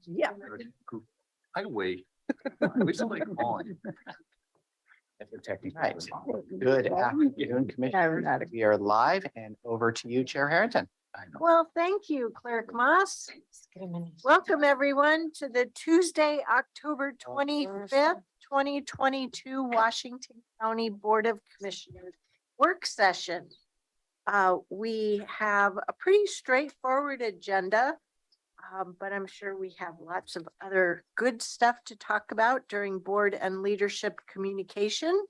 Yeah. Highway. We sound like on. Right. Good afternoon, Commissioners. We are live and over to you, Chair Harrington. Well, thank you, Clerk Moss. Welcome everyone to the Tuesday, October 25th, 2022 Washington County Board of Commissioners work session. We have a pretty straightforward agenda, but I'm sure we have lots of other good stuff to talk about during board and leadership communication.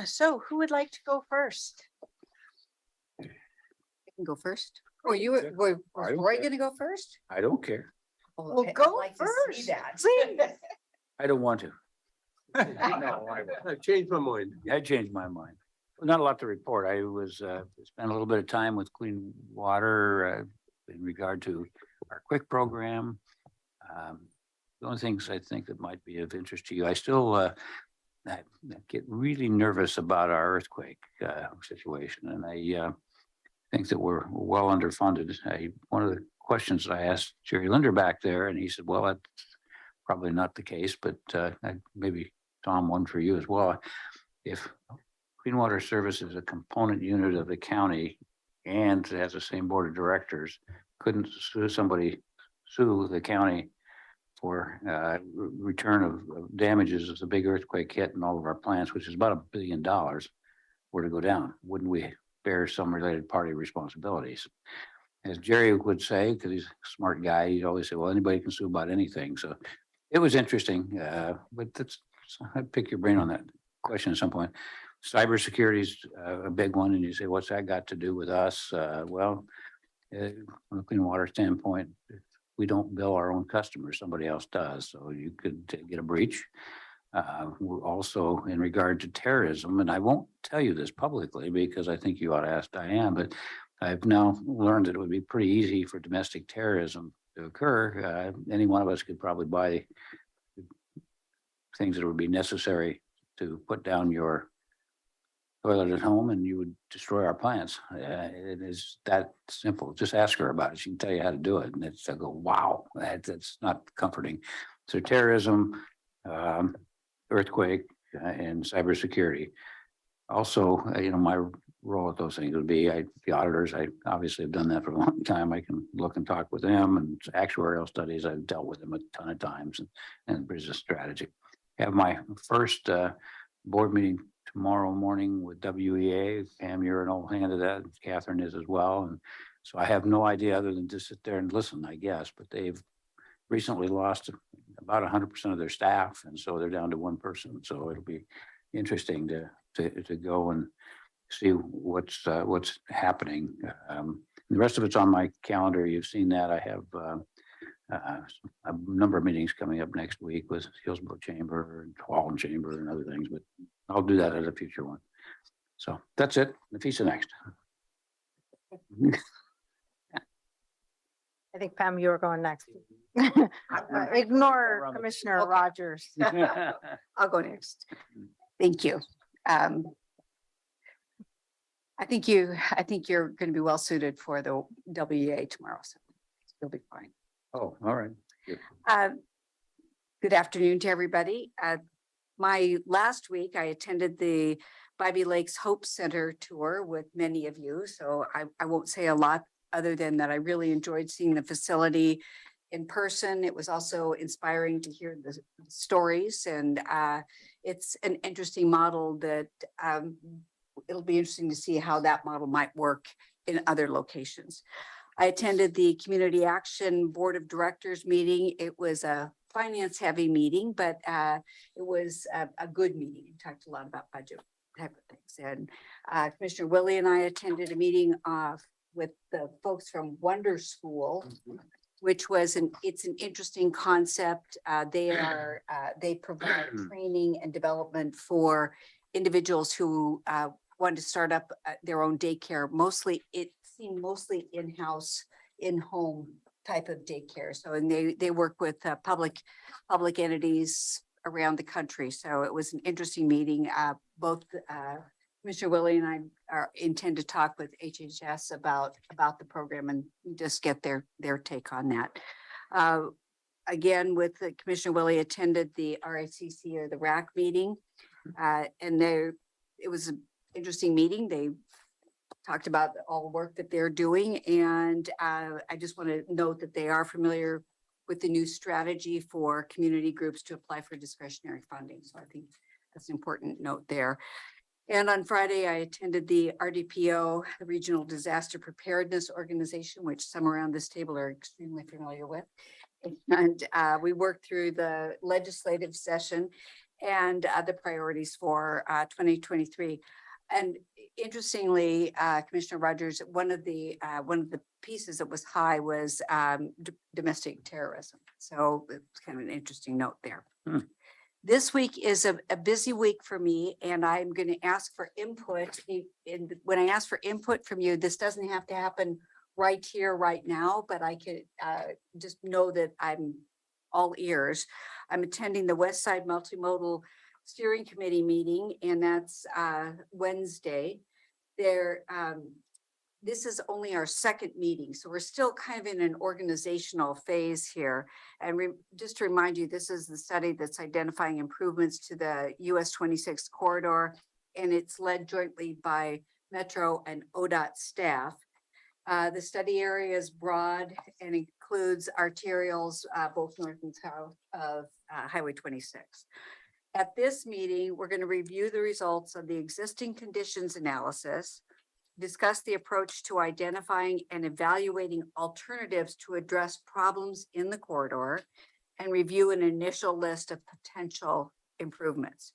So who would like to go first? Go first. Oh, you were Roy going to go first? I don't care. Well, go first. Please. I don't want to. I changed my mind. I changed my mind. Not a lot to report. I was spent a little bit of time with Clean Water in regard to our quick program. The only things I think that might be of interest to you, I still I get really nervous about our earthquake situation, and I think that we're well underfunded. One of the questions that I asked Jerry Linder back there, and he said, well, that's probably not the case, but maybe Tom, one for you as well. If Clean Water Service is a component unit of the county and has the same board of directors, couldn't somebody sue the county for return of damages as a big earthquake hit in all of our plants, which is about $1 billion, were to go down? Wouldn't we bear some related party responsibilities? As Jerry would say, because he's a smart guy, he'd always say, well, anybody can sue about anything. So it was interesting, but I'd pick your brain on that question at some point. Cybersecurity is a big one, and you say, what's that got to do with us? Well, from a clean water standpoint, if we don't bill our own customers, somebody else does. So you could get a breach. We're also in regard to terrorism, and I won't tell you this publicly because I think you ought to ask Diane, but I've now learned that it would be pretty easy for domestic terrorism to occur. Any one of us could probably buy things that would be necessary to put down your toilet at home, and you would destroy our plants. It is that simple. Just ask her about it. She can tell you how to do it. And I go, wow, that's not comforting. So terrorism, earthquake, and cybersecurity. Also, my role with those things would be the auditors. I obviously have done that for a long time. I can look and talk with them, and actuarial studies, I've dealt with them a ton of times, and business strategy. I have my first board meeting tomorrow morning with WEA. Pam, you're an old hand at that. Catherine is as well. And so I have no idea other than to sit there and listen, I guess, but they've recently lost about 100% of their staff. And so they're down to one person. So it'll be interesting to go and see what's happening. The rest of it's on my calendar. You've seen that. I have a number of meetings coming up next week with Hillsborough Chamber and Tualatin Chamber and other things, but I'll do that at a future one. So that's it. Nafisa next. I think Pam, you were going next. Ignore Commissioner Rogers. I'll go next. Thank you. I think you're going to be well suited for the WEA tomorrow, so you'll be fine. Oh, all right. Good afternoon to everybody. My last week, I attended the Bybee Lakes Hope Center tour with many of you, so I won't say a lot other than that I really enjoyed seeing the facility in person. It was also inspiring to hear the stories, and it's an interesting model that it'll be interesting to see how that model might work in other locations. I attended the Community Action Board of Directors meeting. It was a finance heavy meeting, but it was a good meeting. We talked a lot about budget type of things. And Commissioner Willie and I attended a meeting with the folks from Wonder School, which was it's an interesting concept. They provide training and development for individuals who want to start up their own daycare. It seemed mostly in-house, in-home type of daycare. So, and they work with public entities around the country. So it was an interesting meeting. Both Commissioner Willie and I intend to talk with HHS about the program and just get their take on that. Again, with Commissioner Willie attended the RICC or the RAC meeting. And it was an interesting meeting. They talked about all the work that they're doing. And I just want to note that they are familiar with the new strategy for community groups to apply for discretionary funding. So I think that's an important note there. And on Friday, I attended the RDPO, the Regional Disaster Preparedness Organization, which some around this table are extremely familiar with. And we worked through the legislative session and the priorities for 2023. And interestingly, Commissioner Rogers, one of the pieces that was high was domestic terrorism. So it's kind of an interesting note there. This week is a busy week for me, and I'm going to ask for input. And when I ask for input from you, this doesn't have to happen right here, right now, but I could just know that I'm all ears. I'm attending the West Side Multimodal Steering Committee meeting, and that's Wednesday. This is only our second meeting, so we're still kind of in an organizational phase here. And just to remind you, this is the study that's identifying improvements to the US 26 corridor, and it's led jointly by Metro and ODOT staff. The study area is broad and includes arterials, both north and south of Highway 26. At this meeting, we're going to review the results of the existing conditions analysis, discuss the approach to identifying and evaluating alternatives to address problems in the corridor, and review an initial list of potential improvements.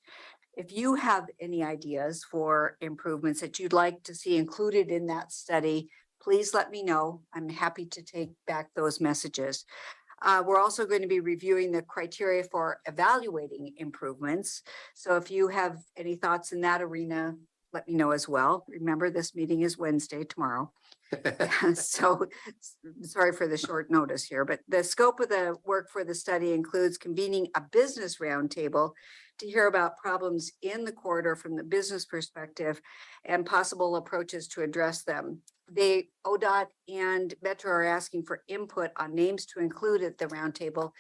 If you have any ideas for improvements that you'd like to see included in that study, please let me know. I'm happy to take back those messages. We're also going to be reviewing the criteria for evaluating improvements. So if you have any thoughts in that arena, let me know as well. Remember, this meeting is Wednesday, tomorrow. So sorry for the short notice here, but the scope of the work for the study includes convening a business roundtable to hear about problems in the corridor from the business perspective and possible approaches to address them. ODOT and Metro are asking for input on names to include at the roundtable.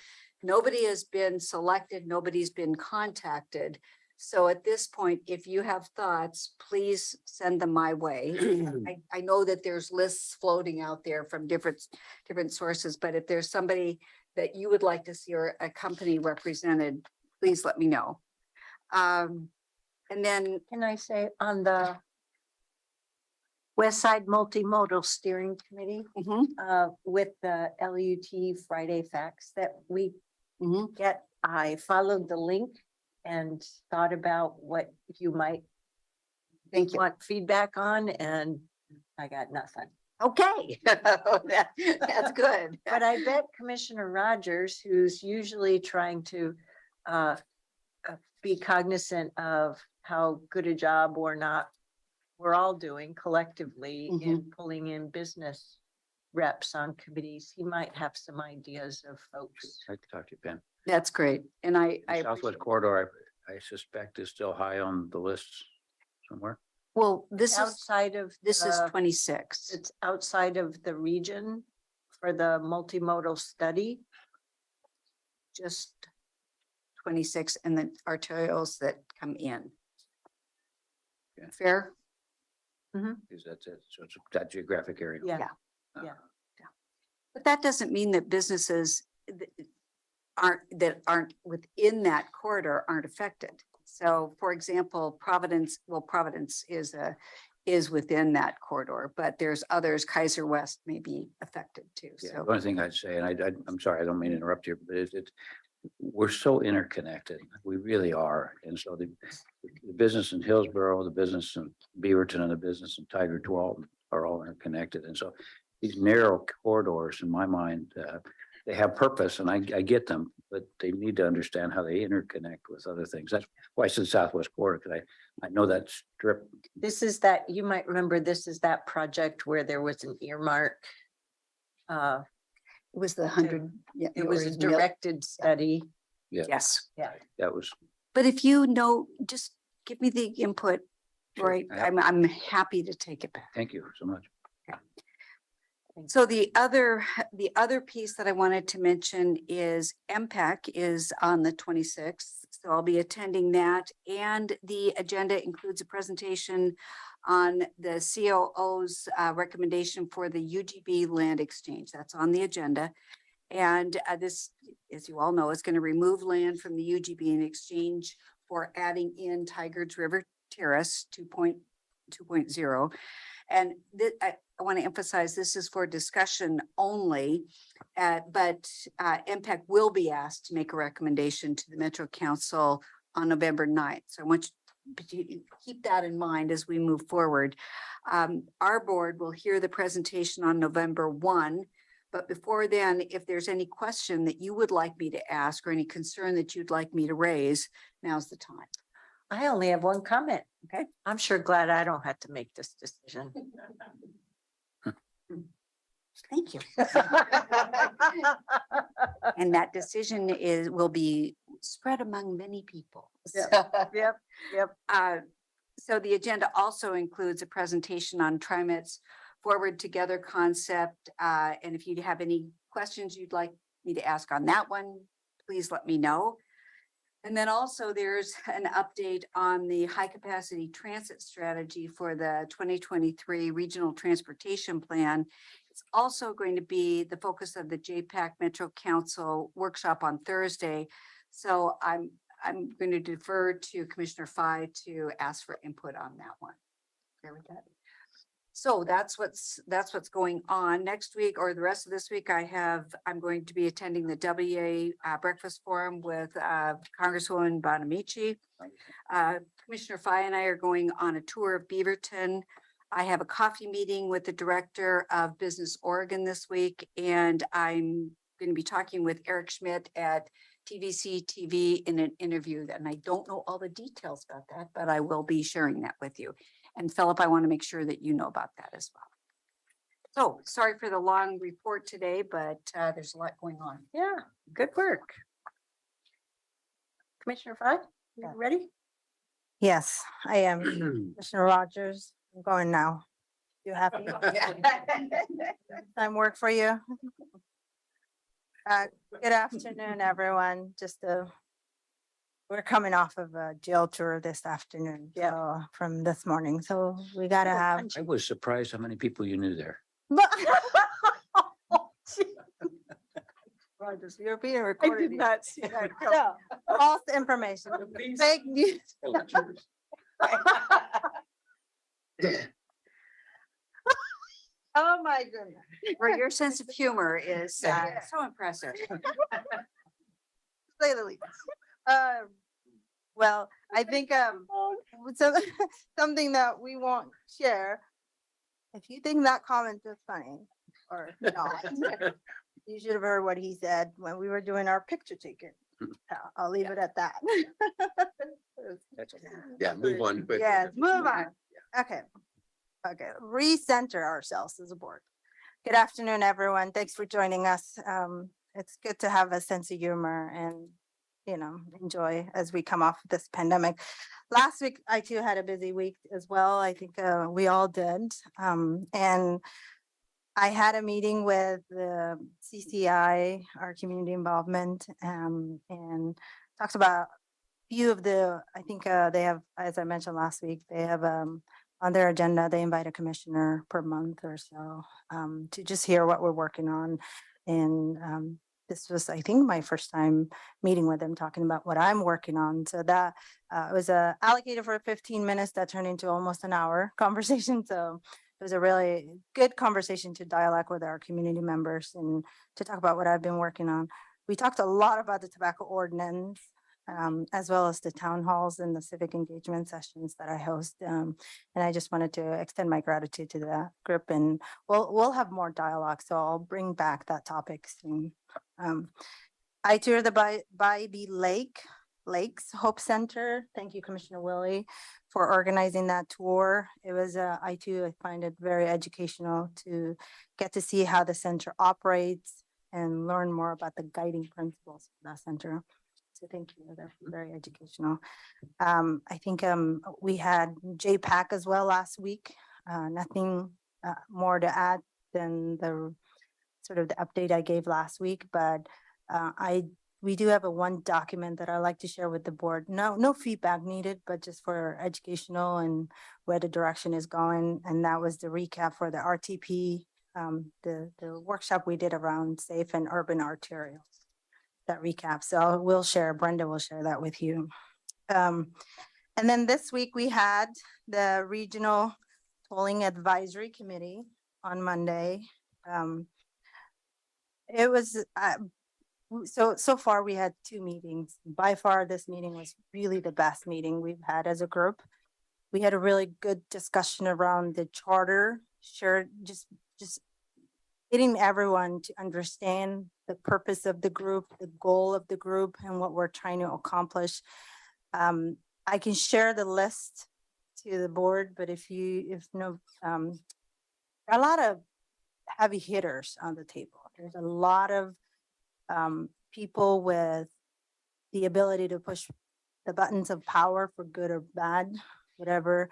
Nobody has been selected, nobody's been contacted. So at this point, if you have thoughts, please send them my way. I know that there's lists floating out there from different sources, but if there's somebody that you would like to see or a company represented, please let me know. And then Can I say on the West Side Multimodal Steering Committee, with the LUT Friday facts that we get, I followed the link and thought about what you might want feedback on, and I got nothing. okay, that's good. But I bet Commissioner Rogers, who's usually trying to be cognizant of how good a job or not we're all doing collectively in pulling in business reps on committees, he might have some ideas of folks. I could talk to you, Ben. That's great. And I Southwest corridor, I suspect is still high on the list somewhere. well, this is 26. It's outside of the region for the multimodal study. Just 26 and the arterials that come in. Okay. Fair? Is that it? So it's that geographic area. Yeah. Uh, But that doesn't mean that businesses that aren't within that corridor aren't affected. So for example, Providence is within that corridor, but there's others, Kaiser West may be affected too. Yeah, So the only thing I'd say, and I'm sorry, I don't mean to interrupt you, but we're so interconnected. We really are. And so the business in Hillsborough, the business in Beaverton, and the business in Tiger 12 are all interconnected. And so these narrow corridors, in my mind, they have purpose, and I get them, but they need to understand how they interconnect with other things. That's why I said Southwest corridor, because I know that strip. This is that, you might remember, this is that project where there was an earmark. it was the 100. Yeah, It was a directed study. Yeah. Yes. That was, But if you know, just give me the input, Sure. right? I'm happy to take it back. thank you so much. So the other piece that I wanted to mention is MPEC is on the 26th. So I'll be attending that. And the agenda includes a presentation on the COO's recommendation for the UGB land exchange. That's on the agenda. And this, as you all know, is going to remove land from the UGB in exchange for adding in Tigard's River Terrace 2.0. And I want to emphasize this is for discussion only, but MPEC will be asked to make a recommendation to the Metro Council on November 9th. So I want you to keep that in mind as we move forward. Our board will hear the presentation on November 1. But before then, if there's any question that you would like me to ask or any concern that you'd like me to raise, now's the time. I only have one comment. Okay. I'm sure glad I don't have to make this decision. Thank you. And that decision will be spread among many people. Yep. So the agenda also includes a presentation on TriMet's Forward Together concept. And if you have any questions you'd like me to ask on that one, please let me know. And then also there's an update on the high capacity transit strategy for the 2023 Regional Transportation Plan. It's also going to be the focus of the JPAC Metro Council workshop on Thursday. So I'm going to defer to Commissioner Fye to ask for input on that one. Fair with that? So that's what's going on next week or the rest of this week. I'm going to be attending the WA breakfast forum with Congresswoman Bonamici. Commissioner Fye and I are going on a tour of Beaverton. I have a coffee meeting with the director of Business Oregon this week, and I'm going to be talking with Eric Schmidt at TVC TV in an interview. And I don't know all the details about that, but I will be sharing that with you. And Philip, I want to make sure that you know about that as well. So sorry for the long report today, but there's a lot going on. Yeah, good work. Commissioner Fye, you ready? Yes, I am. Commissioner Rogers, I'm going now. You happy? Time work for you? Good afternoon, everyone. We're coming off of a jail tour this afternoon. Yeah. So, from this morning. So we gotta have. I was surprised how many people you knew there. Rogers, you're being I recorded. did not see that. No, false information. Fake news. Oh, my goodness. Where your sense of humor is so impressive. Say the least. Well, I think so, something that we won't share. If you think that comment is funny or not, you should have heard what he said when we were doing our picture taking. I'll leave it at that. Yeah, move on. quick. Yes, move on. Okay. Okay, recenter ourselves as a board. Good afternoon, everyone. Thanks for joining us. It's good to have a sense of humor and, enjoy as we come off this pandemic. Last week, I too had a busy week as well. I think we all did. And I had a meeting with the CCI, our community involvement, and talked about a few of I think they have, as I mentioned last week, they have on their agenda, they invite a commissioner per month or so to just hear what we're working on. And this was, I think, my first time meeting with them, talking about what I'm working on. So that was allocated for 15 minutes that turned into almost an hour conversation. So it was a really good conversation to dialogue with our community members and to talk about what I've been working on. We talked a lot about the tobacco ordinance, as well as the town halls and the civic engagement sessions that I host. And I just wanted to extend my gratitude to that group, and we'll have more dialogue. So I'll bring back that topic soon. I toured the Bybee Lakes Hope Center. Thank you, Commissioner Willie, for organizing that tour. It was, I find it very educational to get to see how the center operates and learn more about the guiding principles of that center. So thank you, they're very educational. I think we had JPAC as well last week. Nothing more to add than the sort of the update I gave last week, but we do have a one document that I like to share with the board. No feedback needed, but just for educational and where the direction is going. And that was the recap for the RTP, the workshop we did around safe and urban arterials. That recap. So Brenda will share that with you. And then this week we had the Regional Tolling Advisory Committee on Monday. It was so far we had 2 meetings. By far, this meeting was really the best meeting we've had as a group. We had a really good discussion around the charter, just getting everyone to understand the purpose of the group, the goal of the group, and what we're trying to accomplish. I can share the list to the board, but a lot of heavy hitters on the table. There's a lot of people with the ability to push the buttons of power for good or bad, whatever.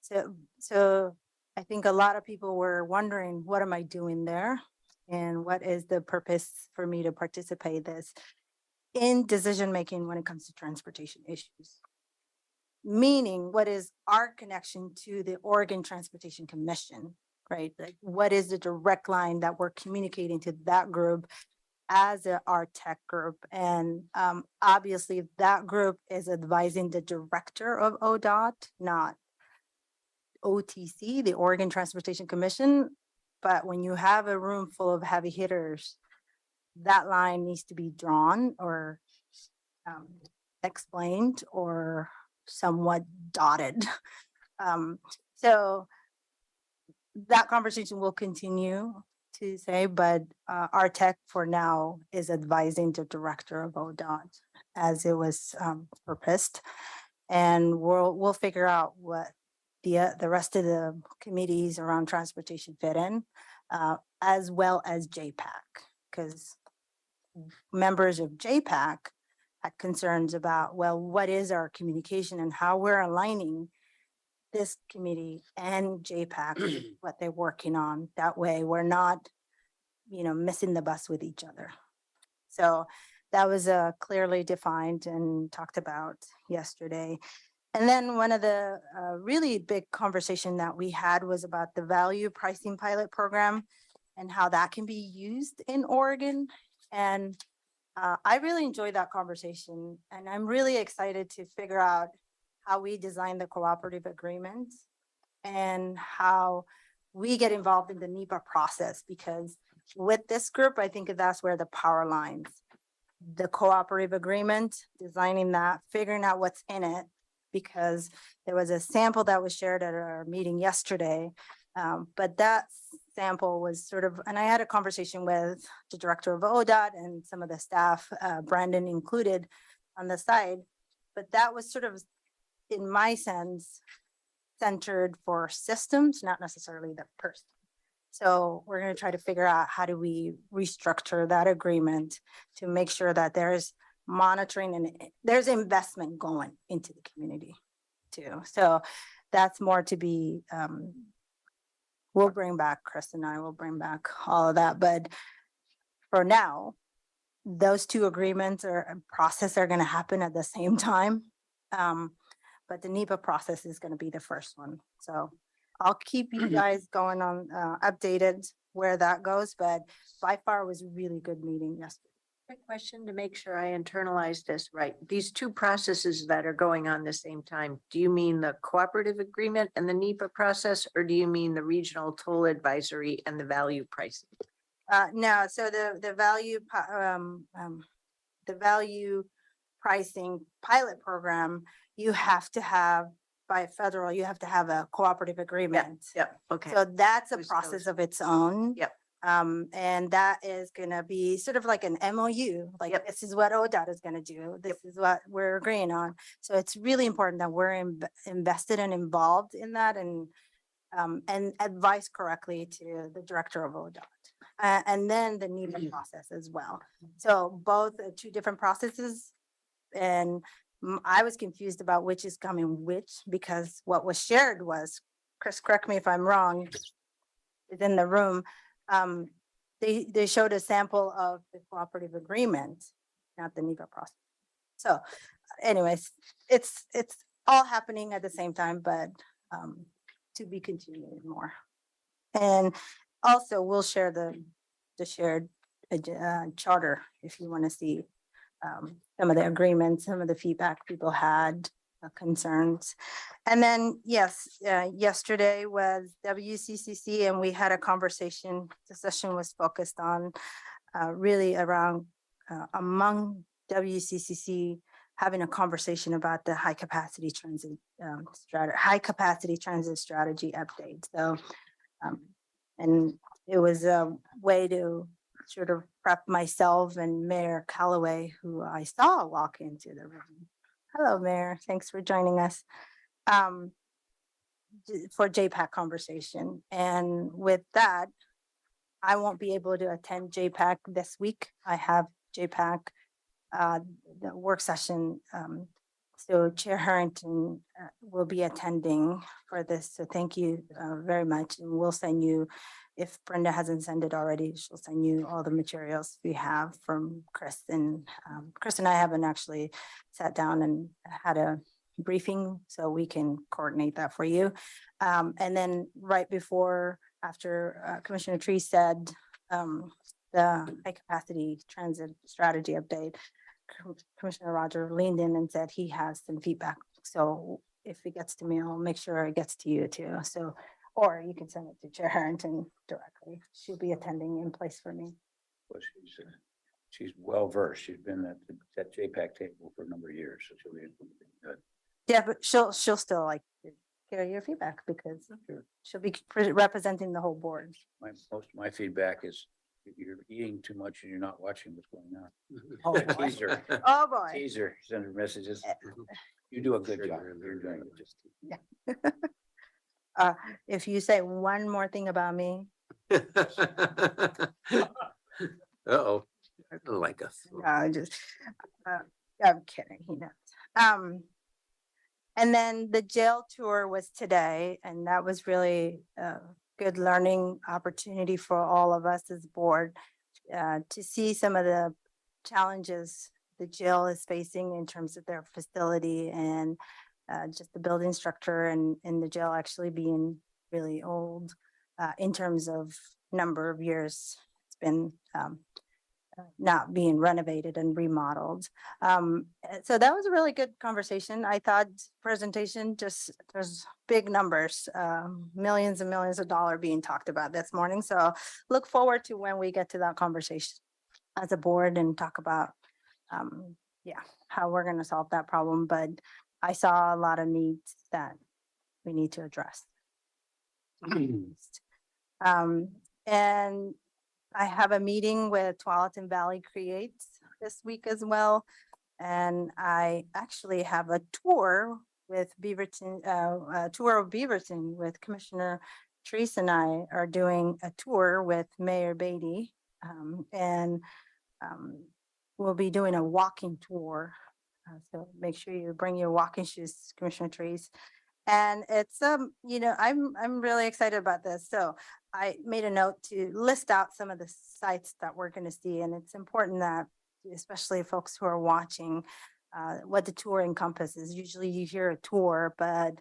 So I think a lot of people were wondering, what am I doing there? And what is the purpose for me to participate this in decision-making when it comes to transportation issues? Meaning, what is our connection to the Oregon Transportation Commission, right? Like, what is the direct line that we're communicating to that group as our tech group? And obviously that group is advising the director of ODOT, not OTC, the Oregon Transportation Commission. But when you have a room full of heavy hitters, that line needs to be drawn or explained or somewhat dotted. So that conversation will continue to say, but our tech for now is advising the director of ODOT as it was purposed. And we'll figure out what the rest of the committees around transportation fit in, as well as JPAC, because members of JPAC had concerns about, well, what is our communication and how we're aligning this committee and JPAC, what they're working on. That way we're not, missing the bus with each other. So that was clearly defined and talked about yesterday. And then one of the really big conversation that we had was about the value pricing pilot program and how that can be used in Oregon. And I really enjoyed that conversation, and I'm really excited to figure out how we design the cooperative agreement and how we get involved in the NEPA process, because with this group, I think that's where the power lines, the cooperative agreement, designing that, figuring out what's in it, because there was a sample that was shared at our meeting yesterday. But that sample was sort of, and I had a conversation with the director of ODOT and some of the staff, Brandon included on the side, but that was sort of, in my sense, centered for systems, not necessarily the person. So we're going to try to figure out how do we restructure that agreement to make sure that there's monitoring and there's investment going into the community too. So that's more to be, we'll bring back, Chris and I will bring back all of that. But for now, those 2 agreements or process are going to happen at the same time. But the NEPA process is going to be the first one. So I'll keep you guys going on, updated where that goes, but by far it was a really good meeting yesterday. Quick question to make sure I internalize this right. These 2 processes that are going on the same time, do you mean the cooperative agreement and the NEPA process, or do you mean the regional toll advisory and the value pricing? No, so the value pricing pilot program, you have to have by federal, you have to have a cooperative agreement. Yep. Okay. So that's a Those- process of its own. Yep. And that is gonna be sort of like an MOU, like Yep. this is what ODOT is gonna do. This is what we're agreeing on. So it's really important that we're invested and involved in that and advise correctly to the director of ODOT. And then the NEPA process as well. So both 2 different processes. And I was confused about which is coming which, because what was shared was, Chris, correct me if I'm wrong, is in the room, they showed a sample of the cooperative agreement, not the NEPA process. So anyways, it's all happening at the same time, but to be continued more. And also we'll share the shared charter if you want to see some of the agreements, some of the feedback people had, concerns. And then, yes, yesterday was WCCC and we had a conversation. The session was focused on really around among WCCC having a conversation about the high capacity transit strategy update. So, and it was a way to sort of prep myself and Mayor Callaway, who I saw walk into the room. Hello, Mayor. Thanks for joining us for JPAC conversation. And with that, I won't be able to attend JPAC this week. I have JPAC, the work session. So Chair Harrington will be attending for this. So thank you very much. And we'll send you, if Brenda hasn't sent it already, she'll send you all the materials we have from Chris. And Chris and I haven't actually sat down and had a briefing, so we can coordinate that for you. And then right before, after Commissioner Tree said the high capacity transit strategy update, Commissioner Roger leaned in and said he has some feedback. So if it gets to me, I'll make sure it gets to you too. So, or you can send it to Chair Harrington directly. She'll be attending in place for me. Well, she's well versed. She's been at that JPAC table for a number of years, so she'll be good. Yeah, but she'll still like to hear your feedback because she'll be representing the whole board. Most of my feedback is you're eating too much and you're not watching what's going on. Oh, boy. Teaser, Oh, boy. teaser, send her messages. You do a good job. You're doing it. Just If you say one more thing about me, Uh-oh. I don't like us. no, just, I'm kidding, he knows. And then the jail tour was today, and that was really a good learning opportunity for all of us as board to see some of the challenges the jail is facing in terms of their facility and just the building structure and the jail actually being really old in terms of number of years. It's been not being renovated and remodeled. So that was a really good conversation. I thought presentation, just there's big numbers, millions and millions of dollars being talked about this morning. So look forward to when we get to that conversation as a board and talk about, how we're going to solve that problem. But I saw a lot of needs that we need to address. And I have a meeting with Tualatin Valley Creates this week as well. And I actually have a tour with Beaverton, a tour of Beaverton with Commissioner Teresa and I are doing a tour with Mayor Beatty. We'll be doing a walking tour. So make sure you bring your walking shoes, Commissioner Teresa. And it's, I'm really excited about this. So I made a note to list out some of the sites that we're going to see. And it's important that, especially folks who are watching, what the tour encompasses. Usually you hear a tour, but,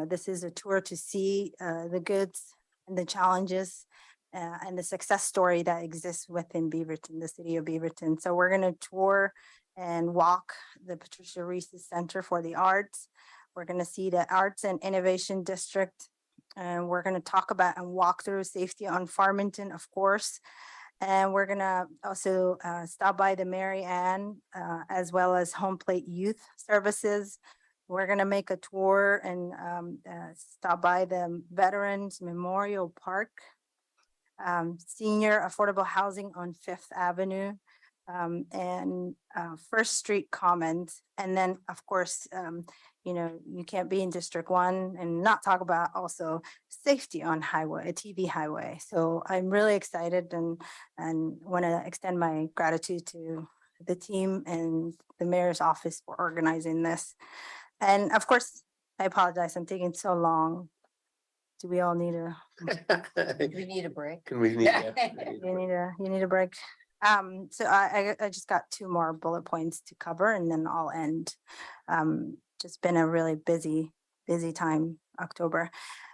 this is a tour to see the goods and the challenges and the success story that exists within Beaverton, the city of Beaverton. So we're going to tour and walk the Patricia Reese Center for the Arts. We're going to see the Arts and Innovation District, and we're going to talk about and walk through safety on Farmington, of course. And we're going to also stop by the Mary Ann, as well as Home Plate Youth Services. We're going to make a tour and stop by the Veterans Memorial Park, senior affordable housing on Fifth Avenue, and First Street Commons. And then, of course, you can't be in District 1 and not talk about also safety on highway, a TV highway. So I'm really excited and want to extend my gratitude to the team and the mayor's office for organizing this. And of course, I apologize, I'm taking so long. do we all need a, We need a break. Can we need? Yeah. you need a break? So I just got two more bullet points to cover and then I'll end. Just been a really busy time, October.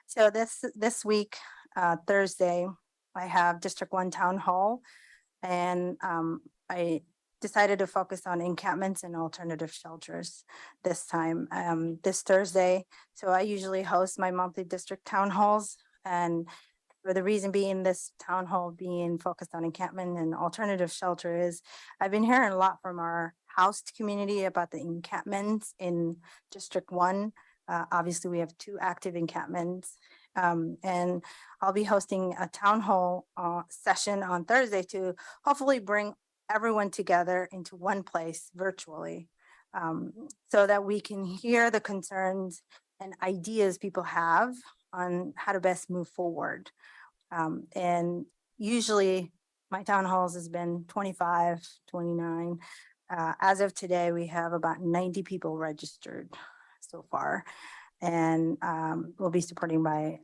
So this week, Thursday, I have District 1 Town Hall. And I decided to focus on encampments and alternative shelters this time, this Thursday. So I usually host my monthly district town halls. And for the reason being this town hall being focused on encampment and alternative shelter is I've been hearing a lot from our housed community about the encampments in District 1. Obviously, we have 2 active encampments. And I'll be hosting a town hall session on Thursday to hopefully bring everyone together into one place virtually, so that we can hear the concerns and ideas people have on how to best move forward. And usually my town halls has been 25, 29. As of today, we have about 90 people registered so far. And we'll be supported by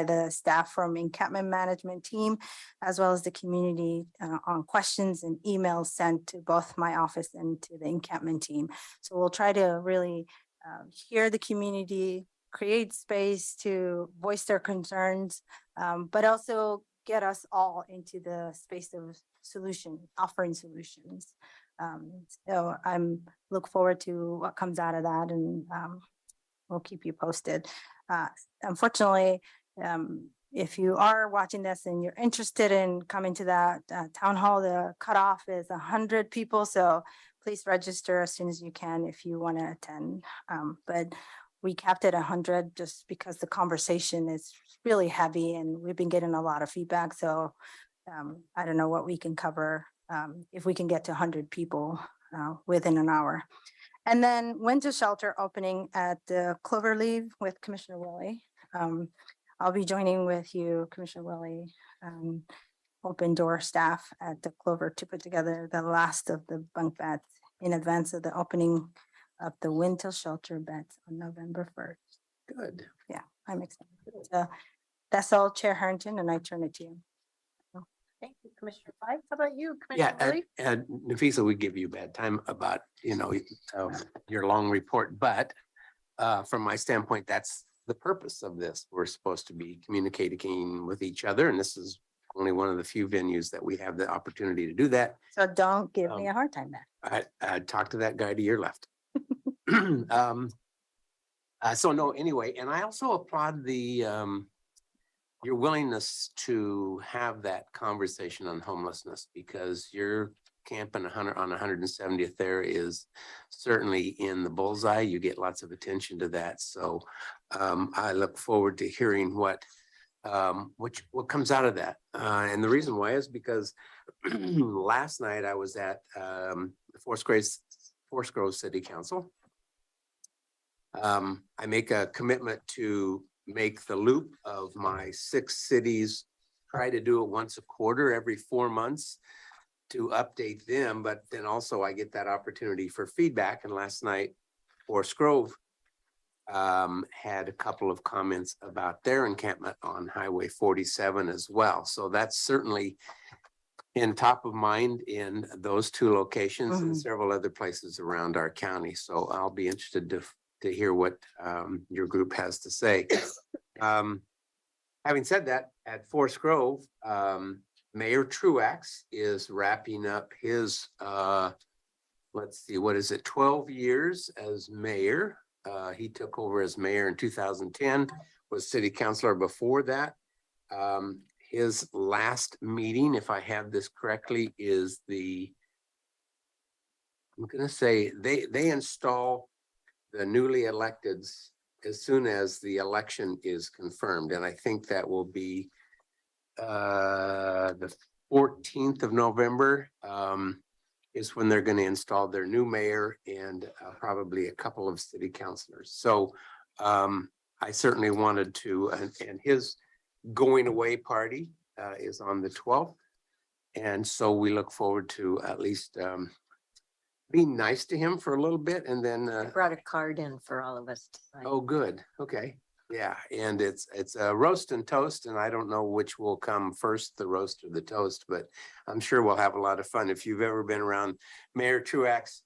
the staff from encampment management team, as well as the community on questions and emails sent to both my office and to the encampment team. So we'll try to really hear the community, create space to voice their concerns, but also get us all into the space of offering solutions. So I'm look forward to what comes out of that, and we'll keep you posted. Unfortunately, if you are watching this and you're interested in coming to that town hall, the cutoff is 100 people. So please register as soon as you can if you want to attend. But we capped it 100 just because the conversation is really heavy and we've been getting a lot of feedback. So I don't know what we can cover if we can get to 100 people within an hour. And then winter shelter opening at the Cloverleaf with Commissioner Willie. I'll be joining with you, Commissioner Willie, open door staff at the Clover to put together the last of the bunk beds in advance of the opening of the winter shelter beds on November 1st. Good. Yeah, I'm excited. So that's all, Chair Harrington, and I turn it to you. Thank you, Commissioner Pike. How about you, Yeah, Commissioner Willie? and Nafisa, we give you a bad time about, your long report, but from my standpoint, that's the purpose of this. We're supposed to be communicating with each other, and this is only one of the few venues that we have the opportunity to do that. So don't give me a hard time then. I talked to that guy to your left. So no, anyway, and I also applaud your willingness to have that conversation on homelessness, because your camp on 170th there is certainly in the bullseye. You get lots of attention to that. So I look forward to hearing what comes out of that. And the reason why is because last night I was at the Forest Grove City Council. I make a commitment to make the loop of my 6 cities, try to do it once a quarter, every 4 months, to update them. But then also I get that opportunity for feedback. And last night, Forest Grove had a couple of comments about their encampment on Highway 47 as well. So that's certainly in top of mind in those 2 locations and several other places around our county. So I'll be interested to hear what your group has to say. Having said that, at Forest Grove, Mayor Truax is wrapping up his, let's see, what is it, 12 years as mayor. He took over as mayor in 2010, was city councilor before that. His last meeting, if I have this correctly, is I'm gonna say they install the newly electeds as soon as the election is confirmed. And I think that will be the 14th of November is when they're going to install their new mayor and probably a couple of city councilors. So I certainly wanted to, and his going away party is on the 12th. And so we look forward to at least being nice to him for a little bit, and then I brought a card in for all of us to sign. oh, good. Okay. Yeah, and it's a roast and toast, and I don't know which will come first, the roast or the toast, but I'm sure we'll have a lot of fun. If you've ever been around Mayor Truax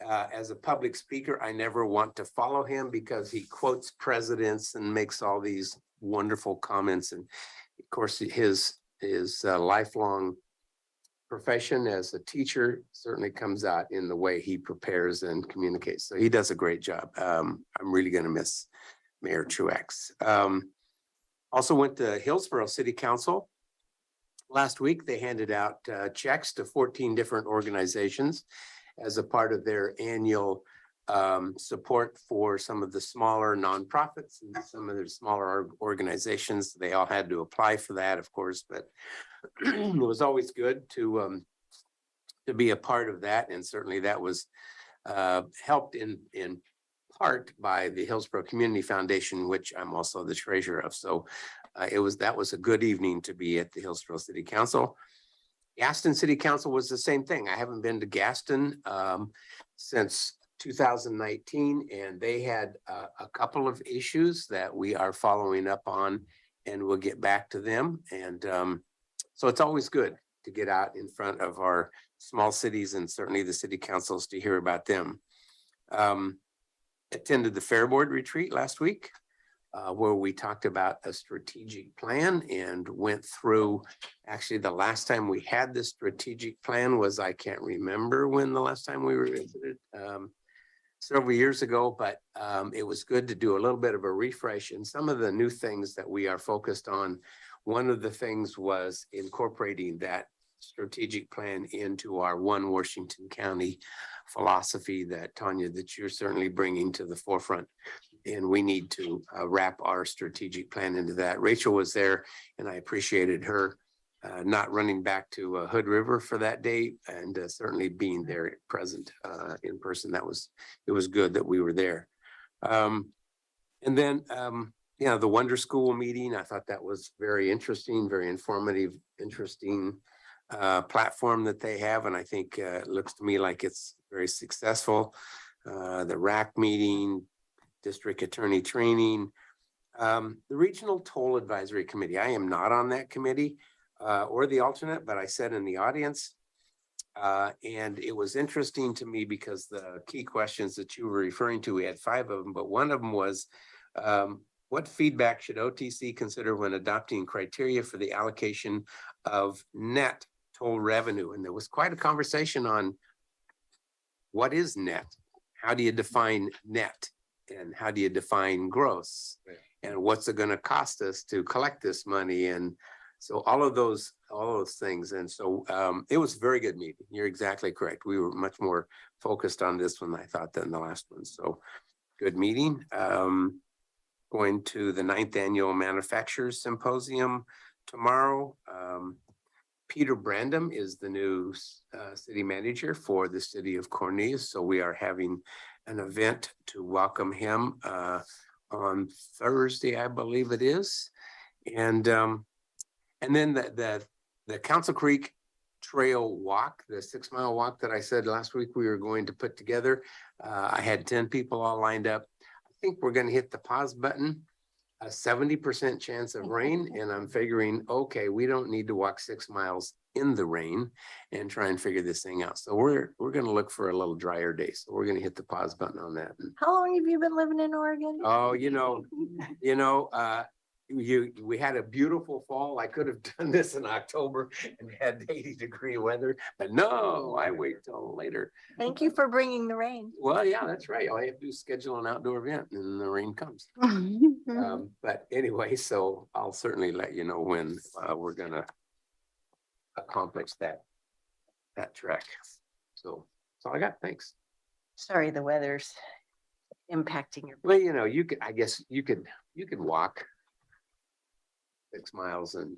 as a public speaker, I never want to follow him because he quotes presidents and makes all these wonderful comments. And of course, his lifelong profession as a teacher certainly comes out in the way he prepares and communicates. So he does a great job. I'm really going to miss Mayor Truax. Also went to Hillsborough City Council. Last week, they handed out checks to 14 different organizations as a part of their annual support for some of the smaller nonprofits and some of the smaller organizations. They all had to apply for that, of course, but it was always good to be a part of that. And certainly that was helped in part by the Hillsborough Community Foundation, which I'm also the treasurer of. So that was a good evening to be at the Hillsborough City Council. Gaston City Council was the same thing. I haven't been to Gaston since 2019, and they had a couple of issues that we are following up on, and we'll get back to them. And so it's always good to get out in front of our small cities and certainly the city councils to hear about them. Attended the Fair Board retreat last week, where we talked about a strategic plan and went through, actually the last time we had this strategic plan was, I can't remember when the last time we revisited, several years ago, but it was good to do a little bit of a refresh and some of the new things that we are focused on. One of the things was incorporating that strategic plan into our One Washington County philosophy that, Tanya, that you're certainly bringing to the forefront. And we need to wrap our strategic plan into that. Rachel was there and I appreciated her not running back to Hood River for that day and certainly being there present in person. It was good that we were there. And then, the Wonder School meeting, I thought that was very interesting, very informative, interesting platform that they have. And I think it looks to me like it's very successful. The RAC meeting, district attorney training, the Regional Toll Advisory Committee. I am not on that committee or the alternate, but I sat in the audience. And it was interesting to me because the key questions that you were referring to, we had 5 of them, but one of them was, what feedback should OTC consider when adopting criteria for the allocation of net toll revenue? And there was quite a conversation on what is net? How do you define net? And how do you define gross? And what's it going to cost us to collect this money? And so all of those things. And so it was a very good meeting. You're exactly correct. We were much more focused on this one, I thought, than the last one. So good meeting. Going to the 9th Annual Manufacturers Symposium tomorrow. Peter Brandom is the new city manager for the city of Cornelius. So we are having an event to welcome him on Thursday, I believe it is. And then the Council Creek Trail Walk, the 6-mile walk that I said last week we were going to put together. I had 10 people all lined up. I think we're going to hit the pause button. A 70% chance of rain, and I'm figuring, okay, we don't need to walk 6 miles in the rain and try and figure this thing out. So we're going to look for a little drier day. So we're going to hit the pause button on that. How long have you been living in Oregon? Oh, we had a beautiful fall. I could have done this in October and had 80-degree weather, but no, I wait till later. Thank you for bringing the rain. Well, yeah, that's right. All you have to do is schedule an outdoor event and the rain comes. But anyway, so I'll certainly let you know when we're gonna accomplish that trek. So that's all I got. Thanks. Sorry, the weather's impacting your. Well, I guess you could walk 6 miles in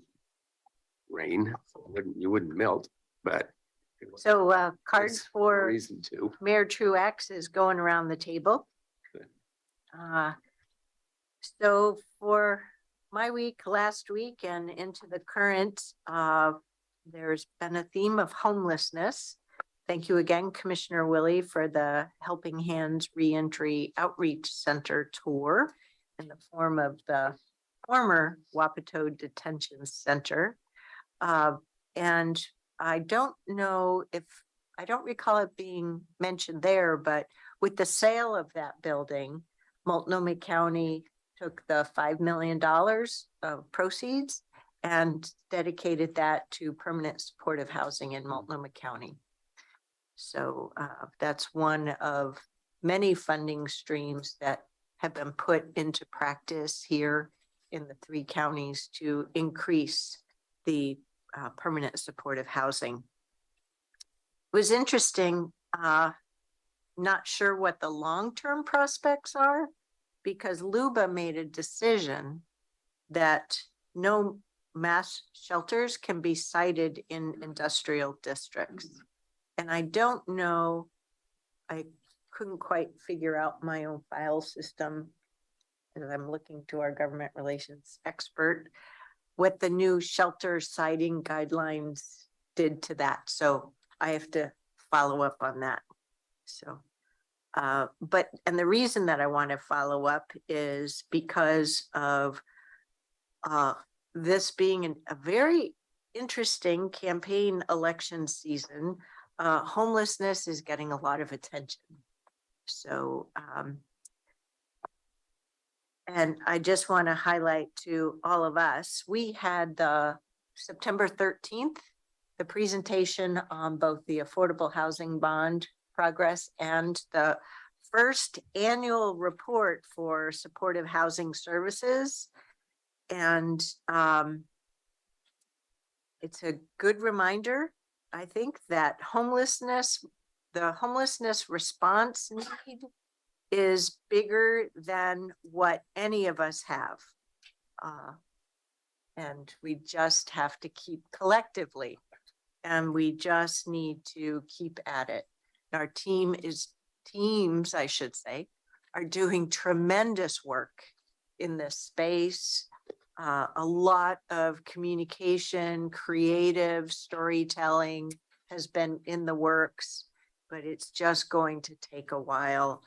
rain. You wouldn't melt, but. So cards there's for reason to. Mayor Truax is going around the table. Good. So for my week, last week and into the current, there's been a theme of homelessness. Thank you again, Commissioner Willie, for the Helping Hands Reentry Outreach Center tour. in the form of the former Wapato Detention Center. And I don't know if, I don't recall it being mentioned there, but with the sale of that building, Multnomah County took the $5 million of proceeds and dedicated that to permanent supportive housing in Multnomah County. So that's one of many funding streams that have been put into practice here in the 3 counties to increase the permanent supportive housing. It was interesting, not sure what the long-term prospects are, because LUBA made a decision that no mass shelters can be sited in industrial districts. And I don't know, I couldn't quite figure out my own file system, and I'm looking to our government relations expert, what the new shelter siting guidelines did to that. So I have to follow up on that. So, and the reason that I want to follow up is because of this being a very interesting campaign election season. Homelessness is getting a lot of attention. So, and I just want to highlight to all of us, we had the September 13th, the presentation on both the affordable housing bond progress and the first annual report for supportive housing services. And it's a good reminder, I think, that the homelessness response need is bigger than what any of us have. And we just have to keep collectively, and we just need to keep at it. Our teams, I should say, are doing tremendous work in this space. A lot of communication, creative storytelling has been in the works, but it's just going to take a while.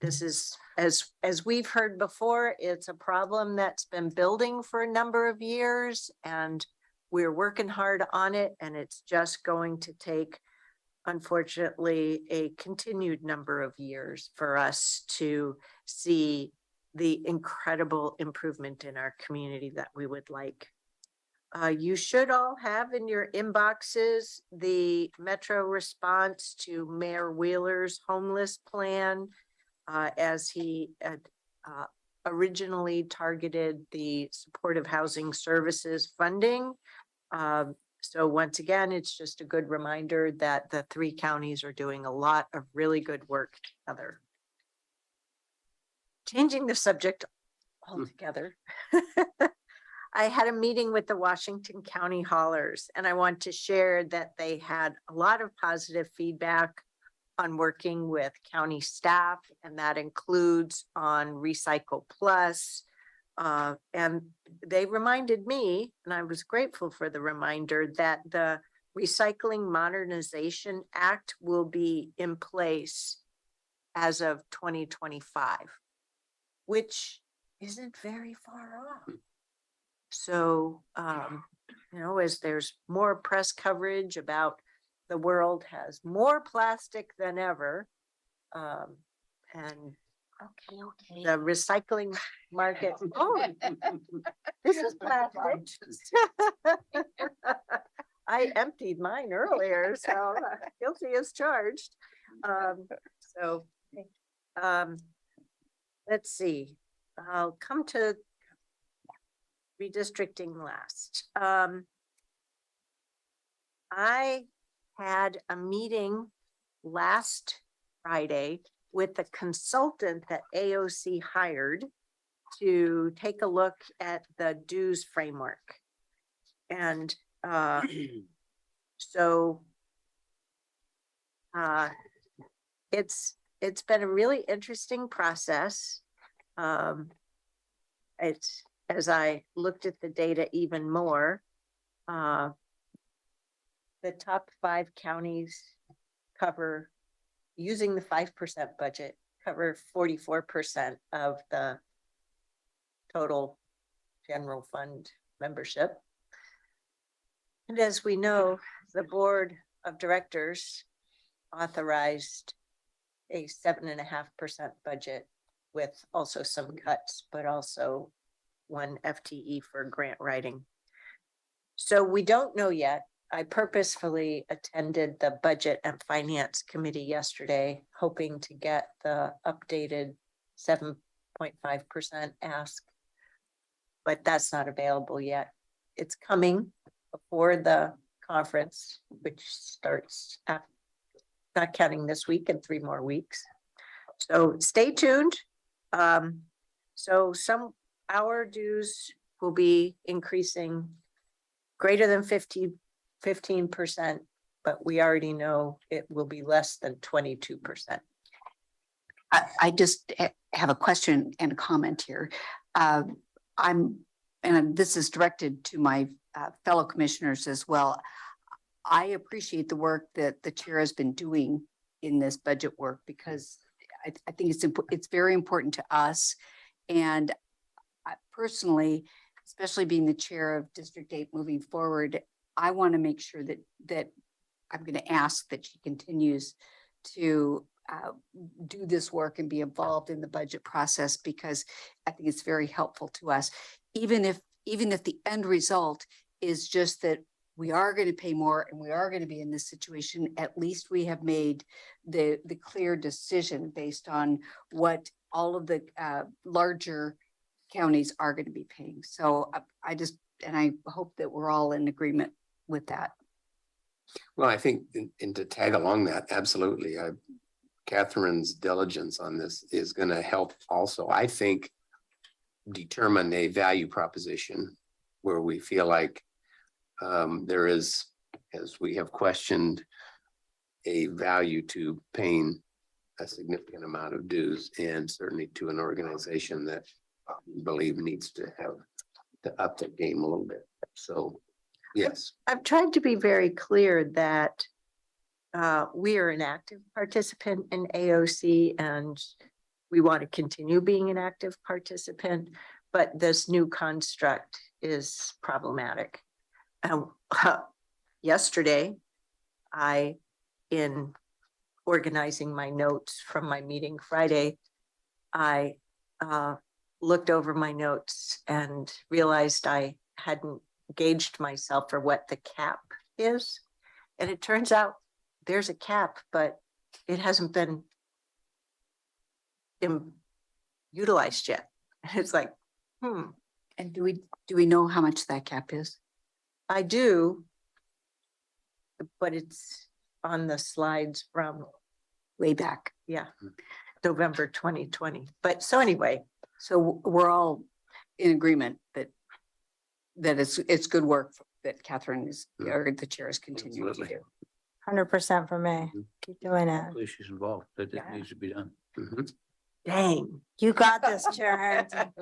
This is, as we've heard before, it's a problem that's been building for a number of years, and we're working hard on it, and it's just going to take, unfortunately, a continued number of years for us to see the incredible improvement in our community that we would like. You should all have in your inboxes the Metro response to Mayor Wheeler's homeless plan, as he had originally targeted the supportive housing services funding. So once again, it's just a good reminder that the 3 counties are doing a lot of really good work together. Changing the subject altogether. I had a meeting with the Washington County Haulers, and I want to share that they had a lot of positive feedback on working with county staff, and that includes on Recycle Plus. And they reminded me, and I was grateful for the reminder, that the Recycling Modernization Act will be in place as of 2025, which isn't very far off. So, you know, as there's more press coverage about the world has more plastic than ever, and the recycling market, oh, this is plastic. I emptied mine earlier, so guilty as charged. Let's see, I'll come to redistricting last. I had a meeting last Friday with the consultant that AOC hired to take a look at the dues framework. And so it's been a really interesting process. It's, as I looked at the data even more, the top 5 counties cover, using the 5% budget, cover 44% of the total general fund membership. And as we know, the board of directors authorized a 7.5% budget with also some cuts, but also 1 FTE for grant writing. So we don't know yet. I purposefully attended the Budget and Finance Committee yesterday, hoping to get the updated 7.5% ask, but that's not available yet. It's coming before the conference, which starts after, not counting this week, in 3 more weeks. So stay tuned. So our dues will be increasing greater than 15%, but we already know it will be less than 22%. I just have a question and a comment here. And this is directed to my fellow commissioners as well. I appreciate the work that the chair has been doing in this budget work, because I think it's very important to us. And I personally, especially being the chair of District 8 moving forward, I want to make sure that I'm going to ask that she continues to do this work and be involved in the budget process, because I think it's very helpful to us. Even if the end result is just that we are going to pay more and we are going to be in this situation, at least we have made the clear decision based on what all of the larger counties are going to be paying. So I hope that we're all in agreement with that. Well, I think, and to tag along that, absolutely. Catherine's diligence on this is going to help also, I think, determine a value proposition where we feel like there is, as we have questioned, a value to paying a significant amount of dues, and certainly to an organization that we believe needs to have to up the game a little bit. So, yes. I've tried to be very clear that we are an active participant in AOC, and we want to continue being an active participant, but this new construct is problematic. Yesterday, in organizing my notes from my meeting Friday, I looked over my notes and realized I hadn't gauged myself for what the cap is. And it turns out there's a cap, but it hasn't been utilized yet. It's like, And do we know how much that cap is? I do, but it's on the slides from Way back. November 2020. But so anyway, So we're all in agreement that it's good work that Catherine is, or the chair is continuing to do. 100% for me. Keep doing it. Hopefully she's involved, that it Yeah. needs to be done. Mhm. dang. You got this, Chair Harrington.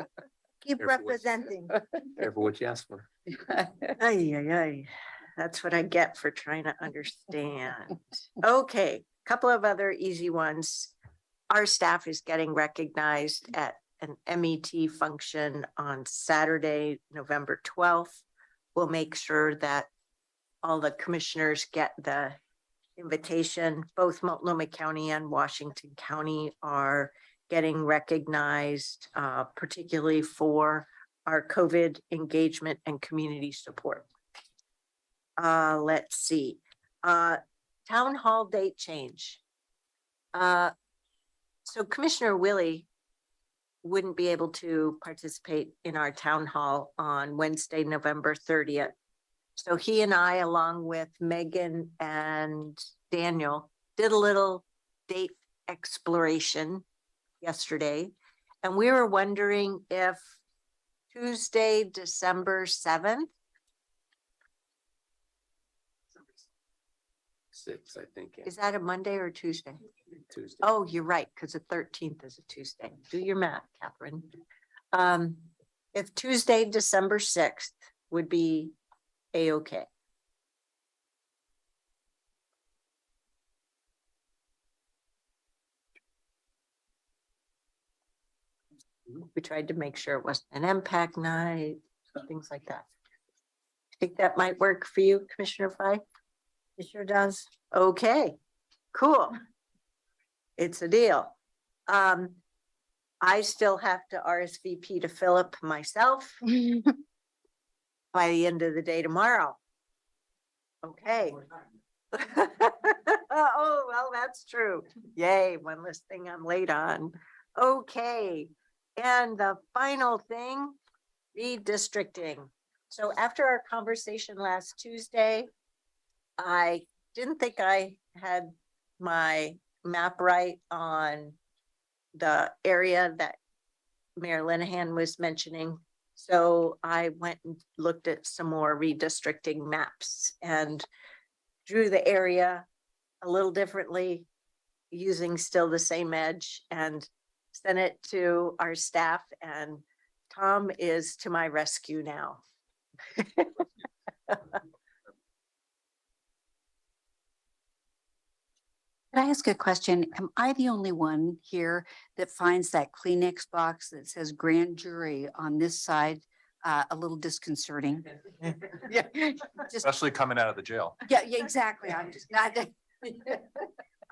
Keep Careful what- representing. Careful what you ask for. Ay, ay, ay. That's what I get for trying to understand. Okay, couple of other easy ones. Our staff is getting recognized at an MET function on Saturday, November 12th. We'll make sure that all the commissioners get the invitation. Both Multnomah County and Washington County are getting recognized, particularly for our COVID engagement and community support. Let's see. Town hall date change. So Commissioner Willie wouldn't be able to participate in our town hall on Wednesday, November 30th. So he and I, along with Megan and Daniel, did a little date exploration yesterday. And we were wondering if Tuesday, December 7th, 6, I think. is that a Monday or Tuesday? Tuesday. Oh, you're right, because the 13th is a Tuesday. Do your math, Catherine. If Tuesday, December 6th would be a-okay. We tried to make sure it wasn't an impact night, things like that. Think that might work for you, Commissioner Fye? It sure does. Okay, cool. It's a deal. I still have to RSVP to Philip myself by the end of the day tomorrow. Okay. Oh, well, that's true. Yay, one less thing I'm late on. Okay, and the final thing, redistricting. So after our conversation last Tuesday, I didn't think I had my map right on the area that Mayor Linehan was mentioning. So I went and looked at some more redistricting maps and drew the area a little differently, using still the same edge, and sent it to our staff, and Tom is to my rescue now. Can I ask a question? Am I the only one here that finds that Kleenex box that says grand jury on this side a little disconcerting? Yeah. Just, Especially coming out of the jail. yeah, exactly. I'm just not.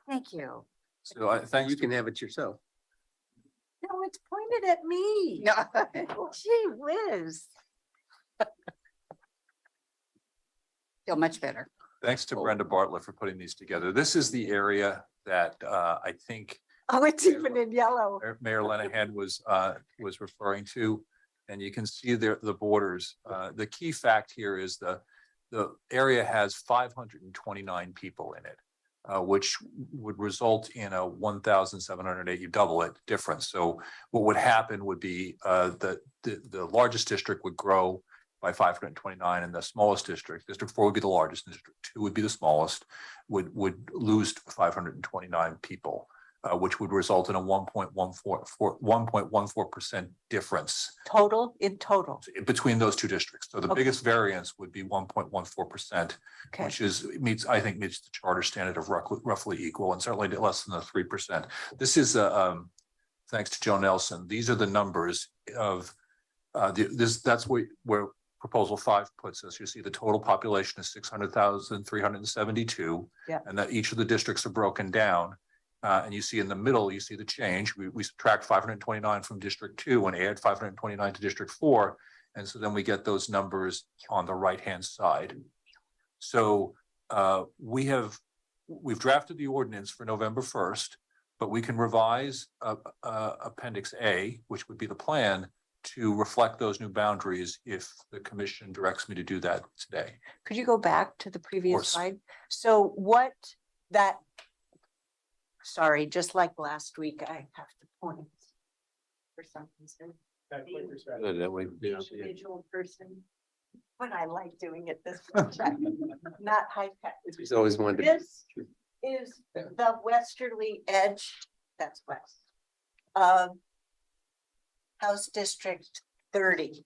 Thank you. So thanks You to can have it yourself. No, it's pointed at me. No. Gee whiz. Feel much better. Thanks to Brenda Bartlett for putting these together. This is the area that I think Oh, it's even in yellow. Mayor Lenahan was referring to. And you can see there the borders. The key fact here is the area has 529 people in it, which would result in a 1,708, you double it, difference. So what would happen would be that the largest district would grow by 529, and the smallest district, District 4 would be the largest, and District 2 would be the smallest, would lose 529 people, which would result in a 1.14% difference Total, in total. between those two districts. So the Okay. biggest variance would be 1.14%, Okay. which is I think meets the charter standard of roughly equal, and certainly less than the 3%. This is thanks to Joe Nelson. These are the numbers of that's where Proposal 5 puts us. You see the total population is 600,372. Yeah. And that each of the districts are broken down. And you see in the middle, you see the change. We subtract 529 from District 2 and add 529 to District 4. And so then we get those numbers on the right-hand side. So we've drafted the ordinance for November 1st, but we can revise Appendix A, which would be the plan, to reflect those new boundaries if the commission directs me to do that today. Could you go back to the previous course. slide? So what that, sorry, just like last week, I have to point for some reason. That way. Individual person. But I like doing it this way, not high tech. She's always wanted to. This is the westerly edge, that's west, of House District 30.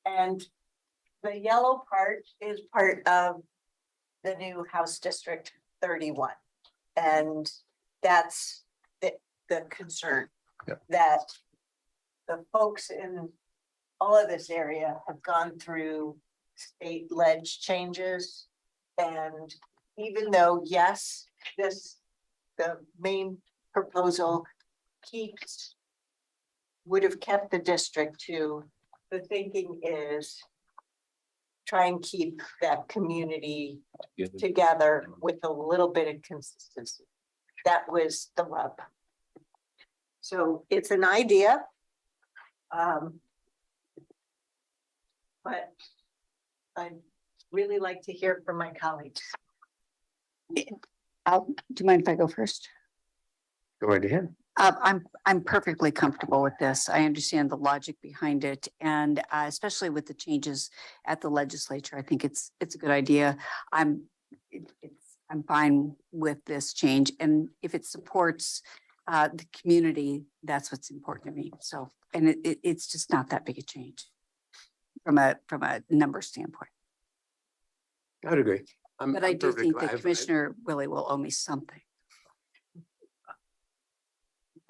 And the yellow part is part of the new House District 31. And that's the concern. Yeah. That the folks in all of this area have gone through state ledge changes. And even though, yes, the main proposal would have kept the District 2, the thinking is try and keep that community together with a little bit of consistency. That was the rub. So it's an idea. But I'd really like to hear from my colleagues. Do you mind if I go first? Go right ahead. I'm perfectly comfortable with this. I understand the logic behind it, and especially with the changes at the legislature, I think it's a good idea. I'm fine with this change, and if it supports the community, that's what's important to me. So, and it's just not that big a change from a number standpoint. I would agree. But I do think that Commissioner Willie will owe me something.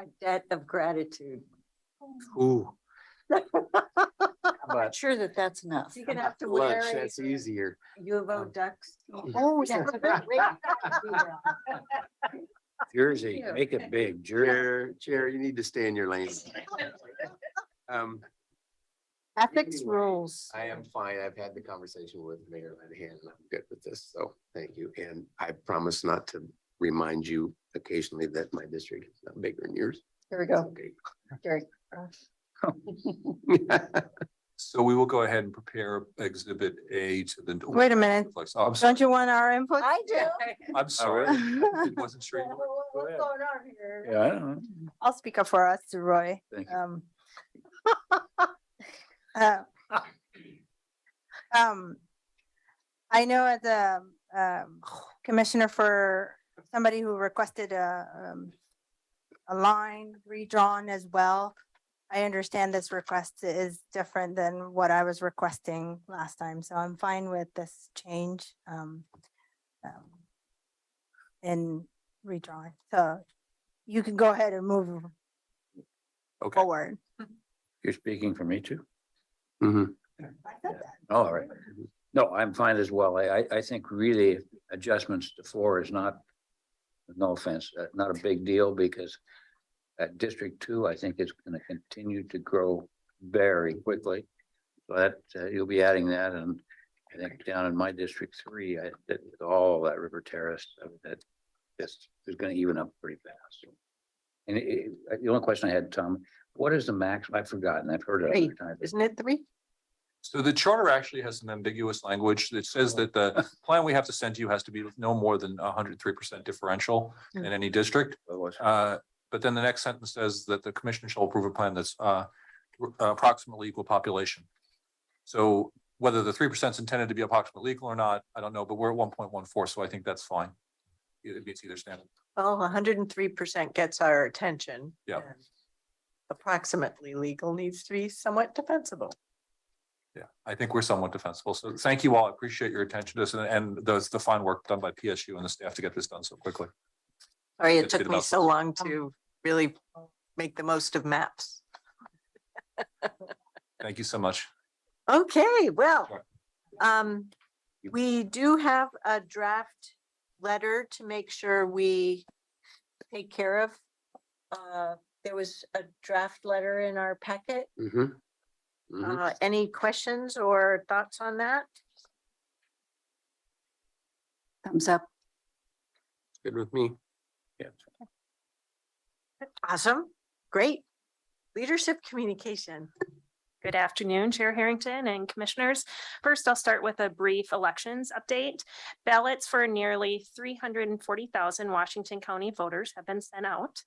A debt of gratitude. Ooh, But Sure that that's enough. You're gonna have to lunch, wear that's easier. U of O ducks. Oh, yeah. Jersey, make it big, Jersey. Chair, you need to stay in your lane. Ethics rules. I am fine. I've had the conversation with Mayor Lanahan and I'm good with this. So thank you. And I promise not to remind you occasionally that my district is not bigger than yours. Here we go. Okay. Jerry. So we will go ahead and prepare exhibit A to the. Wait a minute. Oh, I'm sorry. Don't you want our input? I do. I'm sorry. I wasn't sure. you were- What's ahead. going on here? Yeah, I don't know. I'll speak up for us, Roy. Thank you. I know as a commissioner for somebody who requested a line redrawn as well. I understand this request is different than what I was requesting last time, so I'm fine with this change in redrawing. So you can go ahead and move Okay. forward. You're speaking for me too? Mhm. I said that. Oh, all right. No, I'm fine as well. I think really adjustments to floor is not, no offense, not a big deal because at District 2, I think it's going to continue to grow very quickly. But you'll be adding that, and I think down in my District 3, all that River Terrace, that this is going to even up pretty fast. And the only question I had, Tom, what is the max? I've forgotten. I've heard it Three. other times. Isn't it 3? So the charter actually has some ambiguous language that says that the plan we have to send to you has to be no more than 103% differential in any district. But then the next sentence says that the commission shall approve a plan that's approximately equal population. So whether the 3% is intended to be approximately equal or not, I don't know, but we're at 1.14, so I think that's fine. It meets either standard. Well, 103% gets our attention. Yeah. and Approximately legal needs to be somewhat defensible. Yeah, I think we're somewhat defensible. So thank you all. I appreciate your attention to this and the fine work done by PSU and the staff to get this done so quickly. Sorry, it It's good took me enough. so long to really make the most of maps. Thank you so much. Okay, well, Sure. we do have a draft letter to make sure we take care of. There was a draft letter in our packet. Mhm. Mhm. Any questions or thoughts on that? Thumbs up. Good with me. Yeah. Awesome, great. Leadership communication. Good afternoon, Chair Harrington and Commissioners. First, I'll start with a brief elections update. Ballots for nearly 340,000 Washington County voters have been sent out.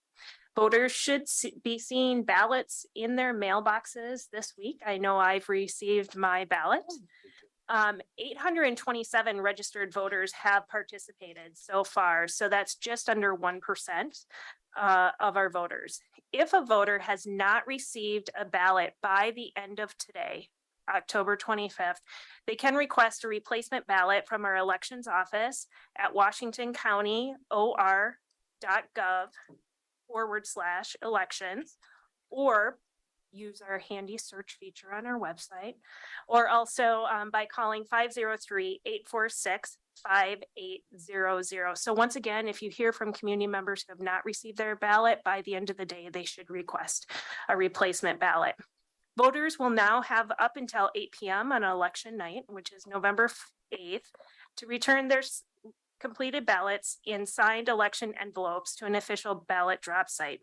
Voters should be seeing ballots in their mailboxes this week. I know I've received my ballot. 827 registered voters have participated so far, so that's just under 1% of our voters. If a voter has not received a ballot by the end of today, October 25th, they can request a replacement ballot from our elections office at washingtoncounty.or.gov/elections, or use our handy search feature on our website, or also by calling 503-846-5800. So once again, if you hear from community members who have not received their ballot by the end of the day, they should request a replacement ballot. Voters will now have up until 8 p.m. on election night, which is November 8th, to return their completed ballots in signed election envelopes to an official ballot drop site.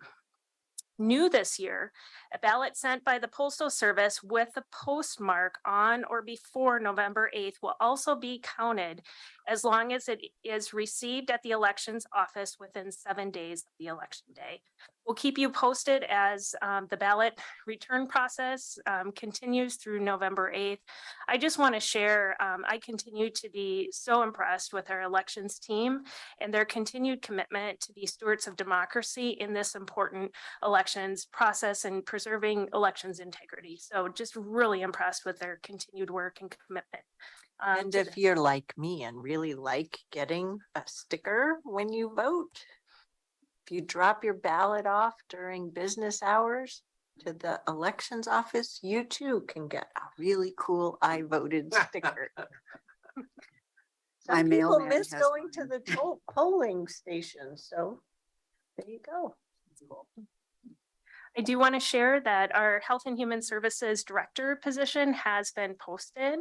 New this year, a ballot sent by the Postal Service with a postmark on or before November 8th will also be counted as long as it is received at the elections office within 7 days of the election day. We'll keep you posted as the ballot return process continues through November 8th. I just want to share, I continue to be so impressed with our elections team and their continued commitment to be stewards of democracy in this important elections process and preserving elections integrity. So just really impressed with their continued work and commitment. And if you're like me and really like getting a sticker when you vote, if you drop your ballot off during business hours, to the elections office, you too can get a really cool I voted sticker. My Some people mailman miss has going to mine. the polling station, so there you go. I do want to share that our Health and Human Services Director position has been posted.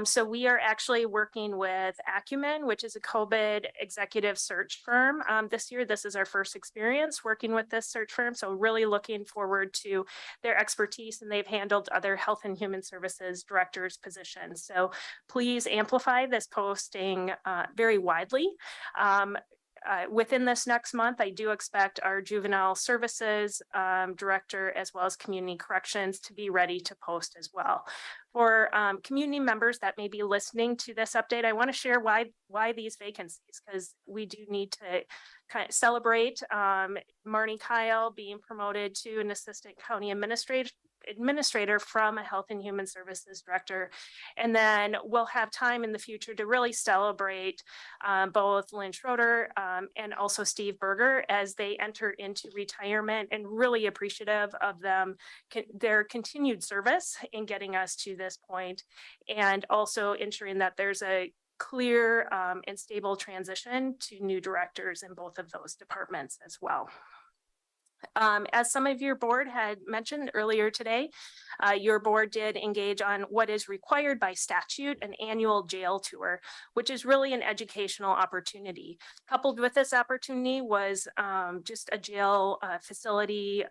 So we are actually working with Acumen, which is a COVID executive search firm. This year, this is our first experience working with this search firm. So really looking forward to their expertise, and they've handled other Health and Human Services Directors positions. So please amplify this posting very widely. Within this next month, I do expect our juvenile services director as well as community corrections to be ready to post as well. For community members that may be listening to this update, I want to share why these vacancies, because we do need to kind of celebrate Marnie Kyle being promoted to an assistant county administrator from a health and human services director. And then we'll have time in the future to really celebrate both Lynn Schroeder and also Steve Berger as they enter into retirement, and really appreciative of them, their continued service in getting us to this point, and also ensuring that there's a clear and stable transition to new directors in both of those departments as well. As some of your board had mentioned earlier today, your board did engage on what is required by statute, an annual jail tour, which is really an educational opportunity. Coupled with this opportunity was just a jail facility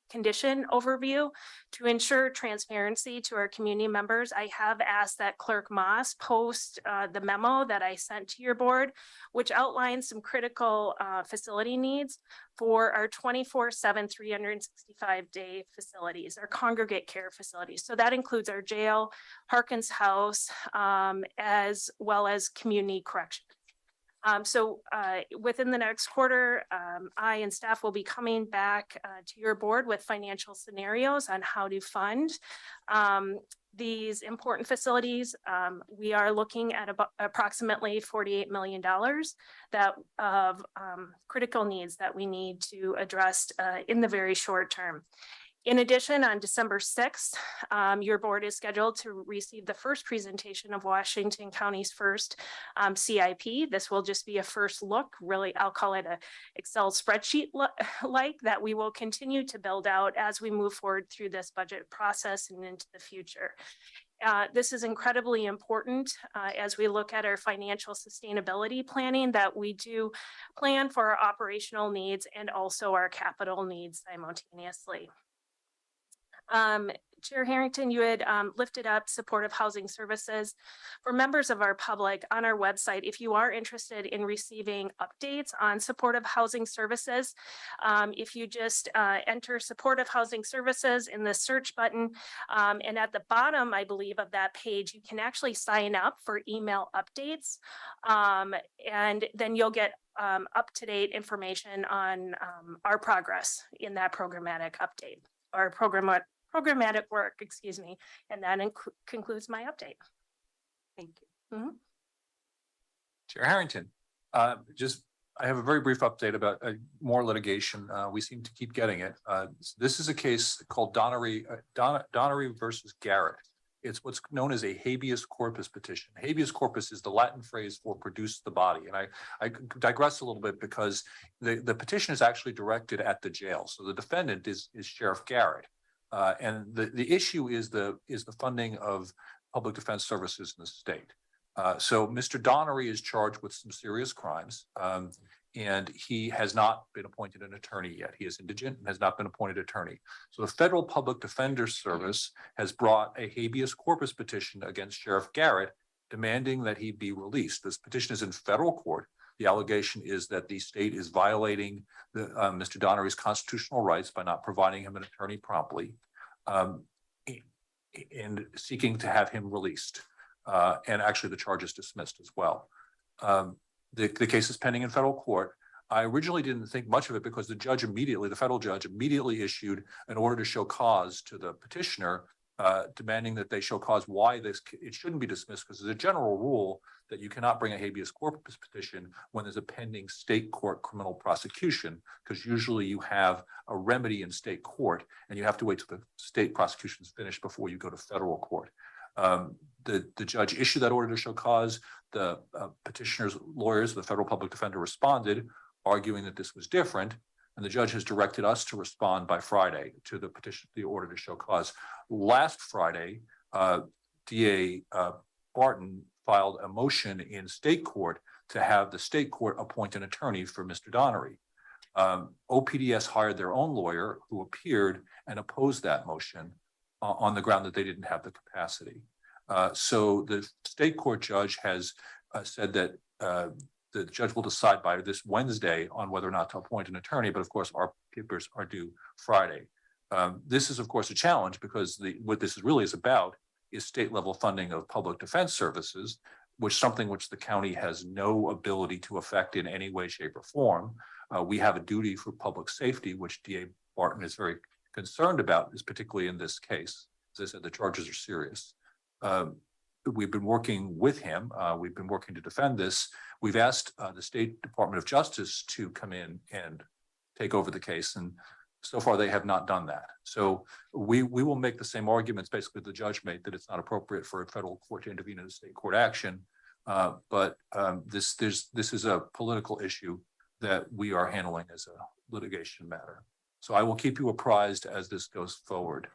condition overview. To ensure transparency to our community members, I have asked that Clerk Moss post the memo that I sent to your board, which outlines some critical facility needs for our 24/7, 365-day facilities, our congregate care facilities. So that includes our jail, Harkins House, as well as community corrections. So within the next quarter, I and staff will be coming back to your board with financial scenarios on how to fund these important facilities. We are looking at about approximately $48 million that of critical needs that we need to address in the very short term. In addition, on December 6th, your board is scheduled to receive the first presentation of Washington County's first CIP. This will just be a first look, really, I'll call it an Excel spreadsheet like that we will continue to build out as we move forward through this budget process and into the future. This is incredibly important as we look at our financial sustainability planning, that we do plan for our operational needs and also our capital needs simultaneously. Chair Harrington, you had lifted up supportive housing services. For members of our public on our website, if you are interested in receiving updates on supportive housing services, if you just enter supportive housing services in the search button, and at the bottom, I believe, of that page, you can actually sign up for email updates, and then you'll get up-to-date information on our progress in that programmatic update, or programmatic work, excuse me, and that concludes my update. Thank you. Chair Harrington, I have a very brief update about more litigation. We seem to keep getting it. This is a case called Donnery versus Garrett. It's what's known as a habeas corpus petition. Habeas corpus is the Latin phrase for produce the body. And I digress a little bit because the petition is actually directed at the jail. So the defendant is Sheriff Garrett. And the issue is the funding of public defense services in the state. So Mr. Donnery is charged with some serious crimes, and he has not been appointed an attorney yet. He is indigent and has not been appointed attorney. So the Federal Public Defender Service has brought a habeas corpus petition against Sheriff Garrett, demanding that he be released. This petition is in federal court. The allegation is that the state is violating Mr. Donnery's constitutional rights by not providing him an attorney promptly, and seeking to have him released. And actually the charge is dismissed as well. The case is pending in federal court. I originally didn't think much of it because the federal judge immediately issued an order to show cause to the petitioner, demanding that they show cause why it shouldn't be dismissed, because as a general rule, that you cannot bring a habeas corpus petition when there's a pending state court criminal prosecution, because usually you have a remedy in state court and you have to wait till the state prosecution is finished before you go to federal court. The judge issued that order to show cause. The petitioner's lawyers, the federal public defender, responded, arguing that this was different. And the judge has directed us to respond by Friday to the petition, the order to show cause. Last Friday, DA Barton filed a motion in state court to have the state court appoint an attorney for Mr. Donnery. OPDS hired their own lawyer who appeared and opposed that motion on the ground that they didn't have the capacity. So the state court judge has said that the judge will decide by this Wednesday on whether or not to appoint an attorney, but of course our papers are due Friday. This is of course a challenge because what this really is about is state level funding of public defense services, which something which the county has no ability to affect in any way, shape, or form. We have a duty for public safety, which DA Barton is very concerned about, is particularly in this case. As I said, the charges are serious. We've been working with him. We've been working to defend this. We've asked the State Department of Justice to come in and take over the case, and so far they have not done that. So we will make the same arguments basically the judge made, that it's not appropriate for a federal court to intervene in a state court action. But this is a political issue that we are handling as a litigation matter. So I will keep you apprised as this goes forward.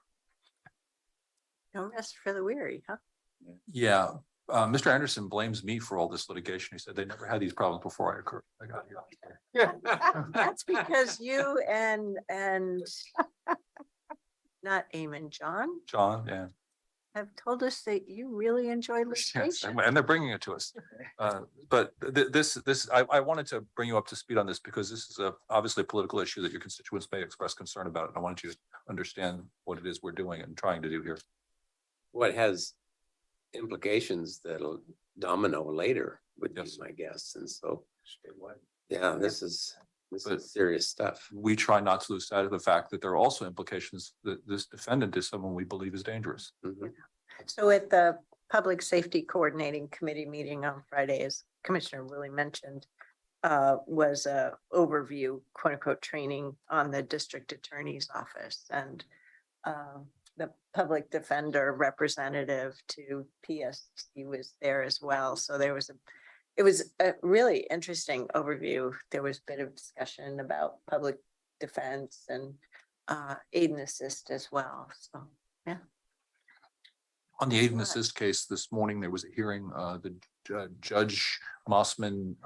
No rest for the weary, huh? Yeah, Mr. Anderson blames me for all this litigation. He said they never had these problems before I got here. That's because you and not Eamon, John, yeah. have told us that you really enjoy Yes, litigation. and they're bringing it to us. But I wanted to bring you up to speed on this because this is obviously a political issue that your constituents may express concern about. And I wanted you to understand what it is we're doing and trying to do here. What has implications that'll domino later would be Yes. my guess. And so, yeah, this is serious stuff. We try not to lose sight of the fact that there are also implications that this defendant is someone we believe is dangerous. Mhm. So at the Public Safety Coordinating Committee meeting on Friday, as Commissioner Willie mentioned, was a overview, quote unquote, training on the district attorney's office, and the public defender representative to PSC was there as well. So it was a really interesting overview. There was a bit of discussion about public defense and aid and assist as well. So, yeah. On the aid and assist case this morning, there was a hearing. The Judge Mossman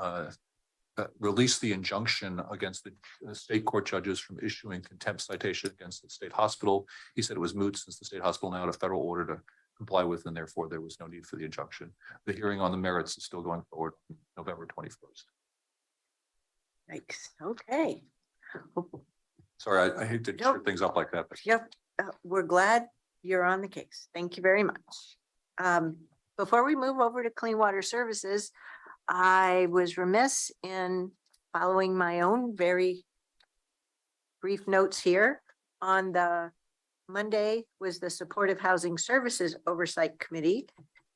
released the injunction against the state court judges from issuing contempt citation against the state hospital. He said it was moot since the state hospital now had a federal order to comply with, and therefore there was no need for the injunction. The hearing on the merits is still going forward November 21st. Thanks. Okay. Sorry, I hate to Nope. tear things up like that, but Yep, we're glad you're on the case. Thank you very much. Before we move over to Clean Water Services, I was remiss in following my own very brief notes here. On the Monday was the Supportive Housing Services Oversight Committee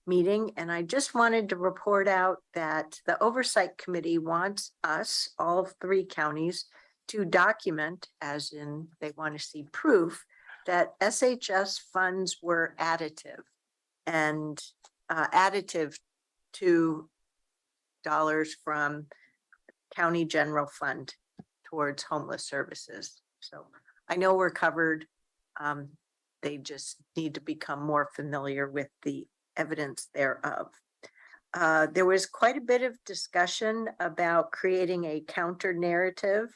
meeting, and I just wanted to report out that the Oversight Committee wants us, all three counties, to document, as in they want to see proof, that SHS funds were additive and additive to dollars from county general fund towards homeless services. So I know we're covered. They just need to become more familiar with the evidence thereof. There was quite a bit of discussion about creating a counter narrative.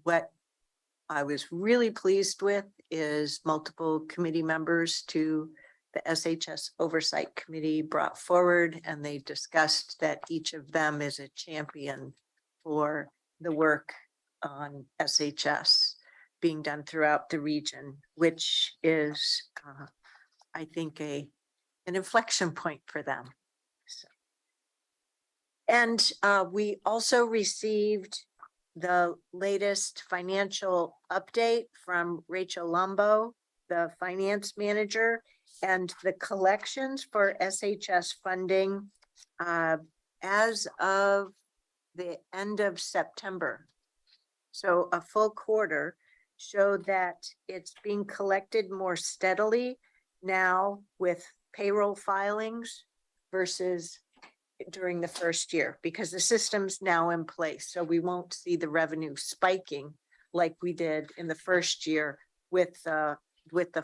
What I was really pleased with is multiple committee members to the SHS Oversight Committee brought forward, and they discussed that each of them is a champion for the work on SHS being done throughout the region, which is, I think, an inflection point for them. So. And we also received the latest financial update from Rachel Lumbo, the finance manager, and the collections for SHS funding as of the end of September. So a full quarter showed that it's being collected more steadily now with payroll filings versus during the first year, because the system's now in place. So we won't see the revenue spiking like we did in the first year with the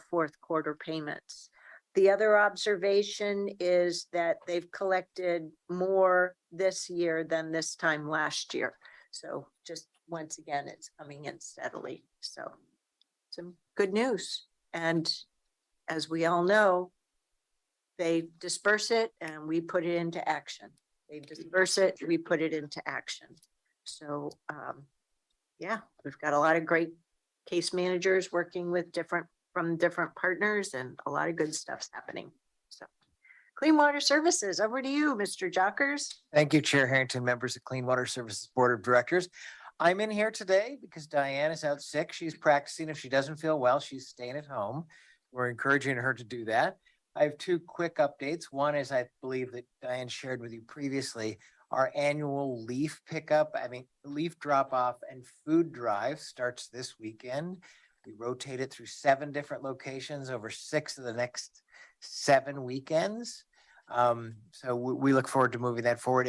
fourth quarter payments. The other observation is that they've collected more this year than this time last year. So just once again, it's coming in steadily. So some good news. And as we all know, they disperse it and we put it into action. They disperse it, we put it into action. So yeah, we've got a lot of great case managers working with different partners, and a lot of good stuff's happening. So Clean Water Services, over to you, Mr. Jockers. Thank you, Chair Harrington, members of Clean Water Services Board of Directors. I'm in here today because Diane is out sick. She's practicing. If she doesn't feel well, she's staying at home. We're encouraging her to do that. I have two quick updates. One is, I believe that Diane shared with you previously, our annual leaf pickup, leaf drop off and food drive starts this weekend. We rotate it through 7 different locations over 6 of the next 7 weekends. So we look forward to moving that forward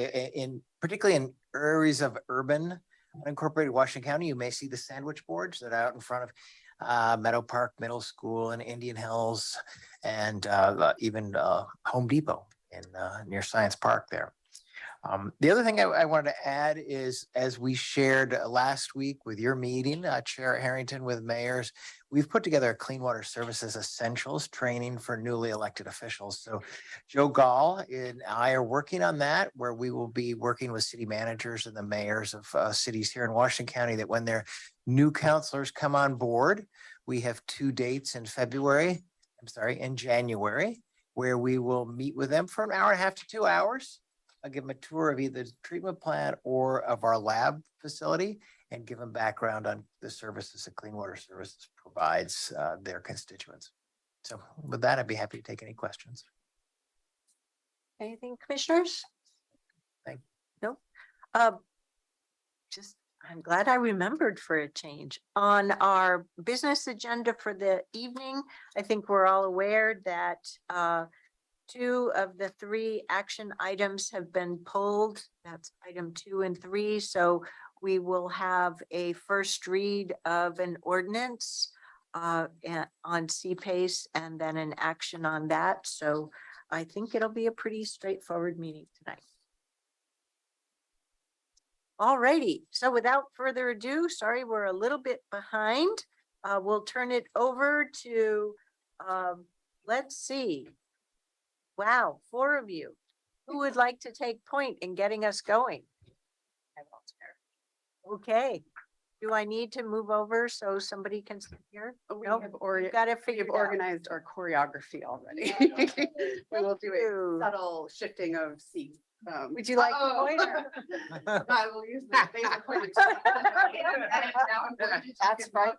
particularly in areas of urban unincorporated Washington County. You may see the sandwich boards that are out in front of Meadow Park Middle School and Indian Hills, and even Home Depot in near Science Park there. The other thing I wanted to add is, as we shared last week with your meeting, Chair Harrington, with mayors, we've put together a Clean Water Services Essentials training for newly elected officials. So Joe Gall and I are working on that, where we will be working with city managers and the mayors of cities here in Washington County, that when their new counselors come on board, we have 2 dates in January, where we will meet with them for 1.5 to 2 hours. I'll give them a tour of either the treatment plant or of our lab facility, and give them background on the services that Clean Water Services provides their constituents. So with that, I'd be happy to take any questions. Anything, commissioners? Thank you. No. I'm glad I remembered for a change. On our business agenda for the evening, I think we're all aware that 2 of the 3 action items have been pulled. That's item 2 and 3. So we will have a first read of an ordinance on CPACE and then an action on that. So I think it'll be a pretty straightforward meeting tonight. All righty. So without further ado, sorry, we're a little bit behind. We'll turn it over to, let's see. Wow, 4 of you. Who would like to take point in getting us going? Okay. Do I need to move over so somebody can sit here? We Nope. have Gotta figure it out. organized our choreography already. We will do you. a subtle shifting of seats. Would you like a pointer? I will use the laser pointer. That's right.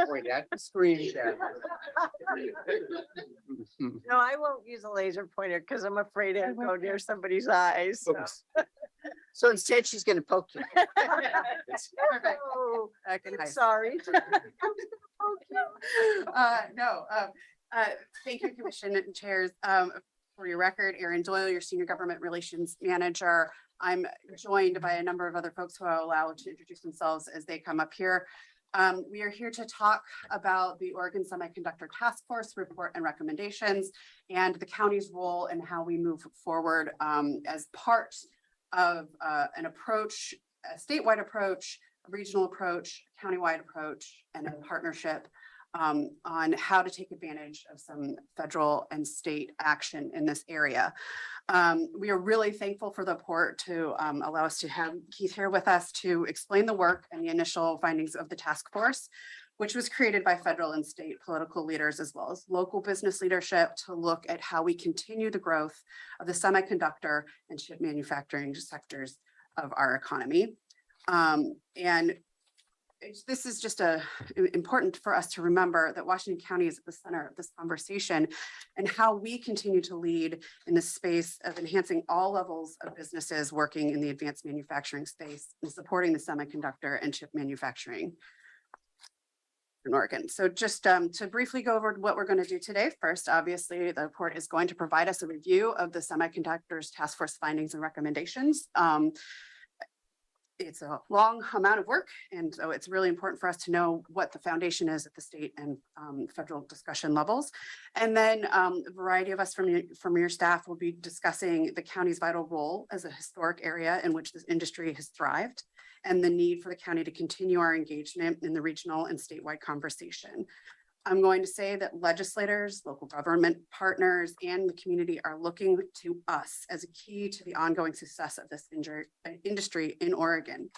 Boy, that's screen share. No, I won't use a laser pointer because I'm afraid it'll go near somebody's eyes. So. So instead, she's going to poke you. Oh, Okay, nice. sorry. Thank you, Commission and Chairs. For your record, Erin Doyle, your Senior Government Relations Manager. I'm joined by a number of other folks who I'll allow to introduce themselves as they come up here. We are here to talk about the Oregon Semiconductor Task Force report and recommendations, and the county's role and how we move forward as part of an approach, a statewide approach, a regional approach, countywide approach, and a partnership on how to take advantage of some federal and state action in this area. We are really thankful for the report to allow us to have Keith here with us to explain the work and the initial findings of the task force, which was created by federal and state political leaders as well as local business leadership to look at how we continue the growth of the semiconductor and chip manufacturing sectors of our economy. And this is just important for us to remember that Washington County is at the center of this conversation and how we continue to lead in the space of enhancing all levels of businesses working in the advanced manufacturing space and supporting the semiconductor and chip manufacturing in Oregon. So just to briefly go over what we're going to do today. First, obviously, the report is going to provide us a review of the Semiconductors Task Force findings and recommendations. It's a long amount of work, and so it's really important for us to know what the foundation is at the state and federal discussion levels. And then a variety of us from your staff will be discussing the county's vital role as a historic area in which this industry has thrived, and the need for the county to continue our engagement in the regional and statewide conversation. I'm going to say that legislators, local government partners, and the community are looking to us as a key to the ongoing success of this industry in Oregon.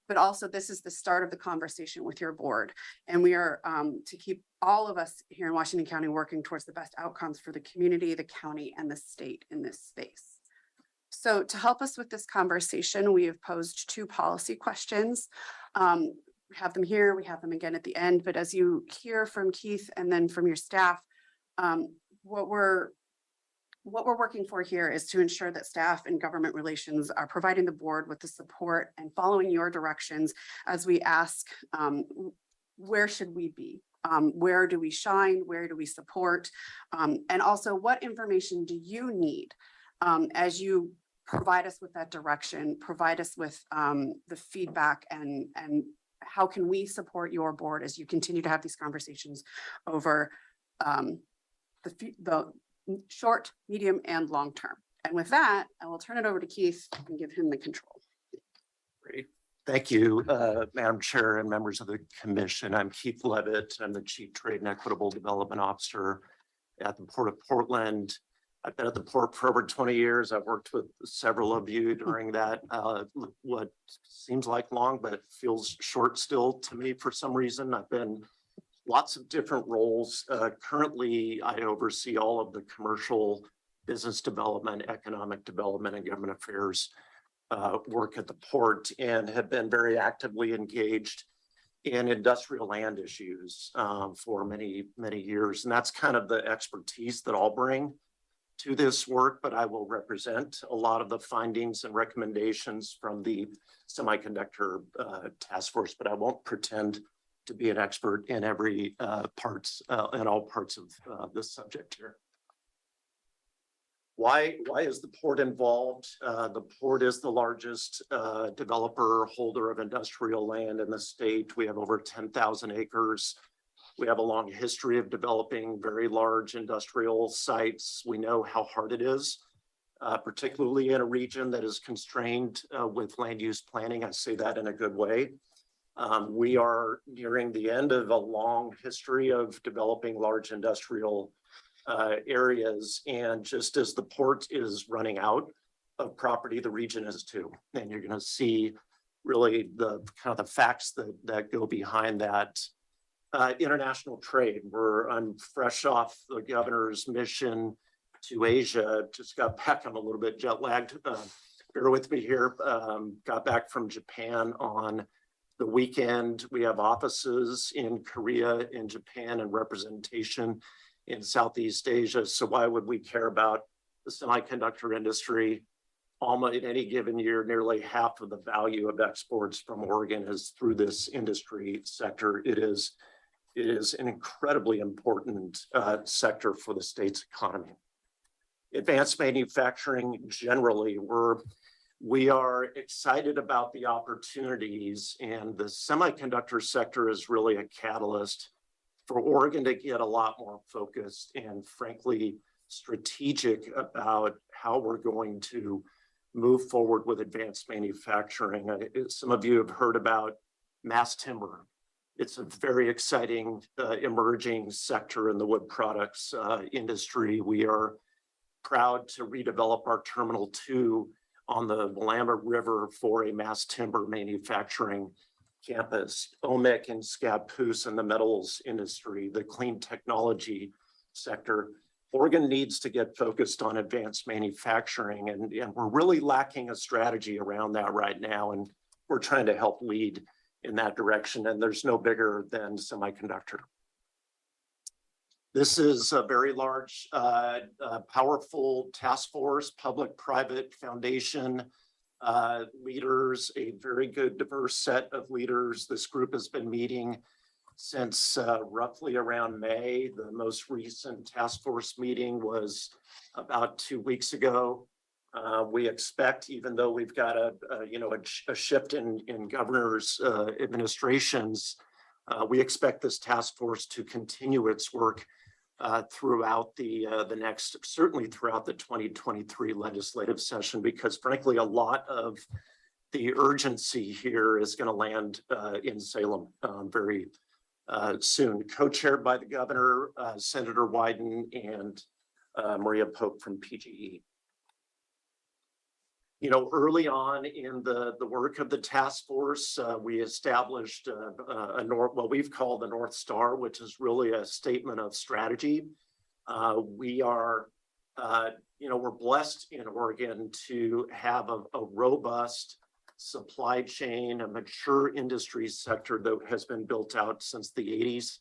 But also, this is the start of the conversation with your board. And we are to keep all of us here in Washington County working towards the best outcomes for the community, the county, and the state in this space. So to help us with this conversation, we have posed 2 policy questions. We have them here, we have them again at the end, but as you hear from Keith and then from your staff, what we're working for here is to ensure that staff and government relations are providing the board with the support and following your directions as we ask, where should we be? Where do we shine? Where do we support? And also, what information do you need as you provide us with that direction, provide us with the feedback, and how can we support your board as you continue to have these conversations over the short, medium, and long term. And with that, I will turn it over to Keith and give him the control. Great. Thank you, Madam Chair and members of the commission. I'm Keith Levitt. I'm the Chief Trade and Equitable Development Officer at the Port of Portland. I've been at the port for over 20 years. I've worked with several of you during that, what seems like long, but it feels short still to me for some reason. I've been lots of different roles. Currently, I oversee all of the commercial business development, economic development, and government affairs work at the port, and have been very actively engaged in industrial land issues for many, many years. And that's kind of the expertise that I'll bring to this work, but I will represent a lot of the findings and recommendations from the Semiconductor Task Force, but I won't pretend to be an expert in every in all parts of this subject here. Why is the port involved? The port is the largest developer holder of industrial land in the state. We have over 10,000 acres. We have a long history of developing very large industrial sites. We know how hard it is, particularly in a region that is constrained with land use planning. I say that in a good way. We are nearing the end of a long history of developing large industrial areas. And just as the port is running out of property, the region is too. And you're going to see really the kind of the facts that go behind that. International trade. I'm fresh off the governor's mission to Asia. Just got back. I'm a little bit jet lagged. Bear with me here. Got back from Japan on the weekend. We have offices in Korea, in Japan, and representation in Southeast Asia. So why would we care about the semiconductor industry? Almost in any given year, nearly half of the value of exports from Oregon is through this industry sector. It is an incredibly important sector for the state's economy. Advanced manufacturing generally, we are excited about the opportunities, and the semiconductor sector is really a catalyst for Oregon to get a lot more focused and frankly strategic about how we're going to move forward with advanced manufacturing. Some of you have heard about mass timber. It's a very exciting emerging sector in the wood products industry. We are proud to redevelop our Terminal 2 on the Willamette River for a mass timber manufacturing campus. OMIC and Scappoose in the metals industry, the clean technology sector. Oregon needs to get focused on advanced manufacturing, and we're really lacking a strategy around that right now, and we're trying to help lead in that direction, and there's no bigger than semiconductor. This is a very large, powerful task force, public-private foundation, leaders, a very good diverse set of leaders. This group has been meeting since roughly around May. The most recent task force meeting was about 2 weeks ago. We expect, even though we've got a shift in governors' administrations, we expect this task force to continue its work throughout the next, certainly throughout the 2023 legislative session, because frankly, a lot of the urgency here is going to land in Salem very soon, co-chaired by the governor, Senator Wyden, and Maria Pope from PGE. You know, early on in the work of the task force, we established what we've called the North Star, which is really a statement of strategy. We are, we're blessed in Oregon to have a robust supply chain, a mature industry sector that has been built out since the 80s.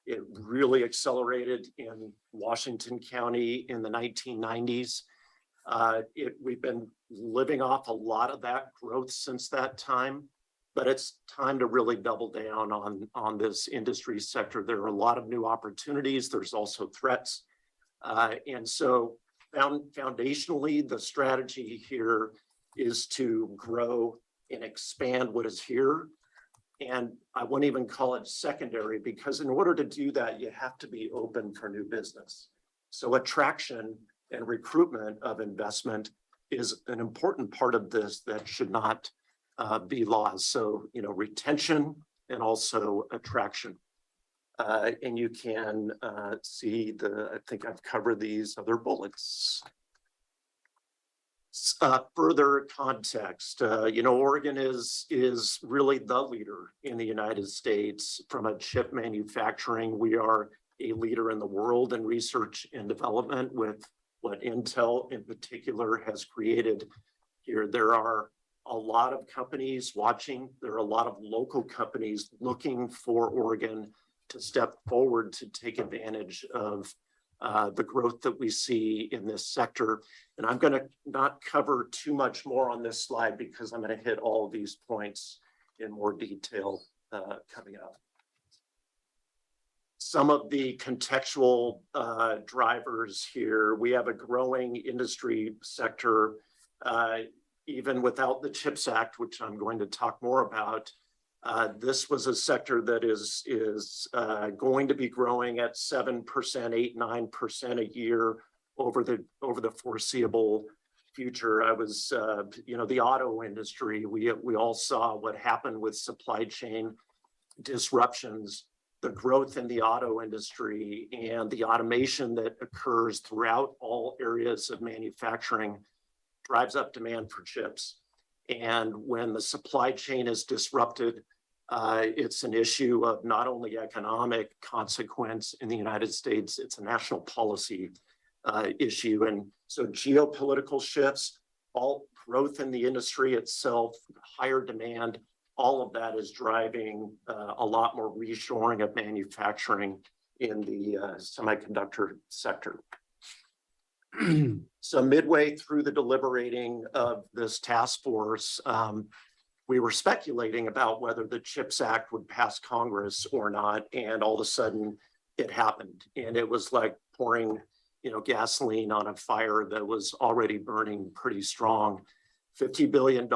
It really accelerated in Washington County in the 1990s. We've been living off a lot of that growth since that time, but it's time to really double down on this industry sector. There are a lot of new opportunities. There's also threats. And so foundationally, the strategy here is to grow and expand what is here. And I wouldn't even call it secondary, because in order to do that, you have to be open for new business. So attraction and recruitment of investment is an important part of this that should not be lost. So, retention and also attraction. And you can see I think I've covered these other bullets. Further context, Oregon is really the leader in the United States from a chip manufacturing. We are a leader in the world in research and development with what Intel in particular has created here. There are a lot of companies watching. There are a lot of local companies looking for Oregon to step forward to take advantage of the growth that we see in this sector. And I'm going to not cover too much more on this slide because I'm going to hit all of these points in more detail coming up. Some of the contextual drivers here, we have a growing industry sector, even without the CHIPS Act, which I'm going to talk more about. This was a sector that is going to be growing at 7%, 8-9% a year over the foreseeable future. I was, the auto industry, we all saw what happened with supply chain disruptions. The growth in the auto industry and the automation that occurs throughout all areas of manufacturing drives up demand for chips. And when the supply chain is disrupted, it's an issue of not only economic consequence in the United States, it's a national policy issue. And so geopolitical shifts, all growth in the industry itself, higher demand, all of that is driving a lot more reshoring of manufacturing in the semiconductor sector. So midway through the deliberating of this task force, we were speculating about whether the CHIPS Act would pass Congress or not, and all of a sudden it happened. And it was like pouring, gasoline on a fire that was already burning pretty strong. $50 billion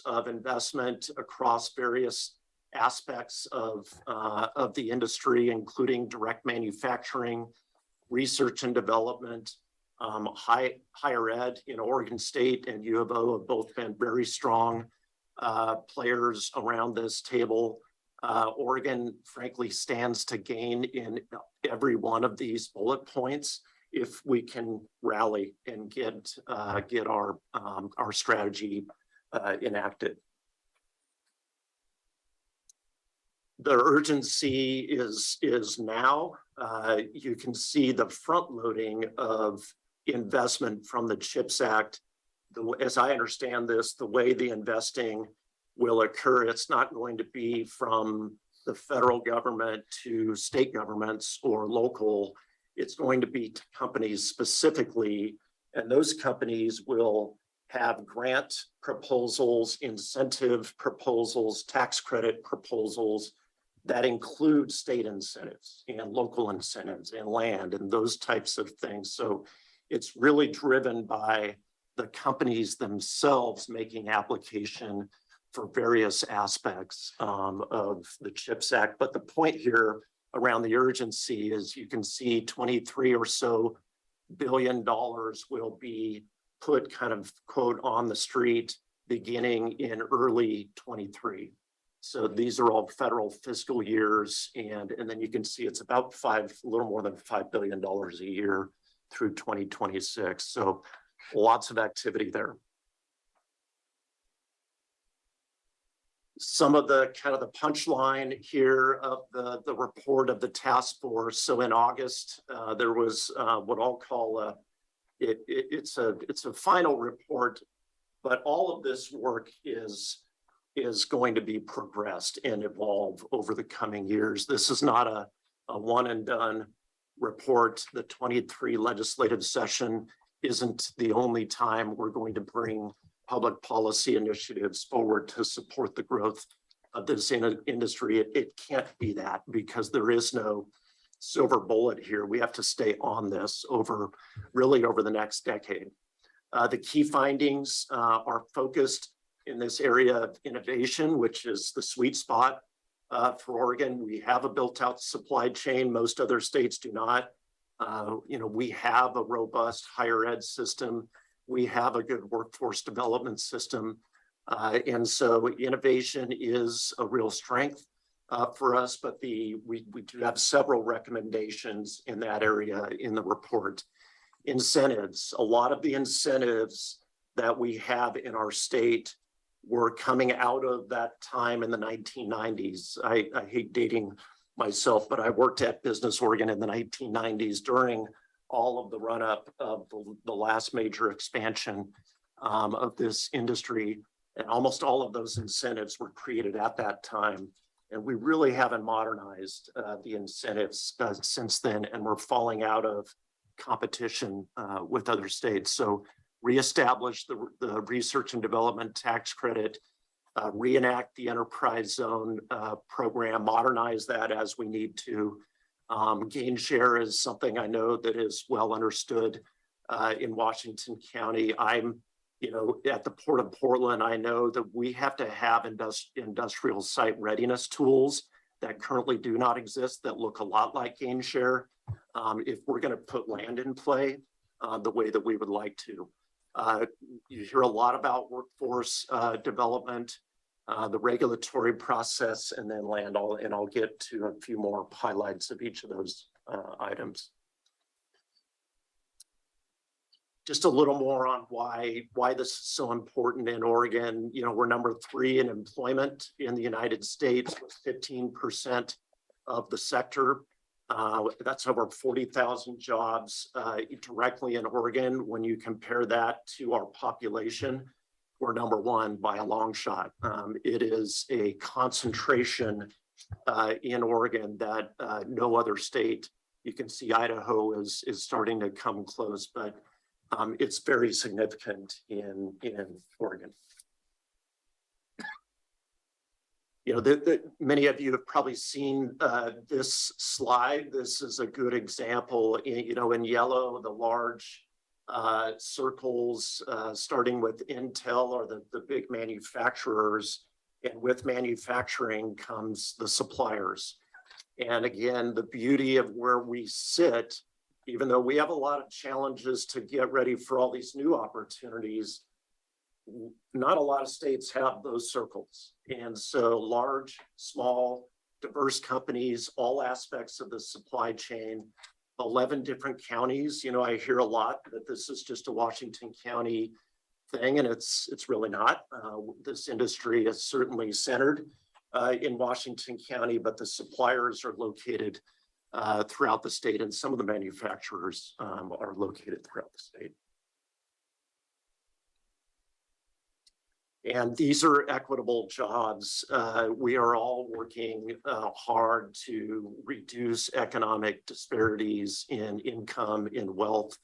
of investment across various aspects of the industry, including direct manufacturing, research and development, higher ed. Oregon State and U of O have both been very strong players around this table. Oregon, frankly, stands to gain in every one of these bullet points if we can rally and get our strategy enacted. The urgency is now. You can see the front loading of investment from the CHIPS Act. As I understand this, the way the investing will occur. It's not going to be from the federal government to state governments or local. It's going to be to companies specifically, and those companies will have grant proposals, incentive proposals, tax credit proposals that include state incentives and local incentives and land and those types of things. So it's really driven by the companies themselves making application for various aspects of the CHIPS Act. But the point here around the urgency is you can see 23 or so billion dollars will be put kind of quote on the street beginning in early 23. So these are all federal fiscal years. And then you can see it's about a little more than $5 billion a year through 2026. So lots of activity there. Some of the kind of the punchline here of the report of the task force. So in August, there was what I'll call it's a final report, but all of this work is going to be progressed and evolve over the coming years. This is not a one and done report. The 23 legislative session isn't the only time we're going to bring public policy initiatives forward to support the growth of this industry. It can't be that because there is no silver bullet here. We have to stay on this really over the next decade. The key findings are focused in this area of innovation, which is the sweet spot for Oregon. We have a built out supply chain. Most other states do not. We have a robust higher ed system. We have a good workforce development system. And so innovation is a real strength for us, but we do have several recommendations in that area in the report. Incentives, a lot of the incentives that we have in our state were coming out of that time in the 1990s. I hate dating myself, but I worked at Business Oregon in the 1990s during all of the run up of the last major expansion of this industry. And almost all of those incentives were created at that time. And we really haven't modernized the incentives since then. And we're falling out of competition with other states. So reestablish the research and development tax credit, reenact the enterprise zone program, modernize that as we need to. Gain share is something I know that is well understood in Washington County. I'm, at the Port of Portland, I know that we have to have industrial site readiness tools that currently do not exist that look a lot like gain share if we're going to put land in play the way that we would like to. You hear a lot about workforce development, the regulatory process, and then land. I'll get to a few more highlights of each of those items. Just a little more on why this is so important in Oregon. We're number 3 in employment in the United States with 15% of the sector. That's over 40,000 jobs directly in Oregon. When you compare that to our population, we're number 1 by a long shot. It is a concentration in Oregon that no other state, you can see Idaho is starting to come close, but it's very significant in Oregon. Many of you have probably seen this slide. This is a good example. In yellow, the large circles starting with Intel or the big manufacturers, and with manufacturing comes the suppliers. And again, the beauty of where we sit, even though we have a lot of challenges to get ready for all these new opportunities, not a lot of states have those circles. And so large, small, diverse companies, all aspects of the supply chain, 11 different counties. I hear a lot that this is just a Washington County thing, and it's really not. This industry is certainly centered in Washington County, but the suppliers are located throughout the state, and some of the manufacturers are located throughout the state. And these are equitable jobs. We are all working hard to reduce economic disparities in income, in wealth.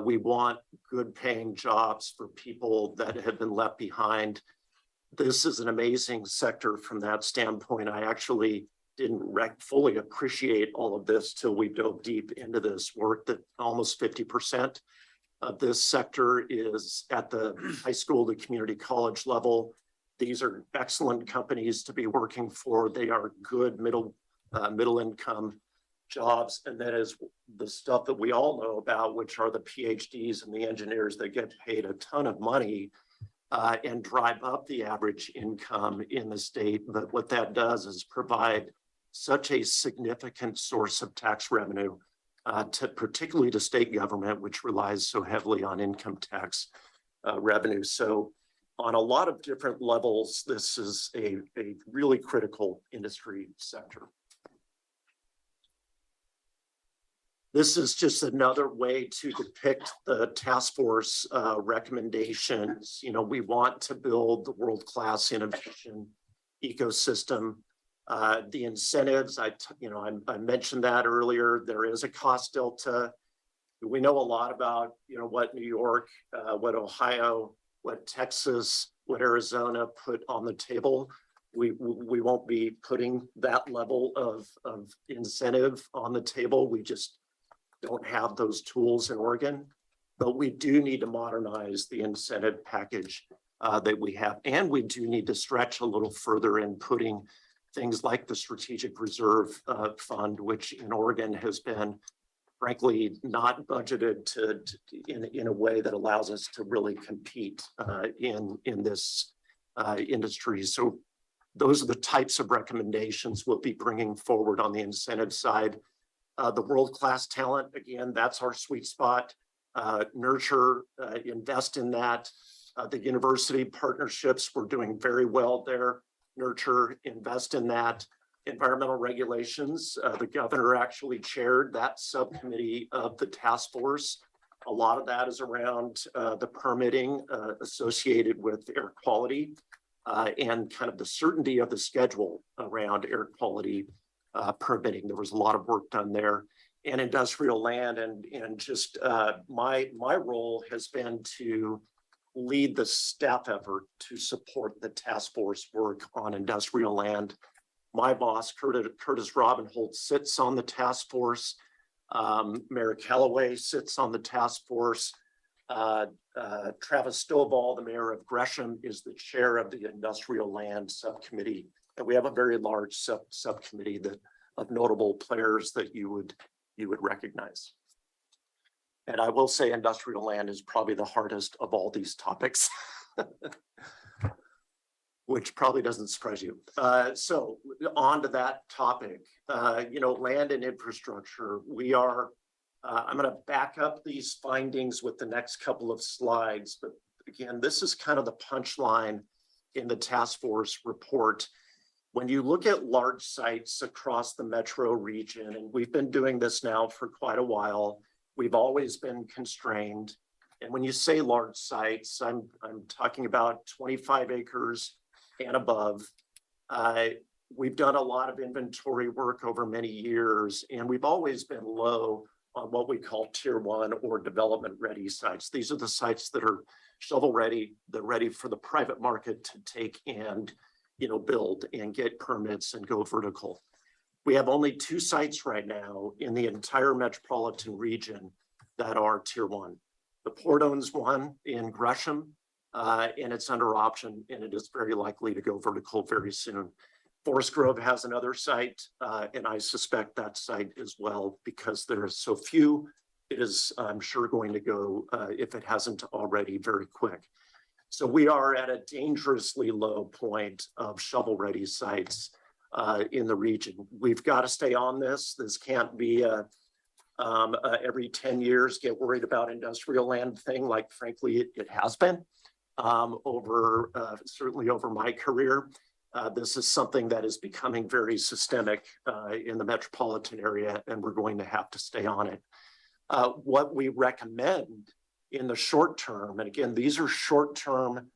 We want good paying jobs for people that have been left behind. This is an amazing sector from that standpoint. I actually didn't fully appreciate all of this till we dove deep into this work, that almost 50% of this sector is at the high school to community college level. These are excellent companies to be working for. They are good middle income jobs. And that is the stuff that we all know about, which are the PhDs and the engineers that get paid a ton of money and drive up the average income in the state. But what that does is provide such a significant source of tax revenue particularly to state government, which relies so heavily on income tax revenue. So on a lot of different levels, this is a really critical industry sector. This is just another way to depict the task force recommendations. You know, we want to build the world-class innovation ecosystem. The incentives, I mentioned that earlier. There is a cost delta. We know a lot about, what New York, what Ohio, what Texas, what Arizona put on the table. We won't be putting that level of incentive on the table. We just don't have those tools in Oregon, but we do need to modernize the incentive package that we have. And we do need to stretch a little further in putting things like the Strategic Reserve Fund, which in Oregon has been, frankly, not budgeted in a way that allows us to really compete in this industry. So those are the types of recommendations we'll be bringing forward on the incentive side. The world-class talent, again, that's our sweet spot. Nurture, invest in that. The university partnerships, we're doing very well there. Nurture, invest in that. Environmental regulations, the governor actually chaired that subcommittee of the task force. A lot of that is around the permitting associated with air quality and kind of the certainty of the schedule around air quality permitting. There was a lot of work done there. And industrial land, and just my role has been to lead the staff effort to support the task force work on industrial land. My boss, Curtis Robinholt, sits on the task force. Mayor Callaway sits on the task force. Travis Stovall, the mayor of Gresham, is the chair of the industrial land subcommittee. And we have a very large subcommittee of notable players that you would recognize. And I will say industrial land is probably the hardest of all these topics, which probably doesn't surprise you. So on to that topic, land and infrastructure. I'm going to back up these findings with the next couple of slides. But again, this is kind of the punchline in the task force report. When you look at large sites across the metro region, and we've been doing this now for quite a while, we've always been constrained. And when you say large sites, I'm talking about 25 acres and above. We've done a lot of inventory work over many years, and we've always been low on what we call tier 1 or development ready sites. These are the sites that are shovel ready. They're ready for the private market to take and build and get permits and go vertical. We have only 2 sites right now in the entire metropolitan region that are tier 1. The port owns one in Gresham, and it's under option, and it is very likely to go vertical very soon. Forest Grove has another site, and I suspect that site as well, because there are so few, it is, I'm sure, going to go, if it hasn't already, very quick. So we are at a dangerously low point of shovel-ready sites in the region. We've got to stay on this. This can't be every 10 years get worried about industrial land thing, like frankly it has been certainly over my career. This is something that is becoming very systemic in the metropolitan area, and we're going to have to stay on it. What we recommend in the short term, and again, these are short-term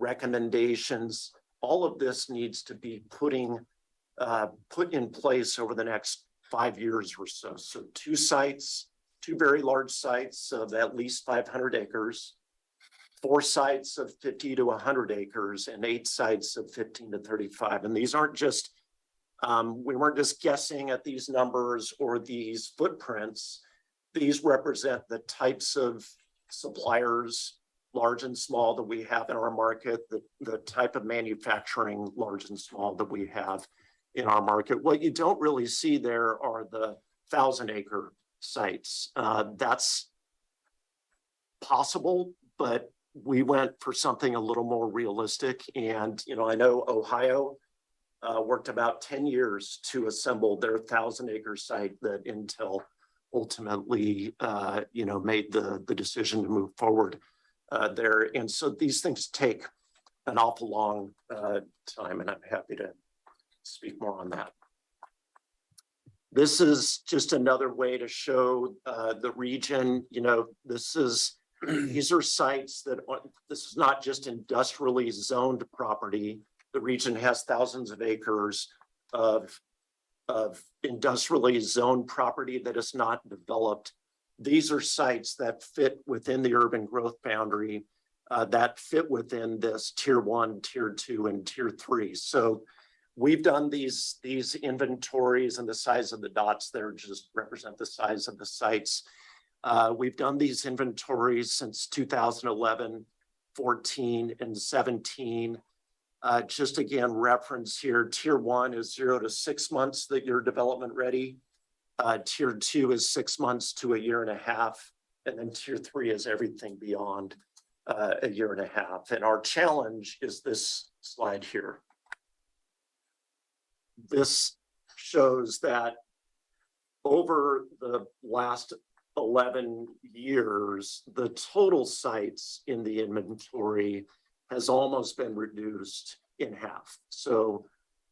recommendations. All of this needs to be put in place over the next 5 years or so. So 2 sites, 2 very large sites of at least 500 acres, 4 sites of 50 to 100 acres, and 8 sites of 15 to 35. And these aren't just, we weren't just guessing at these numbers or these footprints. These represent the types of suppliers, large and small, that we have in our market, the type of manufacturing, large and small, that we have in our market. What you don't really see there are the 1,000-acre sites. That's possible, but we went for something a little more realistic. And, you know, I know Ohio worked about 10 years to assemble their 1,000-acre site that Intel ultimately, you know, made the decision to move forward there. And so these things take an awful long time, and I'm happy to speak more on that. This is just another way to show the region. You know, these are sites that this is not just industrially zoned property. The region has thousands of acres of industrially zoned property that is not developed. These are sites that fit within the urban growth boundary, that fit within this tier 1, tier 2, and tier 3. So we've done these inventories, and the size of the dots there just represent the size of the sites. We've done these inventories since 2011, 14, and 17. Just again, reference here, tier 1 is 0 to 6 months that you're development ready. Tier 2 is 6 months to 1.5 years. And then tier 3 is everything beyond 1.5 years. And our challenge is this slide here. This shows that over the last 11 years, the total sites in the inventory has almost been reduced in half. So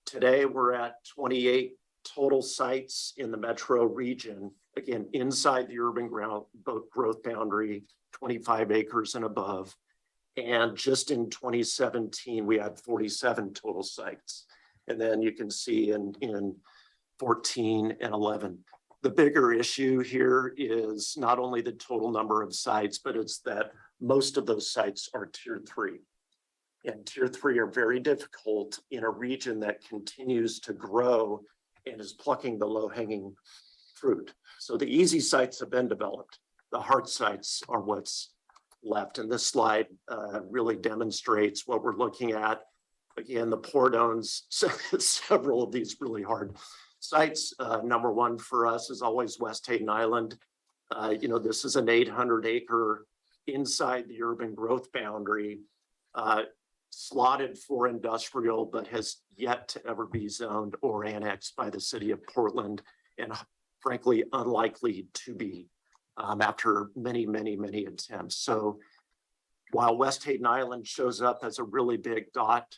today we're at 28 total sites in the metro region, again, inside the urban growth boundary, 25 acres and above. And just in 2017, we had 47 total sites. And then you can see in 14 and 11. The bigger issue here is not only the total number of sites, but it's that most of those sites are tier 3. And tier 3 are very difficult in a region that continues to grow and is plucking the low-hanging fruit. So the easy sites have been developed. The hard sites are what's left. And this slide really demonstrates what we're looking at. Again, the port owns several of these really hard sites. Number 1 for us is always West Hayden Island. You know, this is an 800-acre inside the urban growth boundary, slotted for industrial, but has yet to ever be zoned or annexed by the city of Portland, and frankly, unlikely to be after many, many, many attempts. So while West Hayden Island shows up as a really big dot,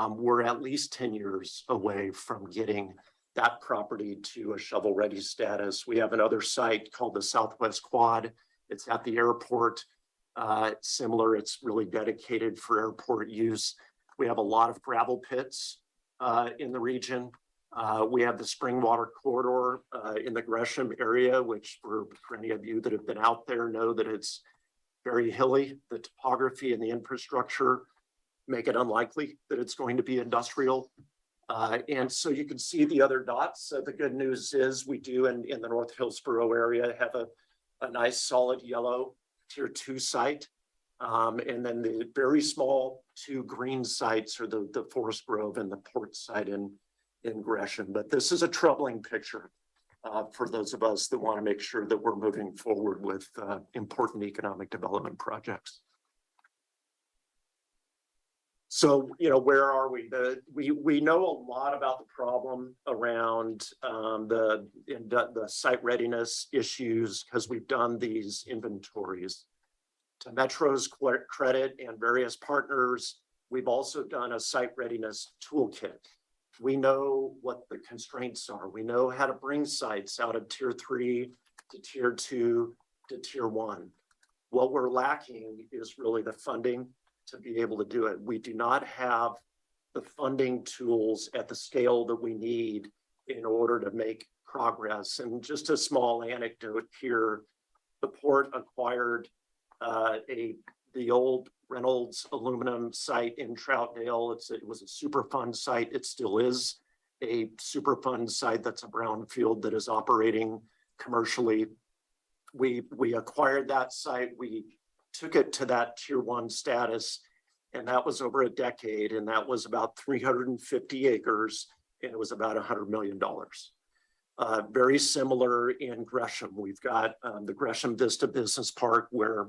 we're at least 10 years away from getting that property to a shovel-ready status. We have another site called the Southwest Quad. It's at the airport. Similar, it's really dedicated for airport use. We have a lot of gravel pits in the region. We have the Springwater Corridor in the Gresham area, which for any of you that have been out there know that it's very hilly. The topography and the infrastructure make it unlikely that it's going to be industrial. And so you can see the other dots. So the good news is we do in the North Hillsborough area have a nice solid yellow tier 2 site. And then the very small 2 green sites are the Forest Grove and the port site in Gresham. But this is a troubling picture for those of us that want to make sure that we're moving forward with important economic development projects. So, you know, where are we? We know a lot about the problem around the site readiness issues because we've done these inventories. To Metro's credit and various partners, we've also done a site readiness toolkit. We know what the constraints are. We know how to bring sites out of tier 3 to tier 2 to tier 1. What we're lacking is really the funding to be able to do it. We do not have the funding tools at the scale that we need in order to make progress. And just a small anecdote here, the port acquired the old Reynolds aluminum site in Troutdale. It was a Superfund site. It still is a Superfund site. That's a brownfield that is operating commercially. We acquired that site. We took it to that tier 1 status, and that was over a decade, and that was about 350 acres, and it was about $100 million. Very similar in Gresham. We've got the Gresham Vista Business Park, where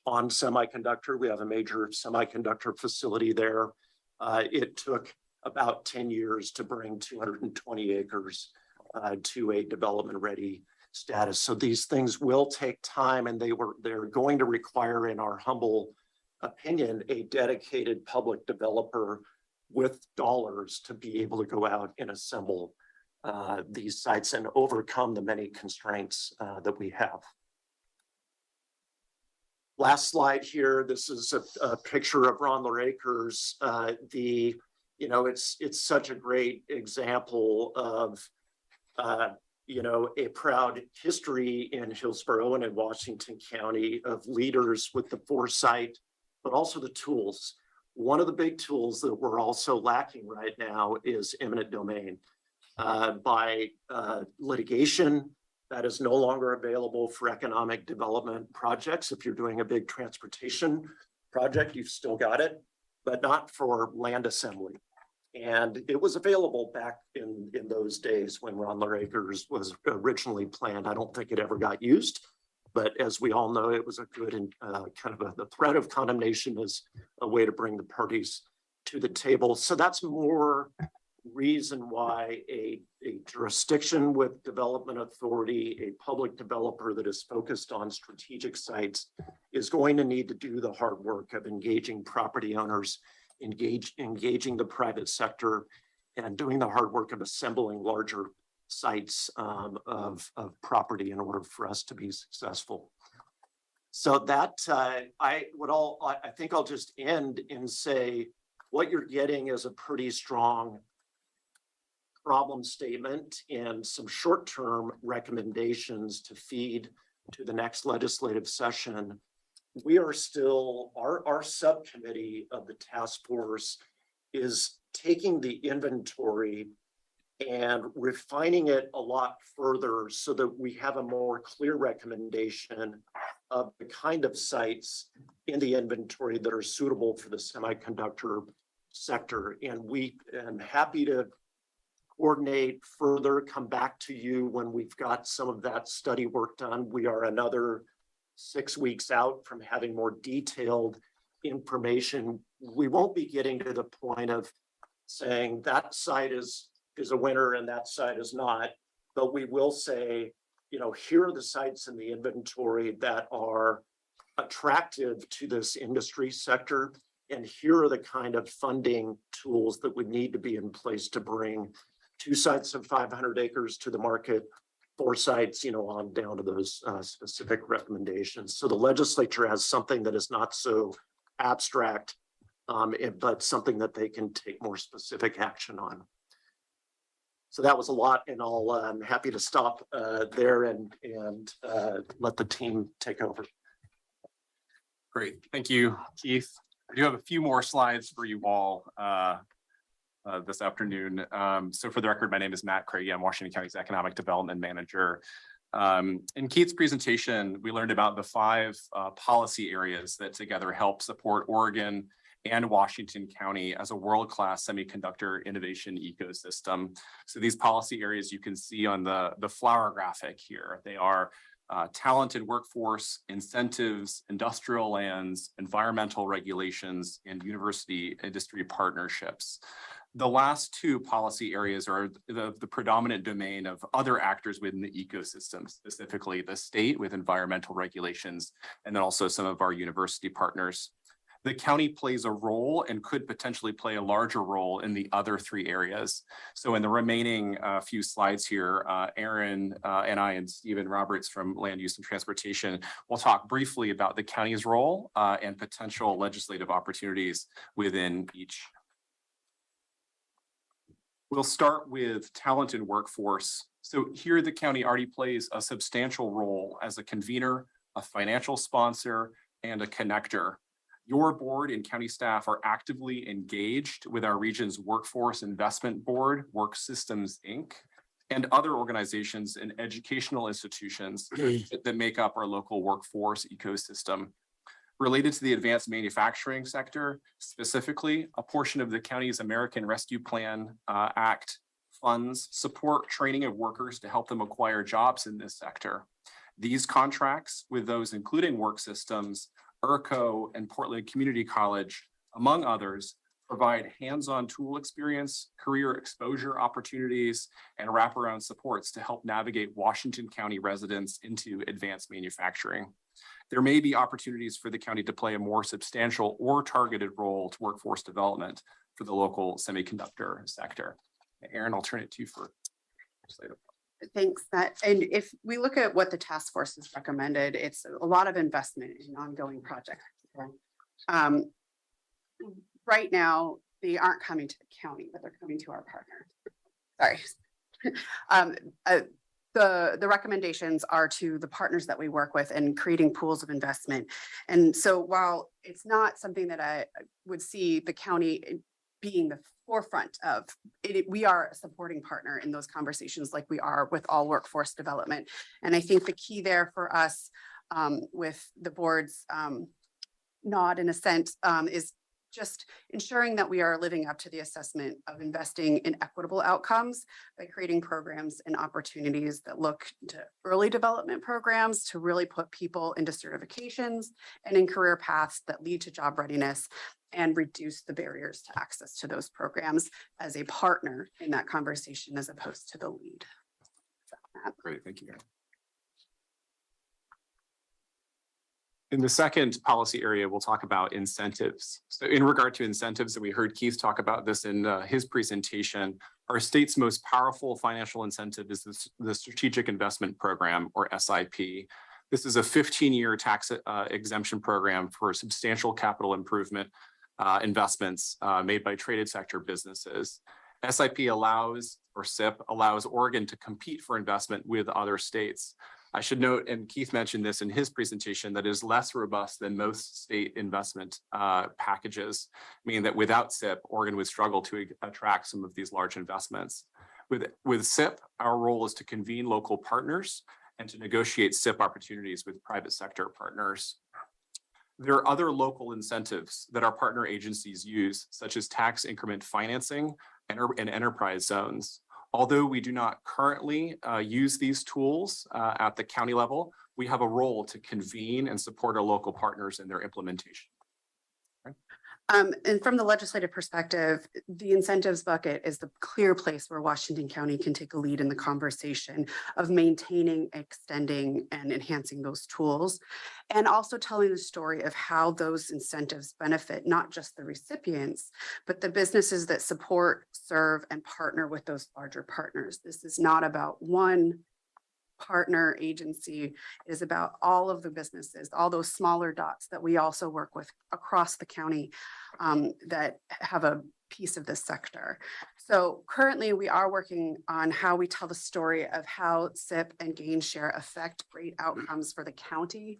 on Semiconductor, we have a major semiconductor facility there. It took about 10 years to bring 220 acres to a development ready status. So these things will take time, and they're going to require, in our humble opinion, a dedicated public developer with dollars to be able to go out and assemble these sites and overcome the many constraints that we have. Last slide here. This is a picture of Rondler Acres. It's such a great example of a proud history in Hillsborough and in Washington County of leaders with the foresight, but also the tools. One of the big tools that we're also lacking right now is eminent domain. By litigation, that is no longer available for economic development projects. If you're doing a big transportation project, you've still got it, but not for land assembly. And it was available back in those days when Rondler Acres was originally planned. I don't think it ever got used, but as we all know, it was a good and the threat of condemnation is a way to bring the parties to the table. So that's more reason why a jurisdiction with development authority, a public developer that is focused on strategic sites, is going to need to do the hard work of engaging property owners, engaging the private sector, and doing the hard work of assembling larger sites of property in order for us to be successful. So that I think I'll just end and say what you're getting is a pretty strong problem statement and some short-term recommendations to feed to the next legislative session. We are still, our subcommittee of the task force is taking the inventory and refining it a lot further so that we have a more clear recommendation of the kind of sites in the inventory that are suitable for the semiconductor sector. And we am happy to coordinate further, come back to you when we've got some of that study work done. We are another 6 weeks out from having more detailed information. We won't be getting to the point of saying that site is a winner and that site is not, but we will say, here are the sites in the inventory that are attractive to this industry sector, and here are the kind of funding tools that would need to be in place to bring 2 sites of 500 acres to the market, 4 sites, on down to those specific recommendations. So the legislature has something that is not so abstract, but something that they can take more specific action on. So that was a lot, and I'm happy to stop there and let the team take over. Great, thank you, Keith. I do have a few more slides for you all this afternoon. So for the record, my name is Matt Craigie. I'm Washington County's Economic Development Manager. In Keith's presentation, we learned about the 5 policy areas that together help support Oregon and Washington County as a world-class semiconductor innovation ecosystem. So these policy areas you can see on the flower graphic here. They are talented workforce, incentives, industrial lands, environmental regulations, and university industry partnerships. The last 2 policy areas are the predominant domain of other actors within the ecosystem, specifically the state with environmental regulations, and then also some of our university partners. The county plays a role and could potentially play a larger role in the other three areas. So in the remaining few slides here, Aaron and I and Stephen Roberts from Land Use and Transportation will talk briefly about the county's role and potential legislative opportunities within each. We'll start with talent and workforce. So here the county already plays a substantial role as a convener, a financial sponsor, and a connector. Your board and county staff are actively engaged with our region's Workforce Investment Board, Work Systems, Inc., and other organizations and educational institutions that make up our local workforce ecosystem. Related to the advanced manufacturing sector, specifically, a portion of the county's American Rescue Plan Act funds support training of workers to help them acquire jobs in this sector. These contracts with those including Work Systems, ERCO, and Portland Community College, among others, provide hands-on tool experience, career exposure opportunities, and wraparound supports to help navigate Washington County residents into advanced manufacturing. There may be opportunities for the county to play a more substantial or targeted role to workforce development for the local semiconductor sector. Aaron, I'll turn it to you for legislative. Thanks, Matt. And if we look at what the task force has recommended, it's a lot of investment in ongoing projects. Right now, they aren't coming to the county, but they're coming to our partner. Sorry. The recommendations are to the partners that we work with and creating pools of investment. And so while it's not something that I would see the county being the forefront of it, we are a supporting partner in those conversations like we are with all workforce development. And I think the key there for us with the board's nod in a sense is just ensuring that we are living up to the assessment of investing in equitable outcomes by creating programs and opportunities that look to early development programs to really put people into certifications and in career paths that lead to job readiness and reduce the barriers to access to those programs as a partner in that conversation as opposed to the lead. Great, thank you. In the second policy area, we'll talk about incentives. So in regard to incentives, and we heard Keith talk about this in his presentation, our state's most powerful financial incentive is the Strategic Investment Program, or SIP. This is a 15-year tax exemption program for substantial capital improvement investments made by traded sector businesses. SIP allows, or SIP, allows Oregon to compete for investment with other states. I should note, and Keith mentioned this in his presentation, that is less robust than most state investment packages, meaning that without SIP, Oregon would struggle to attract some of these large investments. With SIP, our role is to convene local partners and to negotiate SIP opportunities with private sector partners. There are other local incentives that our partner agencies use, such as tax increment financing and enterprise zones. Although we do not currently use these tools at the county level, we have a role to convene and support our local partners in their implementation. And from the legislative perspective, the incentives bucket is the clear place where Washington County can take a lead in the conversation of maintaining, extending, and enhancing those tools, and also telling the story of how those incentives benefit not just the recipients, but the businesses that support, serve, and partner with those larger partners. This is not about one partner agency. It is about all of the businesses, all those smaller dots that we also work with across the county that have a piece of this sector. So currently we are working on how we tell the story of how SIP and gain share affect great outcomes for the county,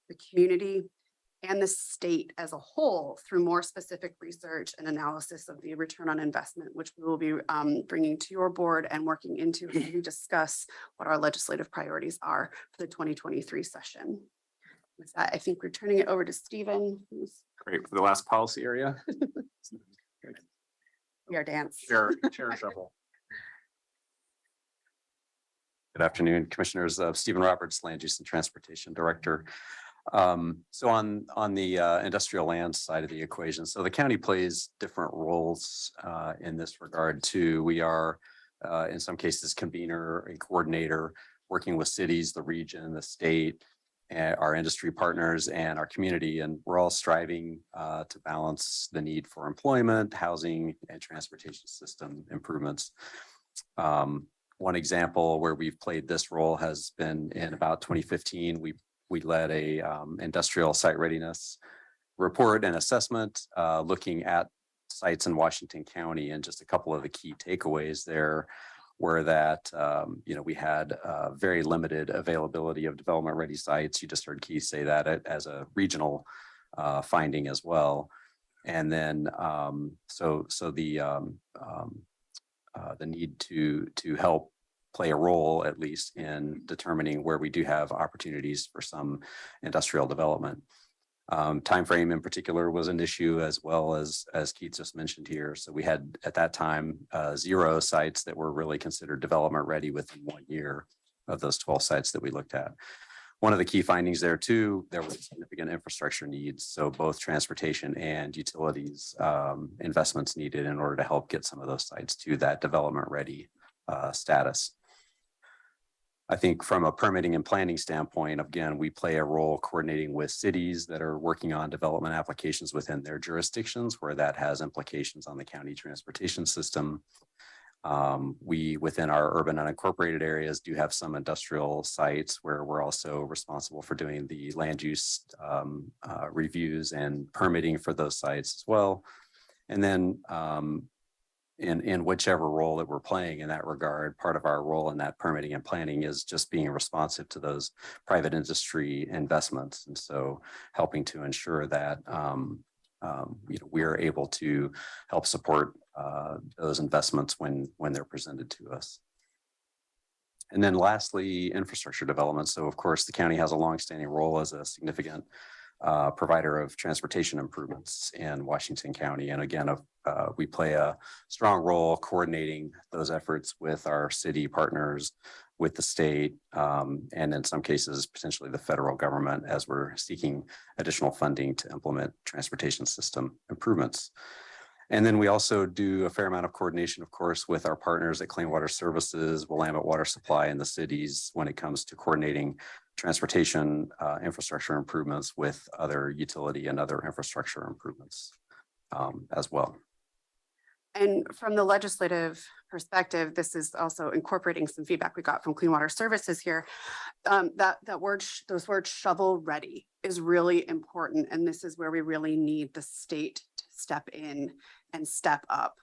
the community, and the state as a whole through more specific research and analysis of the return on investment, which we will be bringing to your board and working into as we discuss what our legislative priorities are for the 2023 session. With that, I think we're turning it over to Stephen. Great, for the last policy area. Your dance. Chair shuffle. Good afternoon, Commissioners. Stephen Roberts, Land Use and Transportation Director. So on the industrial land side of the equation, so the county plays different roles in this regard too. We are in some cases convener and coordinator, working with cities, the region, the state, our industry partners and our community, and we're all striving to balance the need for employment, housing, and transportation system improvements. One example where we've played this role has been in about 2015. We led a industrial site readiness report and assessment looking at sites in Washington County, and just a couple of the key takeaways there were that, we had very limited availability of development ready sites. You just heard Keith say that as a regional finding as well. And then, the need to help play a role, at least in determining where we do have opportunities for some industrial development. Timeframe in particular was an issue, as well as Keith just mentioned here. So we had at that time 0 sites that were really considered development ready within 1 year of those 12 sites that we looked at. One of the key findings there too, there were significant infrastructure needs. So both transportation and utilities investments needed in order to help get some of those sites to that development ready status. I think from a permitting and planning standpoint, again, we play a role coordinating with cities that are working on development applications within their jurisdictions, where that has implications on the county transportation system. We, within our urban unincorporated areas, do have some industrial sites where we're also responsible for doing the land use reviews and permitting for those sites as well. And then in whichever role that we're playing in that regard, part of our role in that permitting and planning is just being responsive to those private industry investments. And so helping to ensure that we're able to help support those investments when they're presented to us. And then lastly, infrastructure development. So of course, the county has a longstanding role as a significant provider of transportation improvements in Washington County. And again, we play a strong role coordinating those efforts with our city partners, with the state, and in some cases, potentially the federal government, as we're seeking additional funding to implement transportation system improvements. And then we also do a fair amount of coordination, of course, with our partners at Clean Water Services, Willamette Water Supply, and the cities when it comes to coordinating transportation infrastructure improvements with other utility and other infrastructure improvements as well. And from the legislative perspective, this is also incorporating some feedback we got from Clean Water Services here. Those words shovel ready is really important. And this is where we really need the state to step in and step up,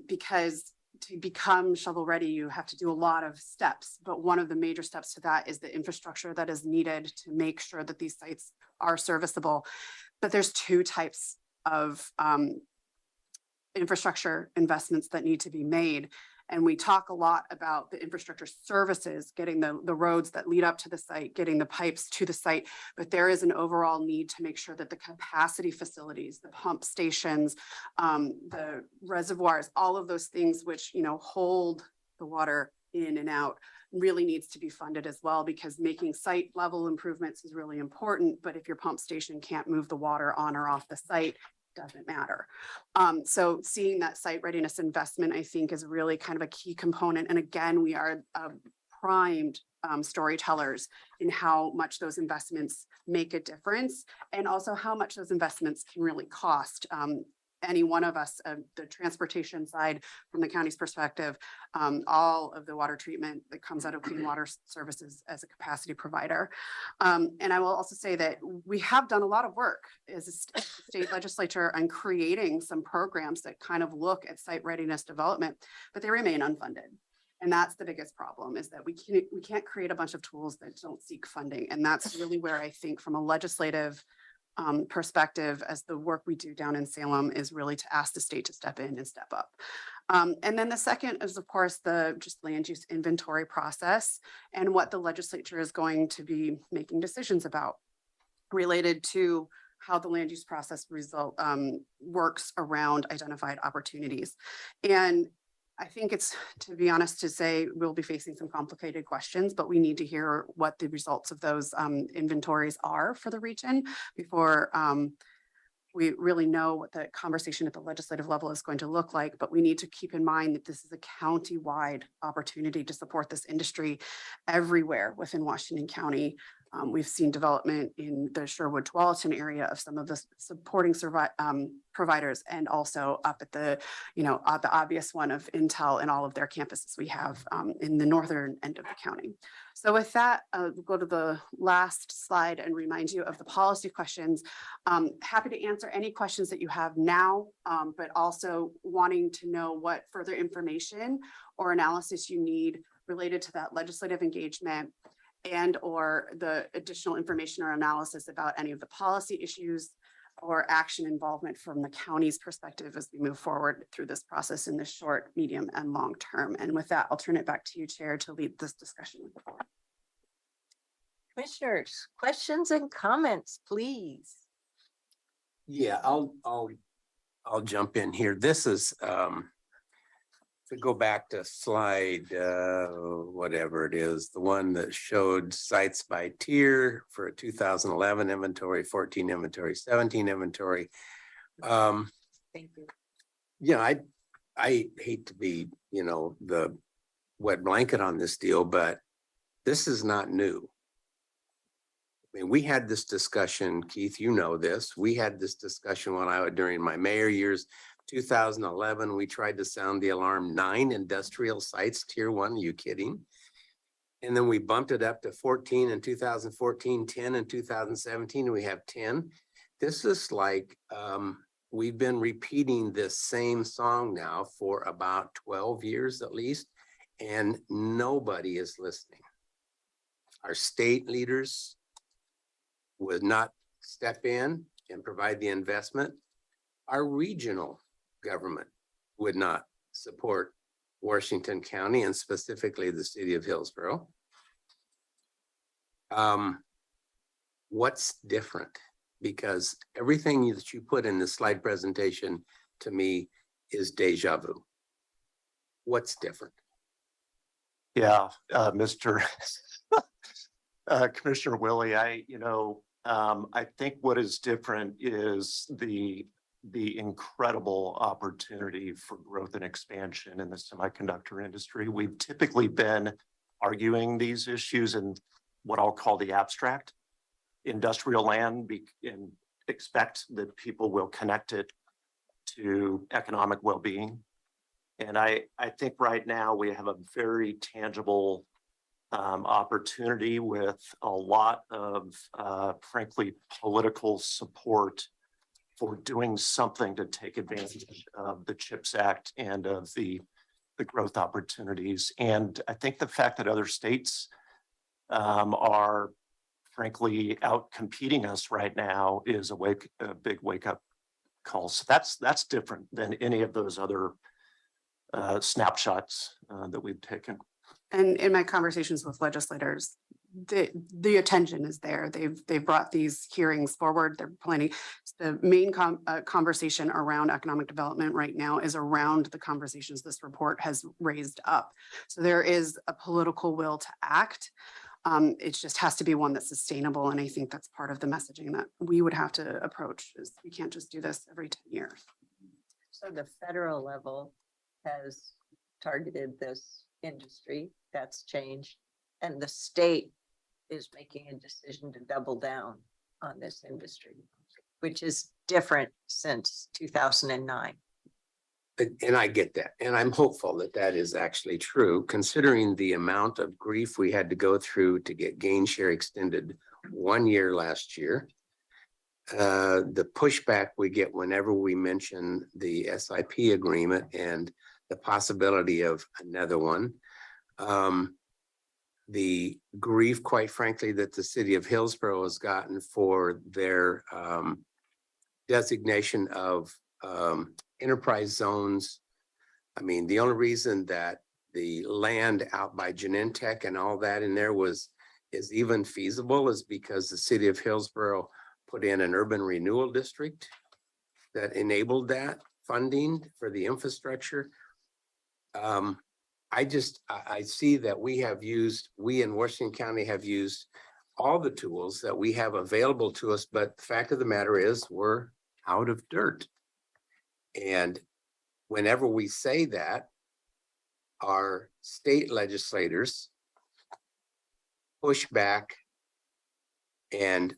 because to become shovel ready, you have to do a lot of steps. But one of the major steps to that is the infrastructure that is needed to make sure that these sites are serviceable. But there's 2 types of infrastructure investments that need to be made. And we talk a lot about the infrastructure services, getting the roads that lead up to the site, getting the pipes to the site. But there is an overall need to make sure that the capacity facilities, the pump stations, the reservoirs, all of those things which, hold the water in and out, really needs to be funded as well, because making site level improvements is really important. But if your pump station can't move the water on or off the site, doesn't matter. So seeing that site readiness investment, I think, is really kind of a key component. And again, we are primed storytellers in how much those investments make a difference, and also how much those investments can really cost. Any one of us, the transportation side from the county's perspective, all of the water treatment that comes out of Clean Water Services as a capacity provider. And I will also say that we have done a lot of work as a state legislature on creating some programs that kind of look at site readiness development, but they remain unfunded. And that's the biggest problem, is that we can't create a bunch of tools that don't seek funding. And that's really where I think, from a legislative perspective, as the work we do down in Salem, is really to ask the state to step in and step up. And then the second is, of course, the just land use inventory process, and what the legislature is going to be making decisions about related to how the land use process works around identified opportunities. And I think it's, to be honest, to say we'll be facing some complicated questions, but we need to hear what the results of those inventories are for the region before we really know what the conversation at the legislative level is going to look like. But we need to keep in mind that this is a county-wide opportunity to support this industry everywhere within Washington County. We've seen development in the Sherwood Tualatin area of some of the supporting providers, and also up at the, the obvious one of Intel and all of their campuses we have in the northern end of the county. So with that, we'll go to the last slide and remind you of the policy questions. Happy to answer any questions that you have now, but also wanting to know what further information or analysis you need related to that legislative engagement, and or the additional information or analysis about any of the policy issues or action involvement from the county's perspective as we move forward through this process in the short, medium, and long term. And with that, I'll turn it back to you, Chair, to lead this discussion with the board. Commissioners, questions and comments, please. Yeah, I'll jump in here. This is, to go back to slide, whatever it is, the one that showed sites by tier for a 2011 inventory, 14 inventory, 17 inventory. Thank you. Yeah, I hate to be, the wet blanket on this deal, but this is not new. I mean, we had this discussion, Keith, you know this. We had this discussion when I was during my mayor years. 2011, we tried to sound the alarm, 9 industrial sites, tier 1, are you kidding? And then we bumped it up to 14 in 2014, 10 in 2017, and we have 10. This is like, we've been repeating this same song now for about 12 years at least, and nobody is listening. Our state leaders would not step in and provide the investment. Our regional government would not support Washington County and specifically the city of Hillsborough. What's different? Because everything that you put in the slide presentation to me is deja vu. What's different? Yeah, Mr. Commissioner Willie, I think what is different is the incredible opportunity for growth and expansion in the semiconductor industry. We've typically been arguing these issues in what I'll call the abstract industrial land, and expect that people will connect it to economic well-being. And I think right now we have a very tangible opportunity with a lot of, frankly, political support for doing something to take advantage of the CHIPS Act and of the growth opportunities. And I think the fact that other states are frankly out competing us right now is a big wake up call. So that's different than any of those other snapshots that we've taken. And in my conversations with legislators, the attention is there. They've brought these hearings forward. They're planning. The main conversation around economic development right now is around the conversations this report has raised up. So there is a political will to act. It just has to be one that's sustainable. And I think that's part of the messaging that we would have to approach, is we can't just do this every 10 years. So the federal level has targeted this industry. That's changed. And the state is making a decision to double down on this industry, which is different since 2009. And I get that. And I'm hopeful that that is actually true, considering the amount of grief we had to go through to get gain share extended 1 year last year. The pushback we get whenever we mention the SIP agreement and the possibility of another one. The grief, quite frankly, that the city of Hillsborough has gotten for their designation of enterprise zones. I mean, the only reason that the land out by Genentech and all that in there is even feasible is because the city of Hillsborough put in an urban renewal district that enabled that funding for the infrastructure. I see that we in Washington County have used all the tools that we have available to us, but the fact of the matter is we're out of dirt. And whenever we say that, our state legislators push back and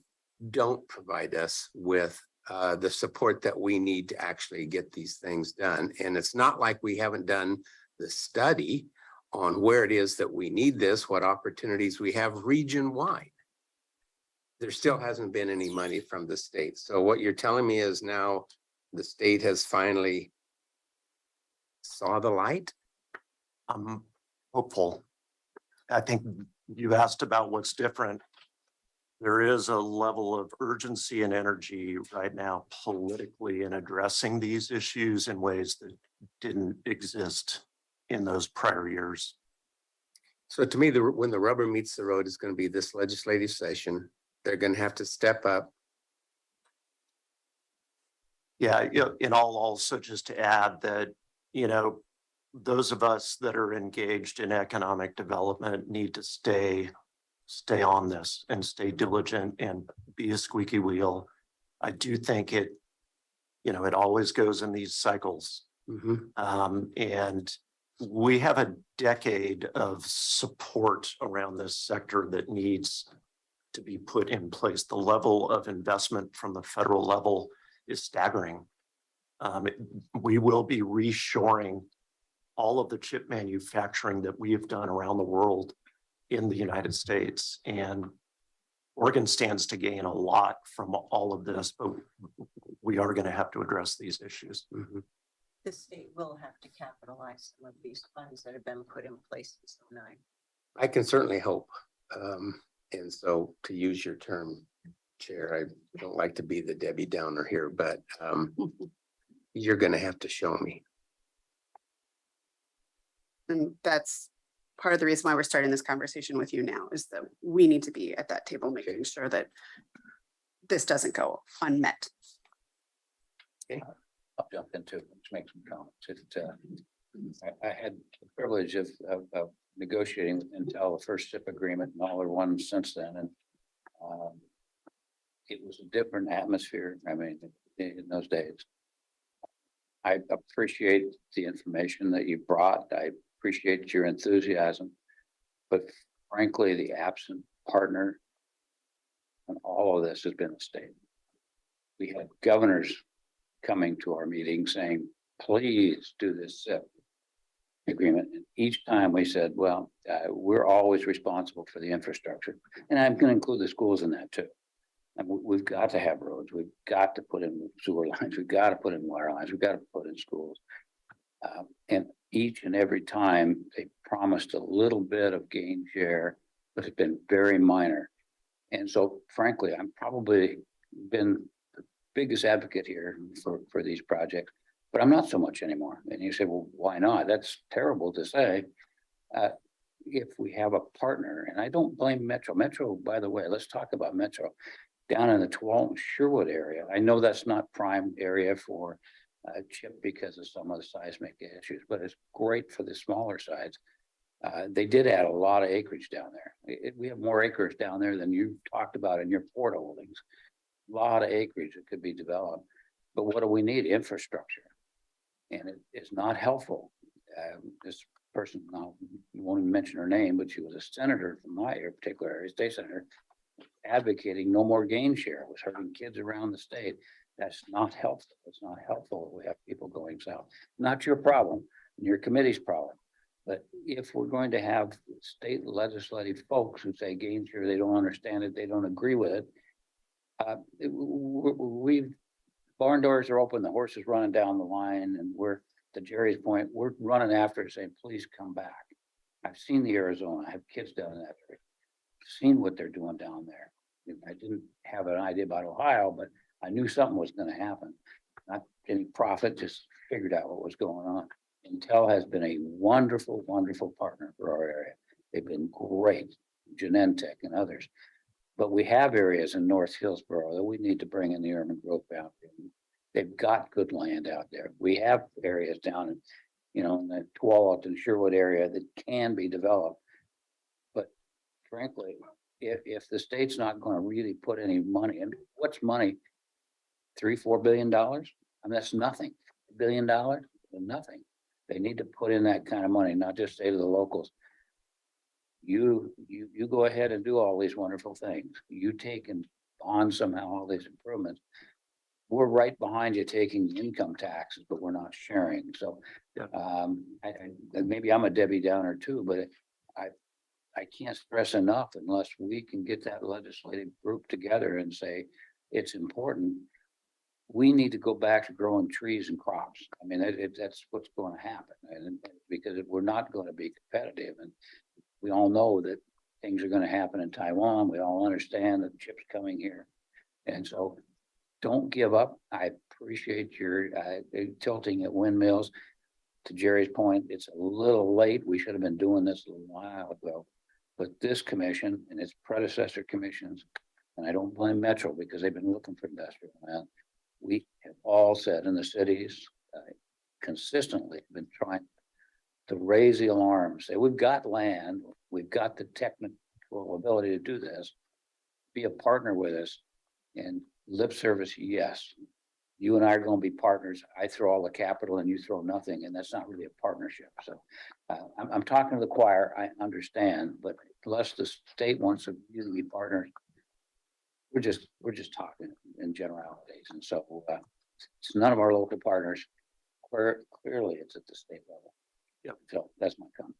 don't provide us with the support that we need to actually get these things done. And it's not like we haven't done the study on where it is that we need this, what opportunities we have region-wide. There still hasn't been any money from the state. So what you're telling me is now the state has finally saw the light? I'm hopeful. I think you asked about what's different. There is a level of urgency and energy right now politically in addressing these issues in ways that didn't exist in those prior years. So to me, when the rubber meets the road is going to be this legislative session. They're going to have to step up. Yeah, and I'll also just to add that, those of us that are engaged in economic development need to stay on this and stay diligent and be a squeaky wheel. I do think it always goes in these cycles. And we have a decade of support around this sector that needs to be put in place. The level of investment from the federal level is staggering. We will be reshoring all of the chip manufacturing that we have done around the world in the United States. And Oregon stands to gain a lot from all of this, but we are going to have to address these issues. The state will have to capitalize some of these funds that have been put in place in so nine. I can certainly hope. And so to use your term, Chair, I don't like to be the Debbie Downer here, but you're going to have to show me. And that's part of the reason why we're starting this conversation with you now, is that we need to be at that table, making sure that this doesn't go unmet. Okay, I'll jump into it, make some comments. I had the privilege of negotiating with Intel the first SIP agreement and all the ones since then, and it was a different atmosphere. I mean, in those days, I appreciate the information that you brought. I appreciate your enthusiasm, but frankly, the absent partner and all of this has been a state. We had governors coming to our meeting saying, please do this SIP agreement. And each time we said, well, we're always responsible for the infrastructure. And I'm going to include the schools in that too. And we've got to have roads. We've got to put in sewer lines. We've got to put in water lines. We've got to put in schools. And each and every time they promised a little bit of gain share, but it's been very minor. And so frankly, I'm probably been the biggest advocate here for these projects, but I'm not so much anymore. And you say, well, why not? That's terrible to say. If we have a partner, and I don't blame Metro. Metro, by the way, let's talk about Metro. Down in the Tualatin Sherwood area, I know that's not prime area for chip because of some of the seismic issues, but it's great for the smaller sides. They did add a lot of acreage down there. We have more acres down there than you talked about in your port holdings. A lot of acreage that could be developed. But what do we need? Infrastructure. And it is not helpful. This person, now you won't even mention her name, but she was a senator from my particular area, state senator, advocating no more gain share. It was hurting kids around the state. That's not helpful. It's not helpful if we have people going south. Not your problem, your committee's problem. But if we're going to have state legislative folks who say gain share, they don't understand it, they don't agree with it. Barn doors are open, the horse is running down the line, and we're, to Jerry's point, we're running after it saying, please come back. I've seen the Arizona, I have kids down in that area. I've seen what they're doing down there. I didn't have an idea about Ohio, but I knew something was going to happen. Not any profit, just figured out what was going on. Intel has been a wonderful, wonderful partner for our area. They've been great, Genentech and others. But we have areas in North Hillsborough that we need to bring in the urban growth boundary. They've got good land out there. We have areas down in, in the Tualatin Sherwood area that can be developed. But frankly, if the state's not going to really put any money in, what's money? $3-4 billion? I mean, that's nothing. $1 billion? Nothing. They need to put in that kind of money, not just say to the locals, you go ahead and do all these wonderful things. You take and bond somehow all these improvements. We're right behind you taking the income taxes, but we're not sharing. So, maybe I'm a Debbie Downer too, but I can't stress enough unless we can get that legislative group together and say, it's important. We need to go back to growing trees and crops. I mean, that's what's going to happen. And because we're not going to be competitive, and we all know that things are going to happen in Taiwan. We all understand that chips coming here. And so don't give up. I appreciate your tilting at windmills. To Jerry's point, it's a little late. We should have been doing this a little while ago. But this commission and its predecessor commissions, and I don't blame Metro because they've been looking for industrial land. We have all said in the cities consistently been trying to raise the alarm, say we've got land, we've got the technical ability to do this, be a partner with us, and lip service, yes. You and I are going to be partners. I throw all the capital and you throw nothing, and that's not really a partnership. So I'm talking to the choir, I understand, but unless the state wants to really be partners, we're just talking in generalities. And so it's none of our local partners. Clearly it's at the state level. Yep. So that's my comment.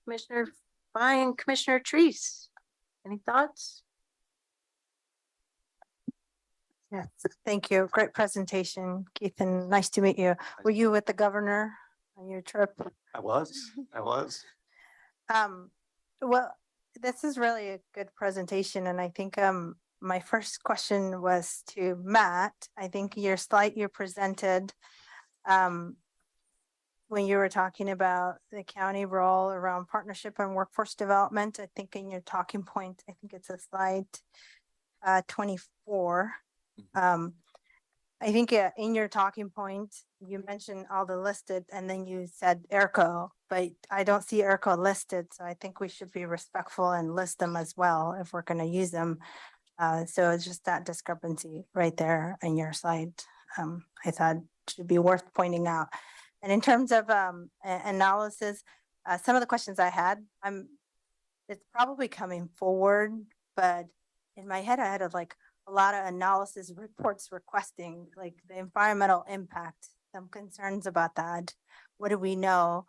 Commissioner Fine, Commissioner Treese, any thoughts? Yes, thank you. Great presentation, Keith, and nice to meet you. Were you with the governor on your trip? I was. Well, this is really a good presentation, and I think my first question was to Matt. I think your slide you presented when you were talking about the county role around partnership and workforce development. I think in your talking point, I think it's a slide 24. I think in your talking point, you mentioned all the listed and then you said ERCO, but I don't see ERCO listed. So I think we should be respectful and list them as well if we're going to use them. So it's just that discrepancy right there in your slide. I thought should be worth pointing out. And in terms of analysis, some of the questions I had, it's probably coming forward, but in my head, I had a lot of analysis reports requesting like the environmental impact, some concerns about that. What do we know?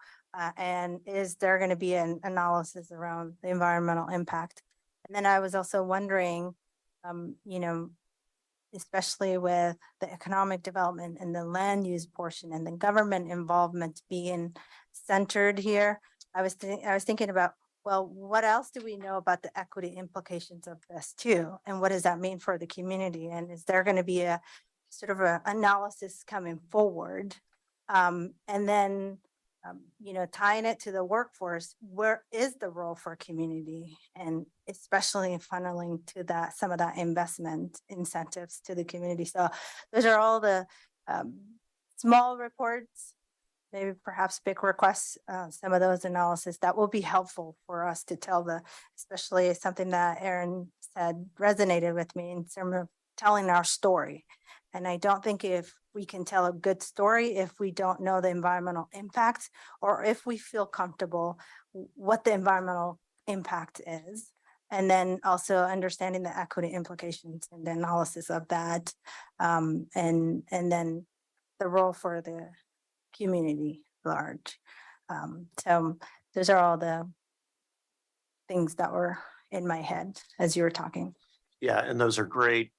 And is there going to be an analysis around the environmental impact? And then I was also wondering, especially with the economic development and the land use portion and the government involvement being centered here, I was thinking about, well, what else do we know about the equity implications of this too? And what does that mean for the community? And is there going to be a sort of an analysis coming forward? And then, tying it to the workforce, where is the role for community? And especially funneling to that, some of that investment incentives to the community. So those are all the small reports, maybe perhaps big requests, some of those analysis that will be helpful for us to tell especially something that Aaron said resonated with me in terms of telling our story. And I don't think if we can tell a good story, if we don't know the environmental impact, or if we feel comfortable what the environmental impact is, and then also understanding the equity implications and the analysis of that, and then the role for the community large. So those are all the things that were in my head as you were talking. Yeah, and those are great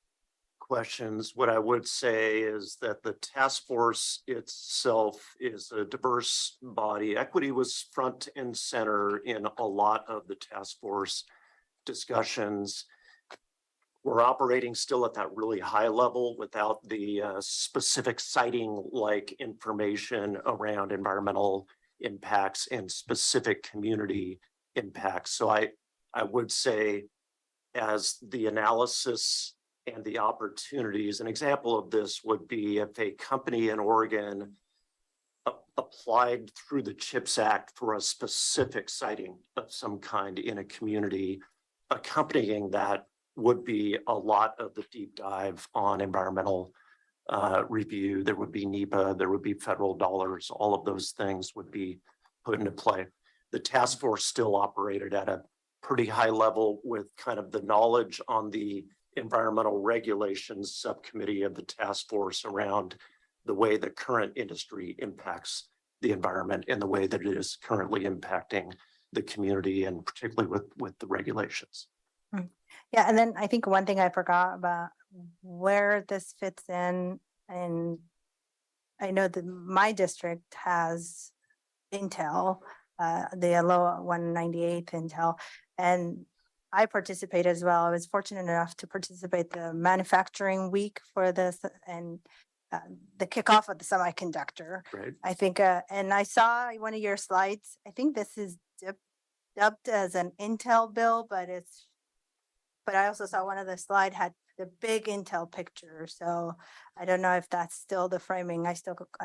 questions. What I would say is that the task force itself is a diverse body. Equity was front and center in a lot of the task force discussions. We're operating still at that really high level without the specific citing like information around environmental impacts and specific community impacts. So I would say as the analysis and the opportunities, an example of this would be if a company in Oregon applied through the CHIPS Act for a specific siting of some kind in a community, accompanying that would be a lot of the deep dive on environmental review, there would be NEPA, there would be federal dollars, all of those things would be put into play. The task force still operated at a pretty high level with kind of the knowledge on the environmental regulations subcommittee of the task force around the way the current industry impacts the environment and the way that it is currently impacting the community and particularly with the regulations. Yeah, and then I think one thing I forgot about where this fits in, and I know that my district has Intel, the Aloha 198th Intel, and I participate as well. I was fortunate enough to participate the manufacturing week for this and the kickoff of the semiconductor. Right. I think, and I saw one of your slides. I think this is dubbed as an Intel bill, but I also saw one of the slide had the big Intel picture. So I don't know if that's still the framing. I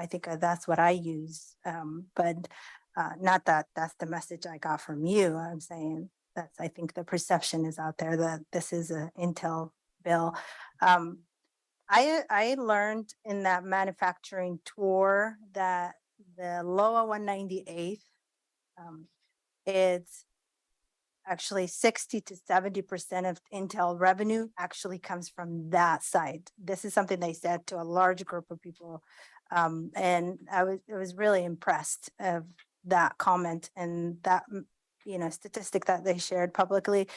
think that's what I use. But not that that's the message I got from you. I'm saying I think the perception is out there that this is an Intel bill. I learned in that manufacturing tour that the Aloha 198th, it's actually 60 to 70% of Intel revenue actually comes from that side. This is something they said to a large group of people. And I was really impressed of that comment and that, statistic that they shared publicly.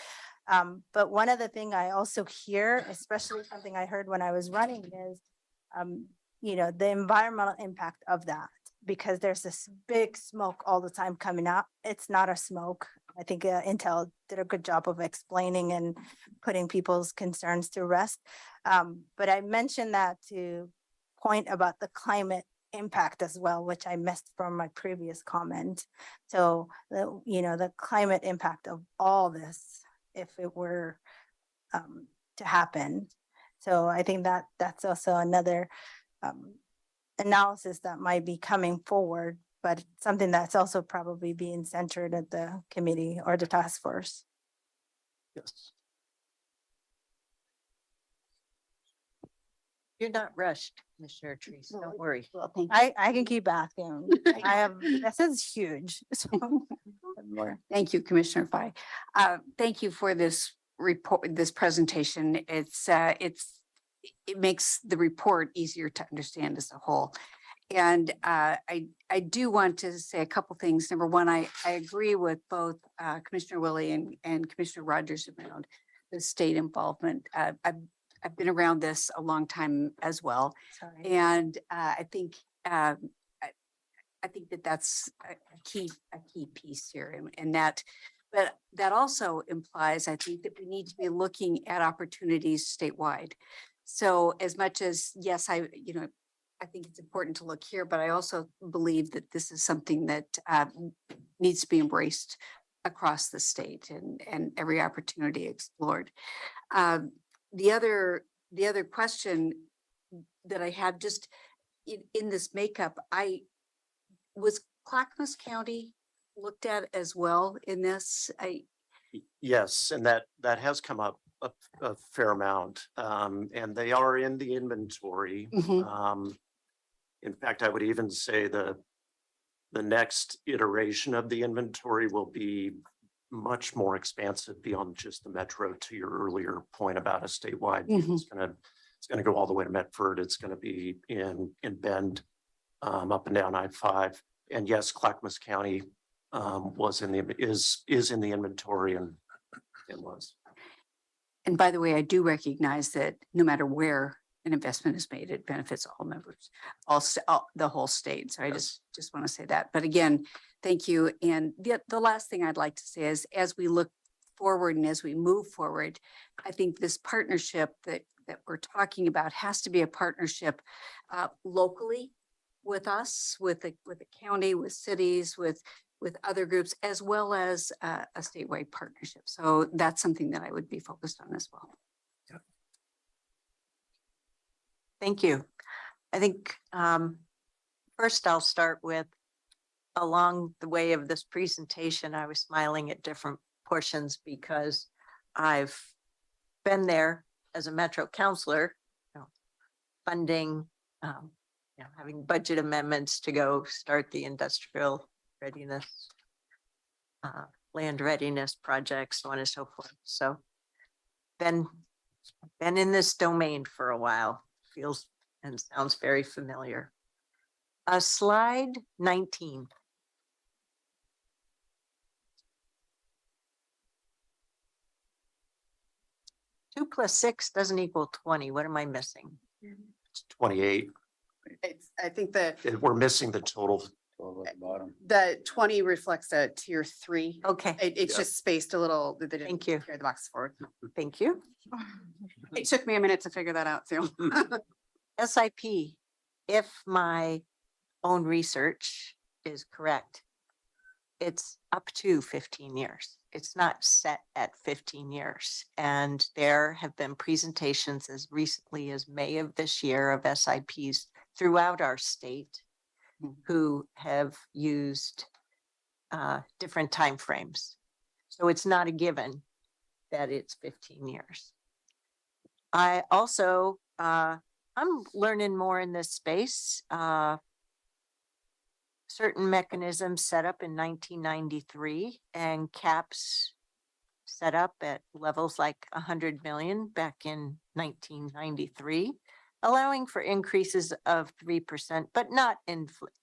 But one of the things I also hear, especially something I heard when I was running is, the environmental impact of that, because there's this big smoke all the time coming out. It's not a smoke. I think Intel did a good job of explaining and putting people's concerns to rest. But I mentioned that to point about the climate impact as well, which I missed from my previous comment. So, the climate impact of all this, if it were to happen. So I think that that's also another analysis that might be coming forward, but something that's also probably being centered at the committee or the task force. Yes. You're not rushed, Commissioner Trees, don't worry. Well, I can keep asking. This is huge. So more. Thank you, Commissioner Fai. Thank you for this report, this presentation. It makes the report easier to understand as a whole. And I do want to say a couple things. Number one, I agree with both Commissioner Willie and Commissioner Rogers around the state involvement. I've been around this a long time as well. Sorry. And I think that that's a key piece here, and that, but that also implies, I think, that we need to be looking at opportunities statewide. So as much as, yes, I think it's important to look here, but I also believe that this is something that needs to be embraced across the state and every opportunity explored. The other question that I have just in this makeup, was Clackamas County looked at as well in this? Yes, and that has come up a fair amount, and they are in the inventory. In fact, I would even say the next iteration of the inventory will be much more expansive beyond just the metro. To your earlier point about a statewide, it's gonna go all the way to Medford. It's gonna be in Bend, up and down I-5. And yes, Clackamas County is in the inventory and it was. And by the way, I do recognize that no matter where an investment is made, it benefits all members, the whole state. So I just want to say that. But again, thank you. And the last thing I'd like to say is, as we look forward and as we move forward, I think this partnership that we're talking about has to be a partnership locally with us, with the county, with cities, with other groups, as well as a statewide partnership. So that's something that I would be focused on as well. Thank you. I think first I'll start with, along the way of this presentation, I was smiling at different portions because I've been there as a Metro counselor, funding having budget amendments to go start the industrial readiness, land readiness projects, so on and so forth. So been in this domain for a while, feels and sounds very familiar. Slide 19. Two plus 6 doesn't equal 20. What am I missing? It's 28. I think the, We're missing the total. At the bottom. the 20 reflects a tier 3. Okay, It's Yeah. just spaced a little. They didn't Thank you. carry the box forward. thank you. It took me a minute to figure that out too. SIP, if my own research is correct, it's up to 15 years. It's not set at 15 years. And there have been presentations as recently as May of this year of SIPs throughout our state who have used different timeframes. So it's not a given that it's 15 years. I also, I'm learning more in this space. Certain mechanisms set up in 1993 and caps set up at levels like 100 million back in 1993, allowing for increases of 3%, but not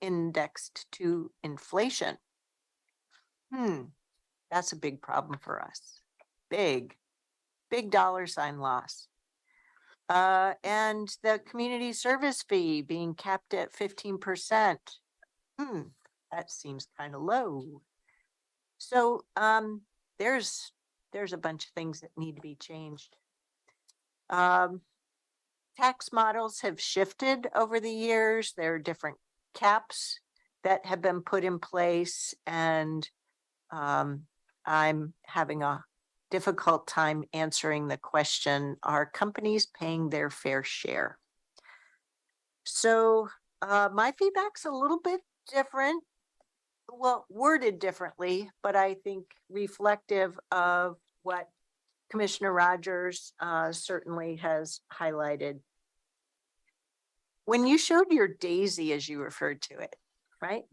indexed to inflation. That's a big problem for us. Big dollar sign loss. And the community service fee being capped at 15%. That seems kind of low. So there's a bunch of things that need to be changed. Tax models have shifted over the years. There are different caps that have been put in place, and I'm having a difficult time answering the question, are companies paying their fair share? So my feedback's a little bit different, well, worded differently, but I think reflective of what Commissioner Rogers certainly has highlighted. When you showed your daisy, as you referred to it, right?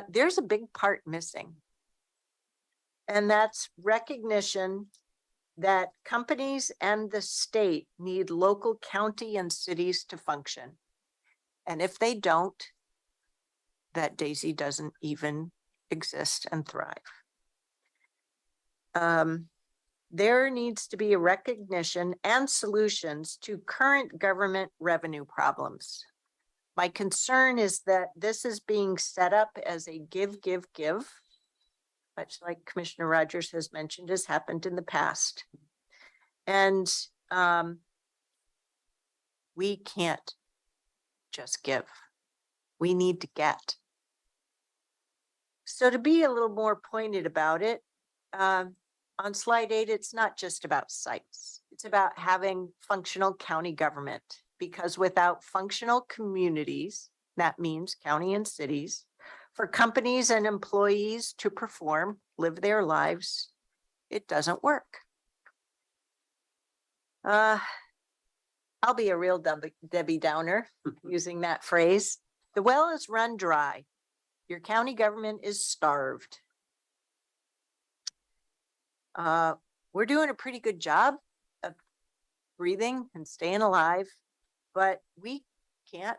There's a big part missing. And that's recognition that companies and the state need local county and cities to function. And if they don't, that daisy doesn't even exist and thrive. There needs to be a recognition and solutions to current government revenue problems. My concern is that this is being set up as a give, much like Commissioner Rogers has mentioned, has happened in the past. And we can't just give. We need to get. So to be a little more pointed about it, on slide 8, it's not just about sites. It's about having functional county government, because without functional communities, that means county and cities, for companies and employees to perform, live their lives, it doesn't work. I'll be a real Debbie Downer using that phrase. The well is run dry. Your county government is starved. We're doing a pretty good job of breathing and staying alive, but we can't.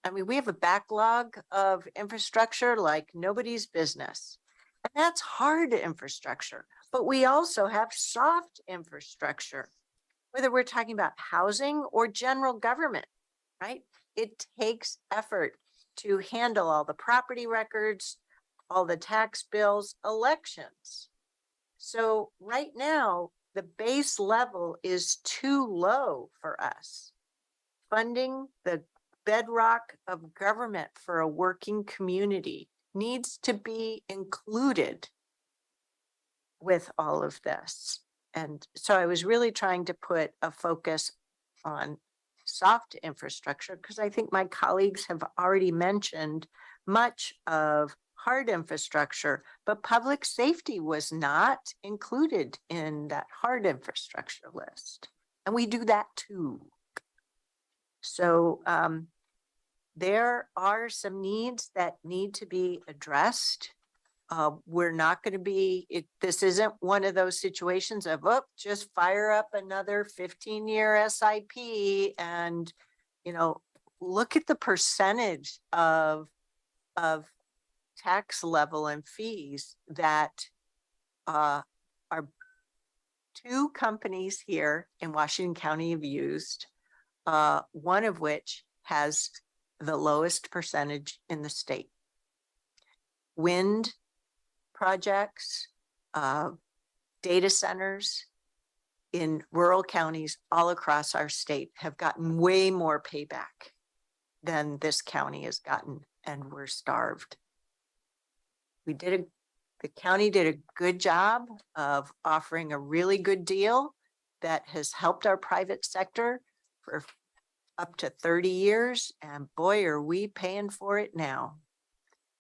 I mean, we have a backlog of infrastructure like nobody's business. And that's hard infrastructure, but we also have soft infrastructure, whether we're talking about housing or general government, right? It takes effort to handle all the property records, all the tax bills, elections. So right now, the base level is too low for us. Funding the bedrock of government for a working community needs to be included with all of this. And so I was really trying to put a focus on soft infrastructure, because I think my colleagues have already mentioned much of hard infrastructure, but public safety was not included in that hard infrastructure list. And we do that too. So there are some needs that need to be addressed. We're not going to be, this isn't one of those situations of, oh, just fire up another 15-year SIP and, you know, look at the percentage of tax level and fees that our two companies here in Washington County have used, one of which has the lowest percentage in the state. Wind projects, data centers in rural counties all across our state have gotten way more payback than this county has gotten, and we're starved. The county did a good job of offering a really good deal that has helped our private sector for up to 30 years. And boy, are we paying for it now,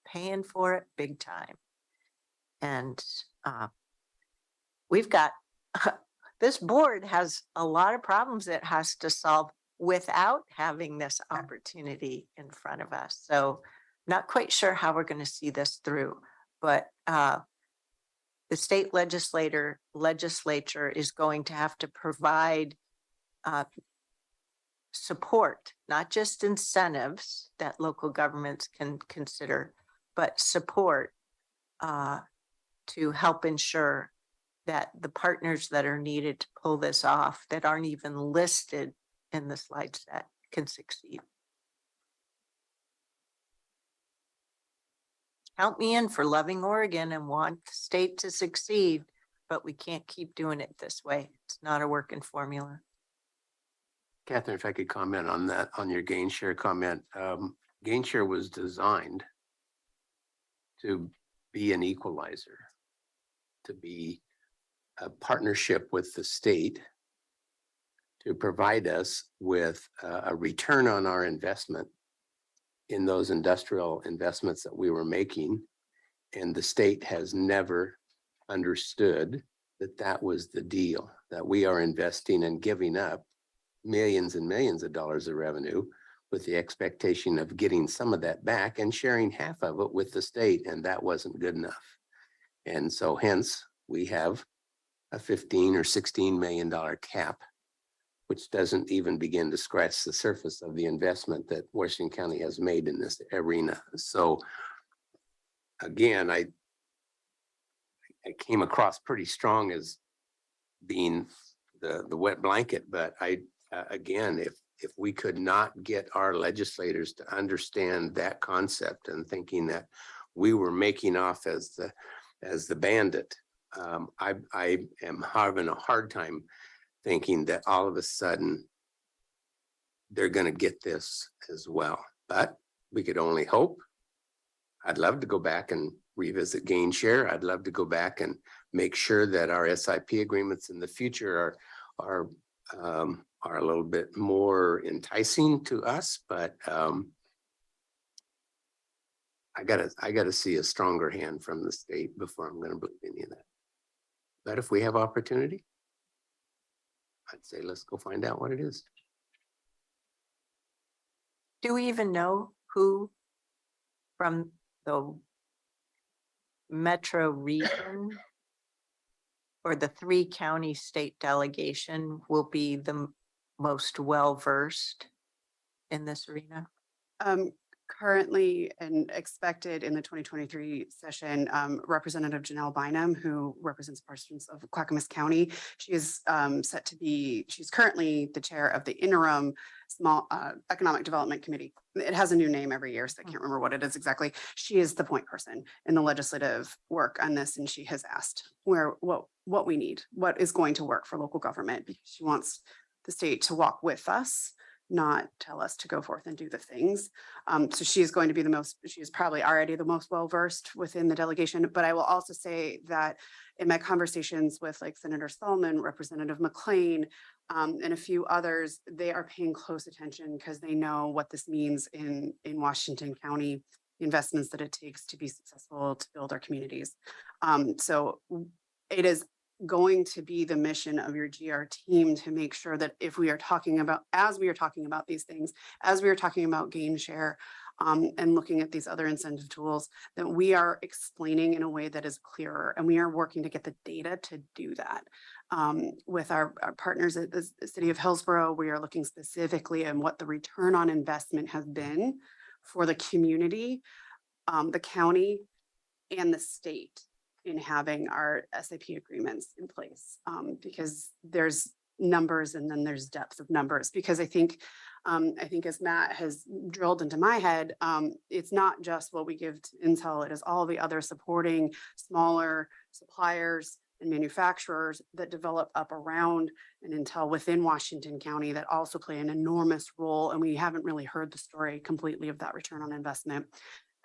paying for it big time. And we've got, this board has a lot of problems it has to solve without having this opportunity in front of us. So not quite sure how we're going to see this through, but the state legislature is going to have to provide support, not just incentives that local governments can consider, but support to help ensure that the partners that are needed to pull this off that aren't even listed in the slide set can succeed. Count me in for loving Oregon and want the state to succeed, but we can't keep doing it this way. It's not a working formula. Catherine, if I could comment on that, on your gain share comment. Gain share was designed to be an equalizer, to be a partnership with the state to provide us with a return on our investment in those industrial investments that we were making. And the state has never understood that that was the deal, that we are investing and giving up millions and millions of dollars of revenue with the expectation of getting some of that back and sharing half of it with the state. And that wasn't good enough. And so hence we have a $15 or $16 million cap, which doesn't even begin to scratch the surface of the investment that Washington County has made in this arena. So again, I came across pretty strong as being the wet blanket, but again, if we could not get our legislators to understand that concept and thinking that we were making off as the bandit, I am having a hard time thinking that all of a sudden they're going to get this as well. But we could only hope. I'd love to go back and revisit gain share. I'd love to go back and make sure that our SIP agreements in the future are a little bit more enticing to us. But I gotta see a stronger hand from the state before I'm going to believe any of that. But if we have opportunity, I'd say let's go find out what it is. Do we even know who from the metro region or the 3-county state delegation will be the most well-versed in this arena? Currently and expected in the 2023 session, Representative Janelle Bynum, who represents portions of Clackamas County. She is set to be, she's currently the chair of the interim small economic development committee. It has a new name every year, so I can't remember what it is exactly. She is the point person in the legislative work on this, and she has asked what we need, what is going to work for local government, because she wants the state to walk with us, not tell us to go forth and do the things. So she is going to be she is probably already the most well-versed within the delegation. But I will also say that in my conversations with like Senator Spellman, Representative McLean, and a few others, they are paying close attention because they know what this means in Washington County, the investments that it takes to be successful to build our communities. So it is going to be the mission of your GR team to make sure that if we are talking about, as we are talking about these things, as we are talking about gain share, and looking at these other incentive tools, that we are explaining in a way that is clearer, and we are working to get the data to do that. With our partners at the City of Hillsborough, we are looking specifically at what the return on investment has been for the community, the county, and the state in having our SAP agreements in place. Because there's numbers and then there's depth of numbers, because I think as Matt has drilled into my head, it's not just what we give to Intel, it is all the other supporting smaller suppliers and manufacturers that develop up around an Intel within Washington County that also play an enormous role. And we haven't really heard the story completely of that return on investment.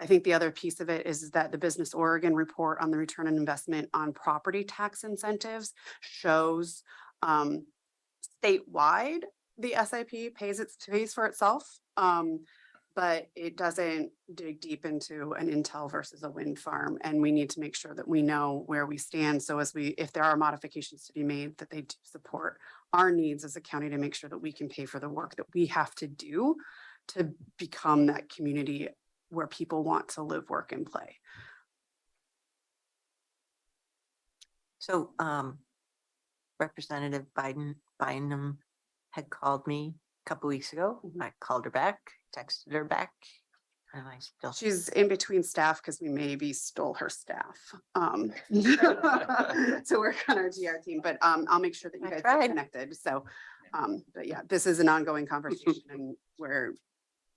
I think the other piece of it is that the Business Oregon report on the return on investment on property tax incentives shows statewide the SIP pays for itself, but it doesn't dig deep into an Intel versus a wind farm. And we need to make sure that we know where we stand. So if there are modifications to be made, that they do support our needs as a county to make sure that we can pay for the work that we have to do to become that community where people want to live, work, and play. So Representative Bynum had called me a couple weeks ago. I called her back, texted her back, and I still. She's in between staff because we maybe stole her staff. To work on our GR team, but I'll make sure that you guys are connected. So, but yeah, this is an ongoing conversation and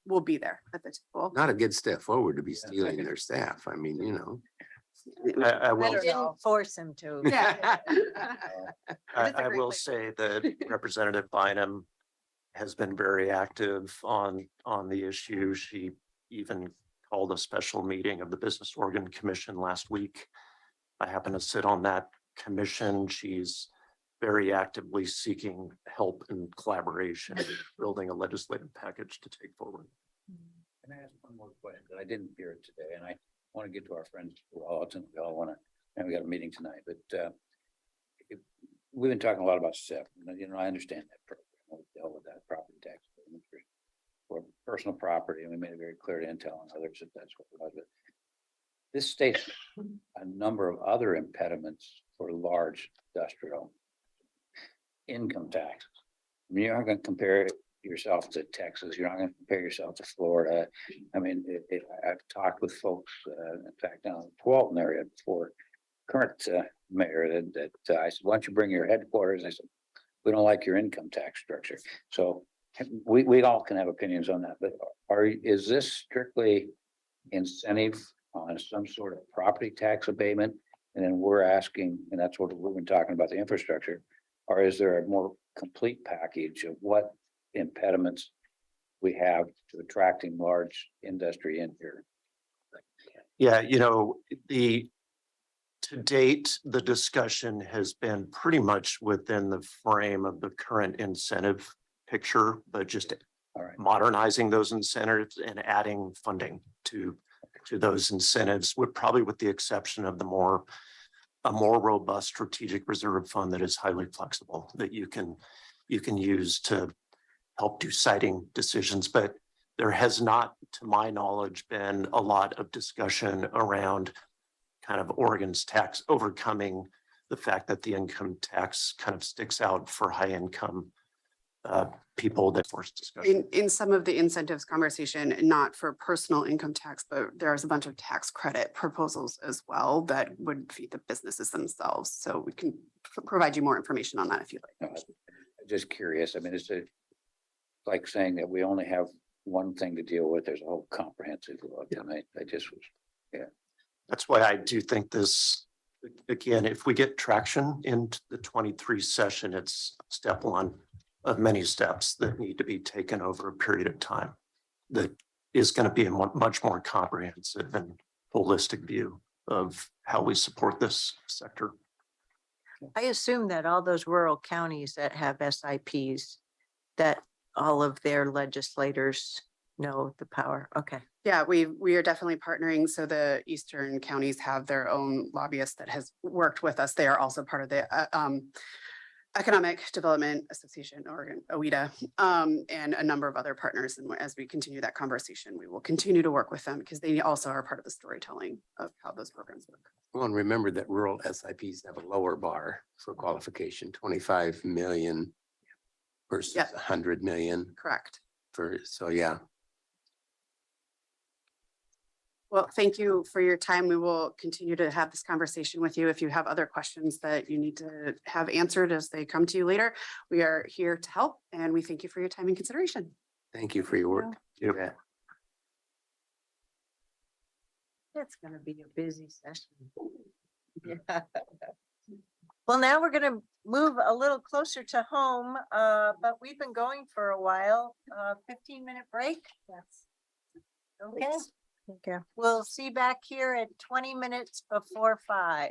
we'll be there at the table. Not a good step forward to be stealing their staff. I mean, you know. I I will, didn't force him to. Yeah. I will say that Representative Bynum has been very active on the issue. She even called a special meeting of the Business Oregon Commission last week. I happen to sit on that commission. She's very actively seeking help and collaboration, building a legislative package to take forward. Can I ask one more question? I didn't hear it today, and I want to get to our friends Tualatin. We all want to, and we got a meeting tonight, but we've been talking a lot about SIP. You know, I understand that program. We dealt with that property tax for personal property, and we made it very clear to Intel and others that that's what it was. But this states a number of other impediments for large industrial income taxes. I mean, you're not going to compare yourself to Texas. You're not going to compare yourself to Florida. I mean, I've talked with folks, in fact, down in the Tualatin area before, current mayor, that I said, why don't you bring your headquarters? And I said, we don't like your income tax structure. So we all can have opinions on that, but is this strictly incentive on some sort of property tax abatement? And then we're asking, and that's what we've been talking about, the infrastructure, or is there a more complete package of what impediments we have to attracting large industry in here? Yeah, you know, to date, the discussion has been pretty much within the frame of the current incentive picture, but just modernizing those incentives and adding funding to those incentives, with probably with the exception of a more robust strategic reserve fund that is highly flexible, that you can use to help do siting decisions. But there has not, to my knowledge, been a lot of discussion around kind of Oregon's tax, overcoming the fact that the income tax kind of sticks out for high income people that force discussion. In some of the incentives conversation, not for personal income tax, but there's a bunch of tax credit proposals as well that would feed the businesses themselves. So we can provide you more information on that if you'd like. Just curious. I mean, it's like saying that we only have one thing to deal with. There's a whole comprehensive look. And I just was, yeah. That's why I do think this, again, if we get traction in the 23 session, it's step one of many steps that need to be taken over a period of time that is going to be a much more comprehensive and holistic view of how we support this sector. I assume that all those rural counties that have SIPs, that all of their legislators know the power. Okay. Yeah, we are definitely partnering. So the eastern counties have their own lobbyist that has worked with us. They are also part of the Economic Development Association, or OEDA, and a number of other partners. And as we continue that conversation, we will continue to work with them because they also are part of the storytelling of how those programs work. Well, and remember that rural SIPs have a lower bar for qualification, 25 million versus Yeah. 100 million Correct. so yeah. Well, thank you for your time. We will continue to have this conversation with you. If you have other questions that you need to have answered as they come to you later, we are here to help, and we thank you for your time and consideration. Thank you for your work. You bet. It's gonna be a busy session. Well, now we're gonna move a little closer to home, but we've been going for a while. 15-minute break? Yes. Okay, Thank you. we'll see you back here at 20 minutes before 5.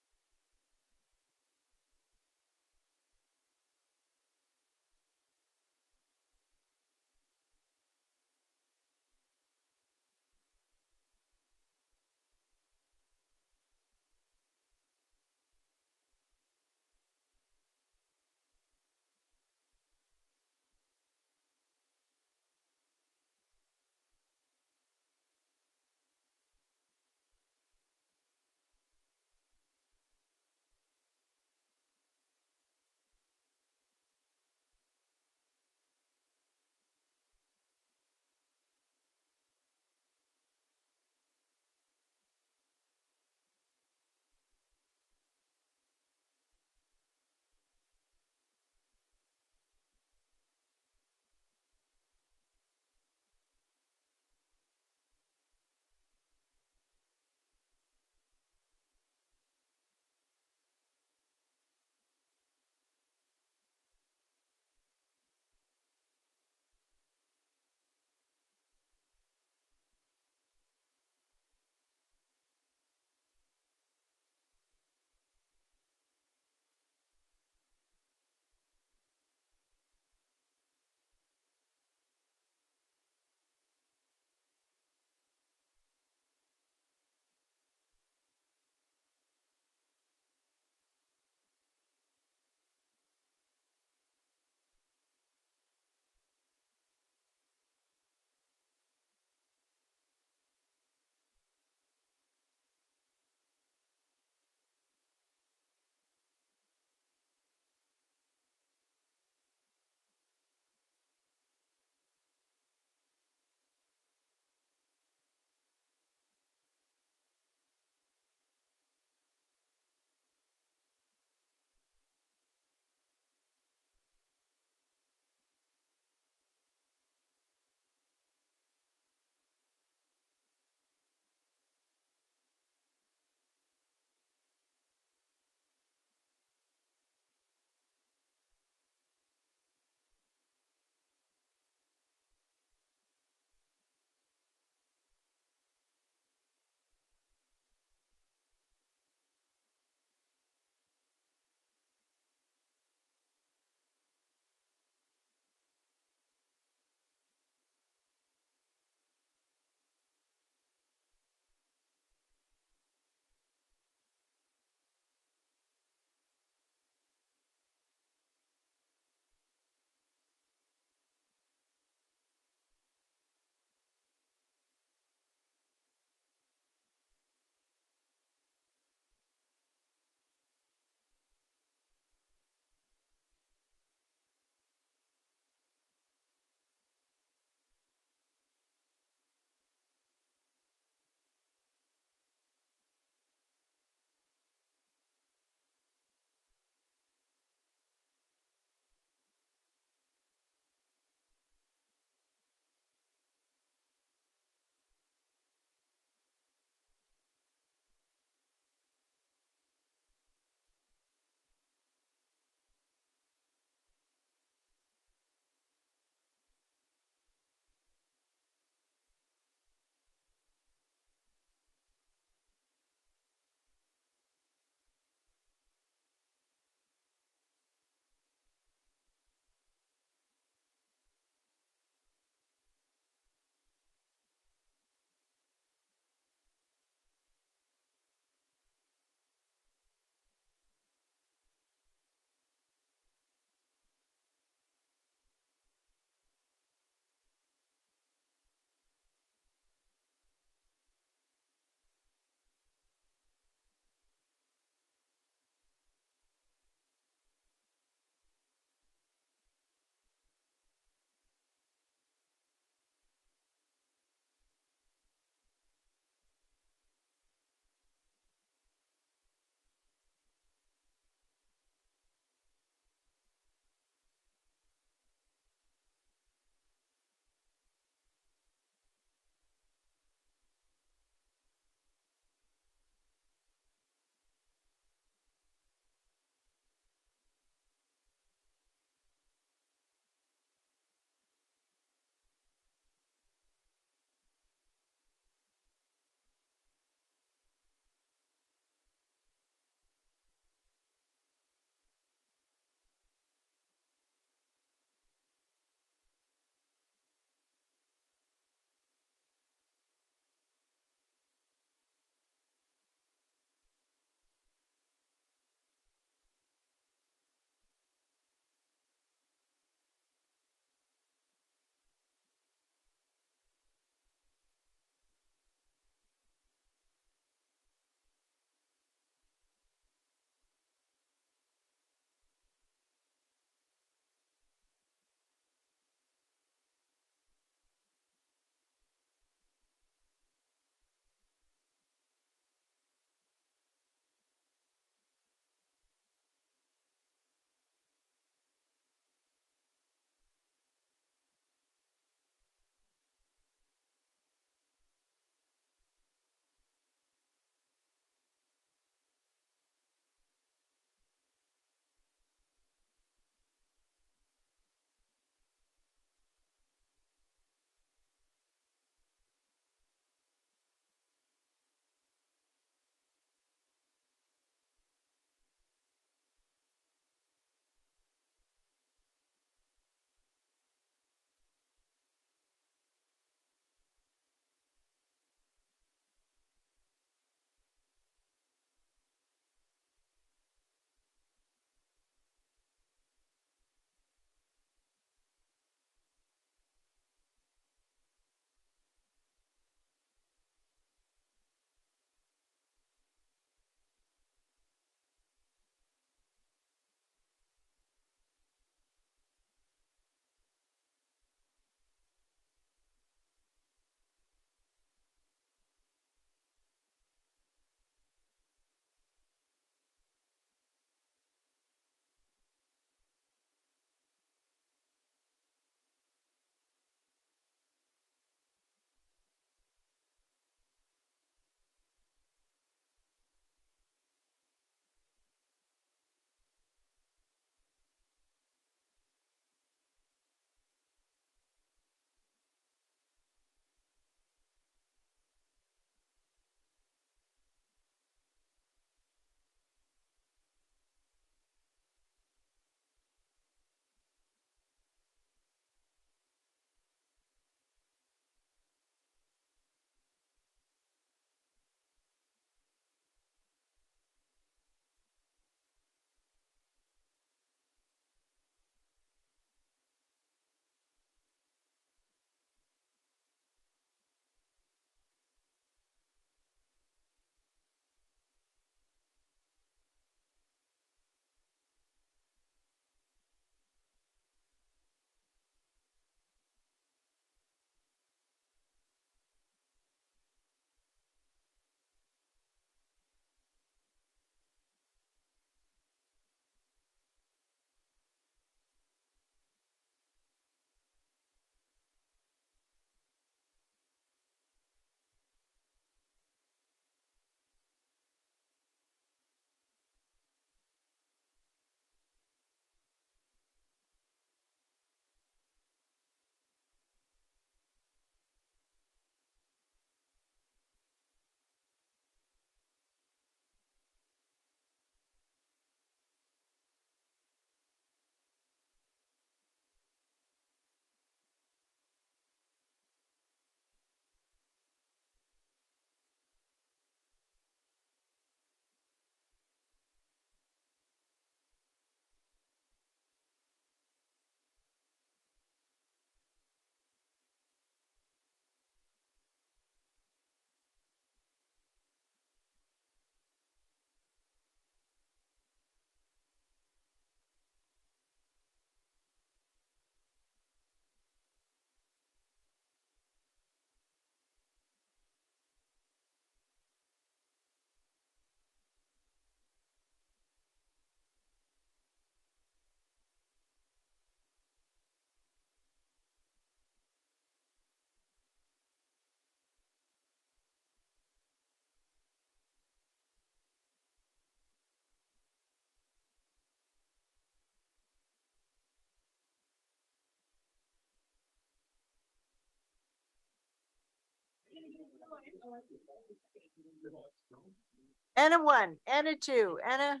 Anna 1, Anna 2, Anna.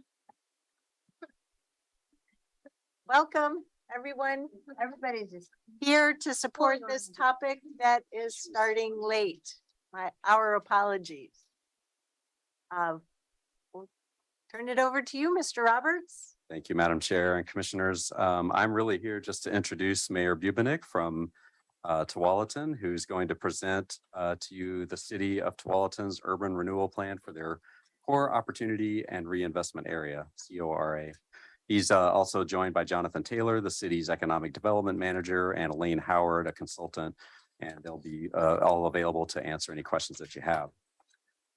Welcome, everyone. Everybody's just here to support this topic that is starting late. Our apologies. We'll turn it over to you, Mr. Roberts. Thank you, Madam Chair and Commissioners. I'm really here just to introduce Mayor Bubenik from Tualatin, who's going to present to you the City of Tualatin's Urban Renewal Plan for their Core Opportunity and Reinvestment Area, CORA. He's also joined by Jonathan Taylor, the city's Economic Development Manager, and Elaine Howard, a consultant, and they'll be all available to answer any questions that you have.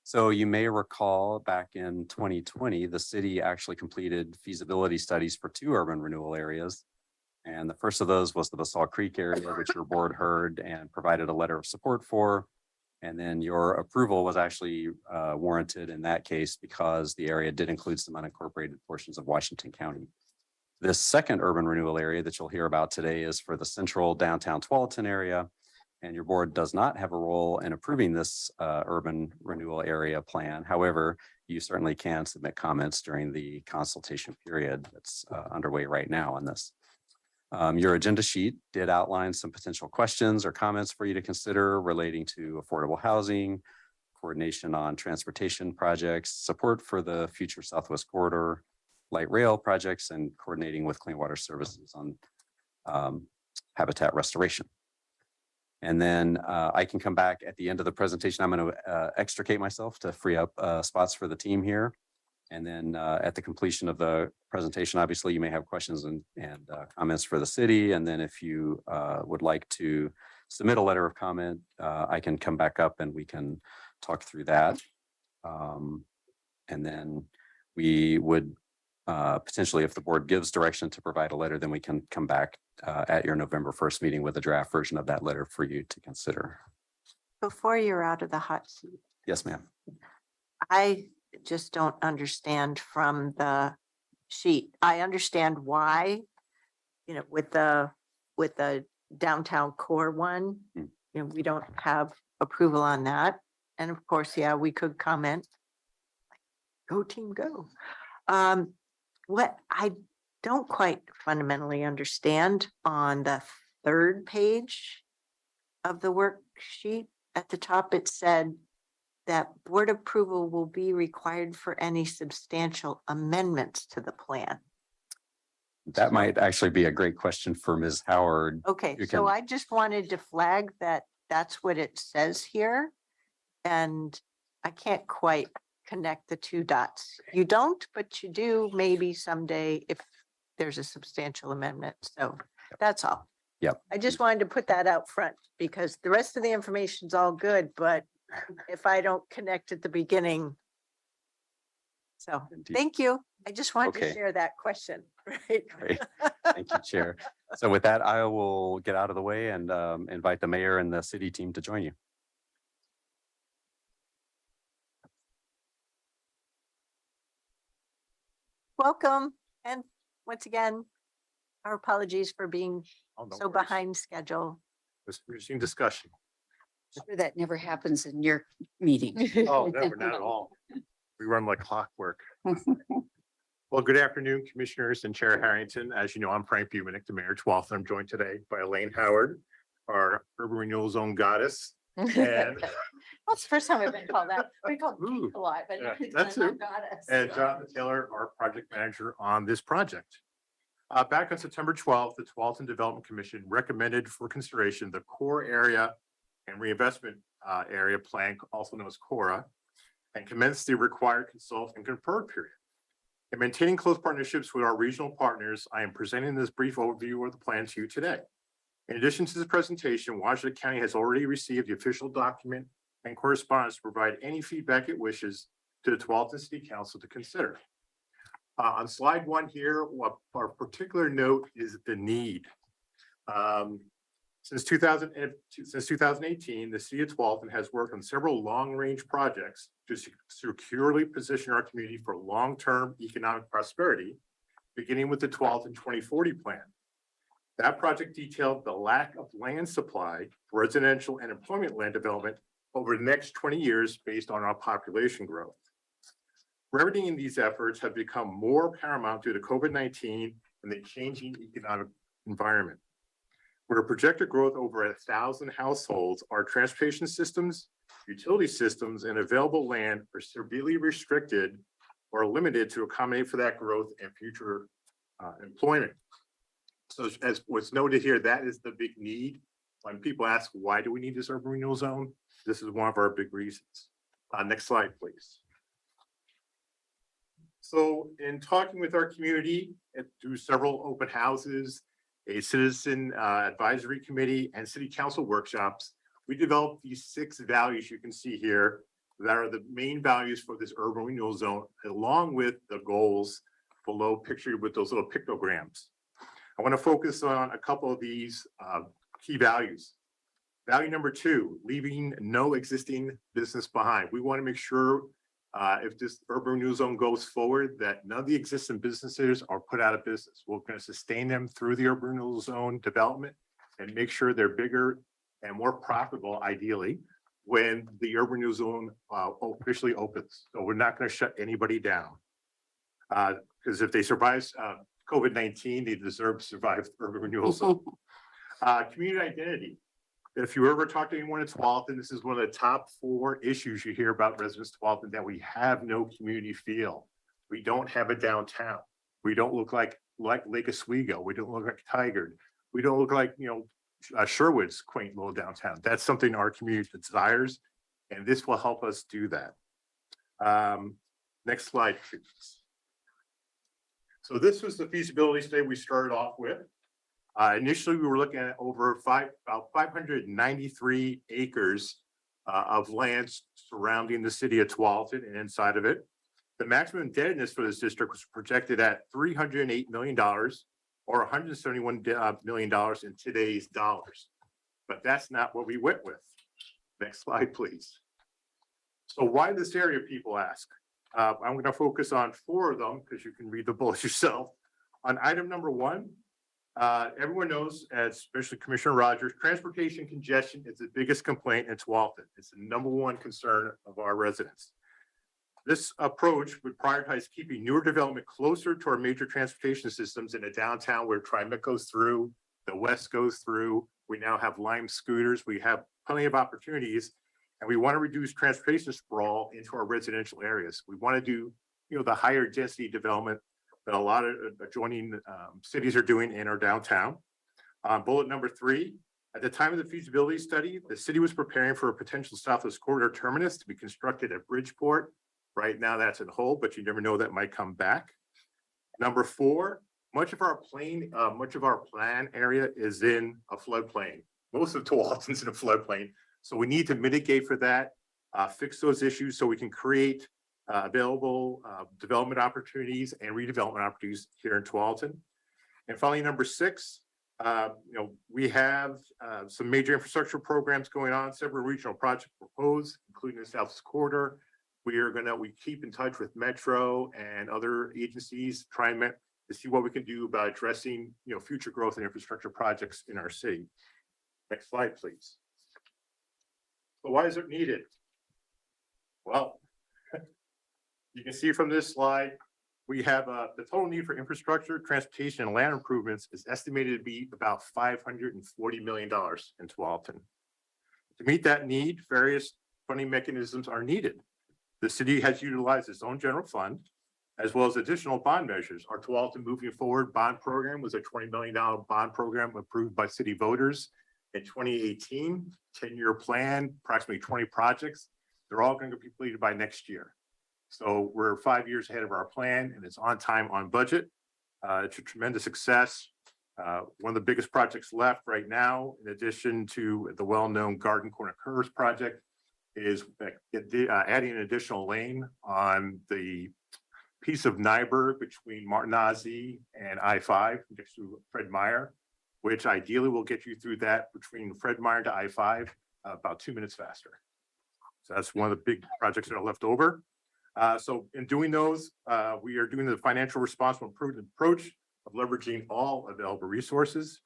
So you may recall back in 2020, the city actually completed feasibility studies for 2 urban renewal areas. And the first of those was the Basalt Creek area, which your board heard and provided a letter of support for. And then your approval was actually warranted in that case because the area did include some unincorporated portions of Washington County. This second urban renewal area that you'll hear about today is for the central downtown Tualatin area. And your board does not have a role in approving this urban renewal area plan. However, you certainly can submit comments during the consultation period that's underway right now on this. Your agenda sheet did outline some potential questions or comments for you to consider relating to affordable housing, coordination on transportation projects, support for the future Southwest Corridor, light rail projects, and coordinating with Clean Water Services on habitat restoration. And then I can come back at the end of the presentation. I'm going to extricate myself to free up spots for the team here. And then at the completion of the presentation, obviously you may have questions and comments for the city. And then if you would like to submit a letter of comment, I can come back up and we can talk through that. And then we would potentially, if the board gives direction to provide a letter, then we can come back at your November 1st meeting with a draft version of that letter for you to consider. Before you're out of the hot seat. Yes, ma'am. I just don't understand from the sheet. I understand why, you know, with the downtown core one, you know, we don't have approval on that. And of course, yeah, we could comment. Go team, go. What I don't quite fundamentally understand on the 3rd page of the worksheet at the top, it said that board approval will be required for any substantial amendments to the plan. That might actually be a great question for Ms. Howard. Okay, You so can- I just wanted to flag that that's what it says here. And I can't quite connect the 2 dots. You don't, but you do maybe someday if there's a substantial amendment. So that's all. Yep. I just wanted to put that out front because the rest of the information's all good, but if I don't connect at the beginning. So Indeed. thank you. I just wanted to Okay. share that question. Right. Great. Thank you, Chair. So with that, I will get out of the way and invite the mayor and the city team to join you. Welcome. And once again, our apologies for being Oh, no so worries. behind schedule. Just resume discussion. Sure that never happens in your meeting. Oh, never, not at all. We run like clockwork. Well, good afternoon, Commissioners and Chair Harrington. As you know, I'm Frank Bubenik, the Mayor of Tualatin. I'm joined today by Elaine Howard, our Urban Renewal Zone goddess. And Well, it's the first time we've been called that. We called Ooh, Kate a lot, but yeah, it's that's not it. goddess. and Jonathan Taylor, our project manager on this project. Back on September 12th, the Tualatin Development Commission recommended for consideration the core area and reinvestment area plan, also known as CORA, and commenced the required consult and confer period. In maintaining close partnerships with our regional partners, I am presenting this brief overview of the plan to you today. In addition to this presentation, Washington County has already received the official document and correspondence to provide any feedback it wishes to the Tualatin City Council to consider. On slide 1 here, what our particular note is the need. Since 2018, the city of Tualatin has worked on several long-range projects to securely position our community for long-term economic prosperity, beginning with the Tualatin 2040 plan. That project detailed the lack of land supply for residential and employment land development over the next 20 years based on our population growth. Remedying these efforts have become more paramount due to COVID-19 and the changing economic environment. With a projected growth over 1,000 households, our transportation systems, utility systems, and available land are severely restricted or limited to accommodate for that growth and future employment. So as was noted here, that is the big need. When people ask, why do we need this urban renewal zone? This is one of our big reasons. Next slide, please. So in talking with our community through several open houses, a citizen advisory committee, and city council workshops, we developed these 6 values you can see here that are the main values for this urban renewal zone, along with the goals below pictured with those little pictograms. I want to focus on a couple of these key values. Value number 2, leaving no existing business behind. We want to make sure if this urban renewal zone goes forward, that none of the existing businesses are put out of business. We're going to sustain them through the urban renewal zone development and make sure they're bigger and more profitable, ideally, when the urban renewal zone officially opens. So we're not going to shut anybody down. Because if they survive COVID-19, they deserve to survive urban renewal zone. Community identity. If you ever talk to anyone at Tualatin, this is one of the top 4 issues you hear about residents of Tualatin, that we have no community feel. We don't have a downtown. We don't look like Lake Oswego. We don't look like Tigard. We don't look like, Sherwood's quaint little downtown. That's something our community desires, and this will help us do that. Next slide, please. So this was the feasibility study we started off with. Initially, we were looking at about 593 acres of land surrounding the city of Tualatin and inside of it. The maximum indebtedness for this district was projected at $308 million, or $171 million in today's dollars. But that's not what we went with. Next slide, please. So why this area, people ask? I'm going to focus on 4 of them because you can read the bullets yourself. On item number 1, everyone knows, especially Commissioner Rogers, transportation congestion is the biggest complaint in Tualatin. It's the #1 concern of our residents. This approach would prioritize keeping newer development closer to our major transportation systems in a downtown where TriMet goes through, the West goes through. We now have Lime scooters. We have plenty of opportunities, and we want to reduce transportation sprawl into our residential areas. We want to do, the higher density development that a lot of adjoining cities are doing in our downtown. Bullet number 3, at the time of the feasibility study, the city was preparing for a potential Southwest Corridor terminus to be constructed at Bridgeport. Right now that's in hold, but you never know, that might come back. Number 4, much of our plan area is in a floodplain. Most of Tualatin's in a floodplain. So we need to mitigate for that, fix those issues so we can create available development opportunities and redevelopment opportunities here in Tualatin. And finally, number 6, we have some major infrastructure programs going on, several regional projects proposed, including the Southwest Corridor. We keep in touch with Metro and other agencies, TriMet, to see what we can do about addressing, future growth and infrastructure projects in our city. Next slide, please. So why is it needed? Well, you can see from this slide, we have the total need for infrastructure, transportation, and land improvements is estimated to be about $540 million in Tualatin. To meet that need, various funding mechanisms are needed. The city has utilized its own general fund, as well as additional bond measures. Our Tualatin Moving Forward bond program was a $20 million bond program approved by city voters in 2018, 10-year plan, approximately 20 projects. They're all going to be completed by next year. So we're 5 years ahead of our plan, and it's on time, on budget. It's a tremendous success. One of the biggest projects left right now, in addition to the well-known Garden Corner Curves project, is adding an additional lane on the piece of Nyberg between Martinazzi and I-5 next to Fred Meyer, which ideally will get you through that between Fred Meyer to I-5 about 2 minutes faster. So that's one of the big projects that are left over. So in doing those, we are doing the financial responsible prudent approach of leveraging all available resources.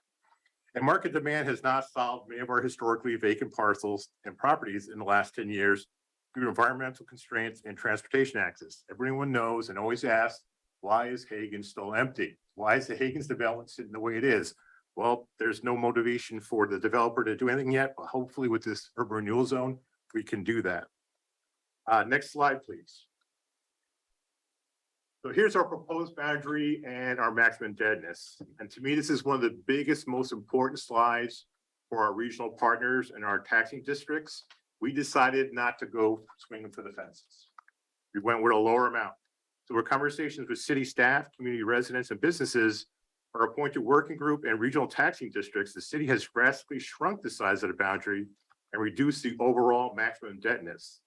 And market demand has not solved many of our historically vacant parcels and properties in the last 10 years due to environmental constraints and transportation access. Everyone knows and always asks, why is Hagen still empty? Why is the Hagen's development sitting the way it is? Well, there's no motivation for the developer to do anything yet, but hopefully with this urban renewal zone, we can do that. Next slide, please. So here's our proposed boundary and our maximum deadness. And to me, this is one of the biggest, most important slides for our regional partners and our taxing districts. We decided not to go swinging for the fences. We went with a lower amount. So our conversations with city staff, community residents, and businesses, our appointed working group and regional taxing districts, the city has drastically shrunk the size of the boundary and reduced the overall maximum indebtedness.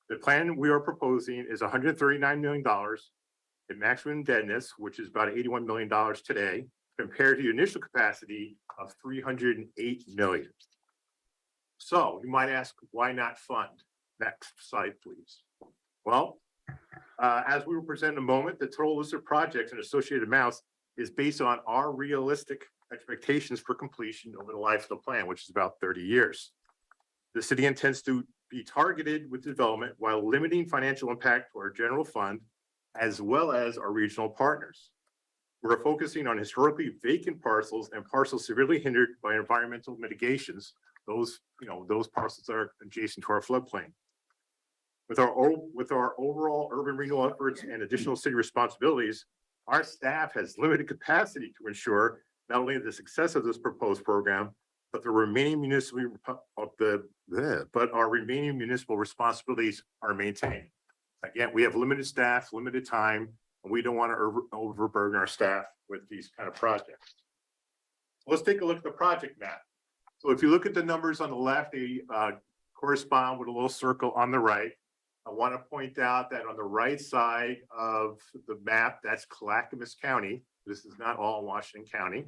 The plan we are proposing is $139 million in maximum indebtedness, which is about $81 million today, compared to the initial capacity of $308 million. So you might ask, why not fund? Next slide, please. Well, as we will present in a moment, the total list of projects and associated amounts is based on our realistic expectations for completion over the life of the plan, which is about 30 years. The city intends to be targeted with development while limiting financial impact to our general fund, as well as our regional partners. We're focusing on historically vacant parcels and parcels severely hindered by environmental mitigations. Those parcels are adjacent to our floodplain. With our overall urban renewal efforts and additional city responsibilities, our staff has limited capacity to ensure not only the success of this proposed program, but our remaining municipal responsibilities are maintained. Again, we have limited staff, limited time, and we don't want to overburden our staff with these kind of projects. Let's take a look at the project map. So if you look at the numbers on the left, they correspond with a little circle on the right. I want to point out that on the right side of the map, that's Clackamas County. This is not all Washington County.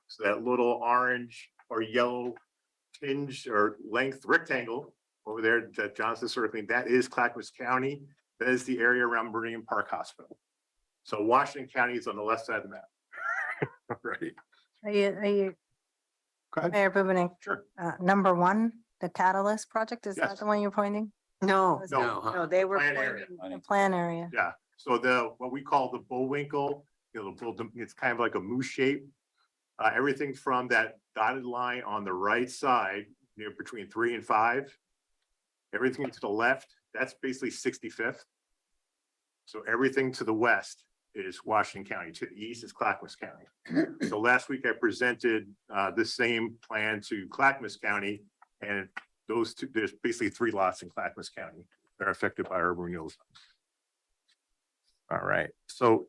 So that little orange or yellow tinge or length rectangle over there that Johnson's circling, that is Clackamas County. That is the area around Meridian Park Hospital. So Washington County is on the left side of the map. Right. Are you, Mayor Bubenink? Sure. Number one, the Catalyst project, is Yes. that the one you're pointing? No, No. they were Plan area. pointing- The plan area. Yeah, so what we call the Bullwinkle, it's kind of like a moose shape. Everything from that dotted line on the right side, between 3 and 5. Everything to the left, that's basically 65th. So everything to the west is Washington County. To the east is Clackamas County. So last week I presented the same plan to Clackamas County, and those two, there's basically 3 lots in Clackamas County that are affected by urban renewals. All right, so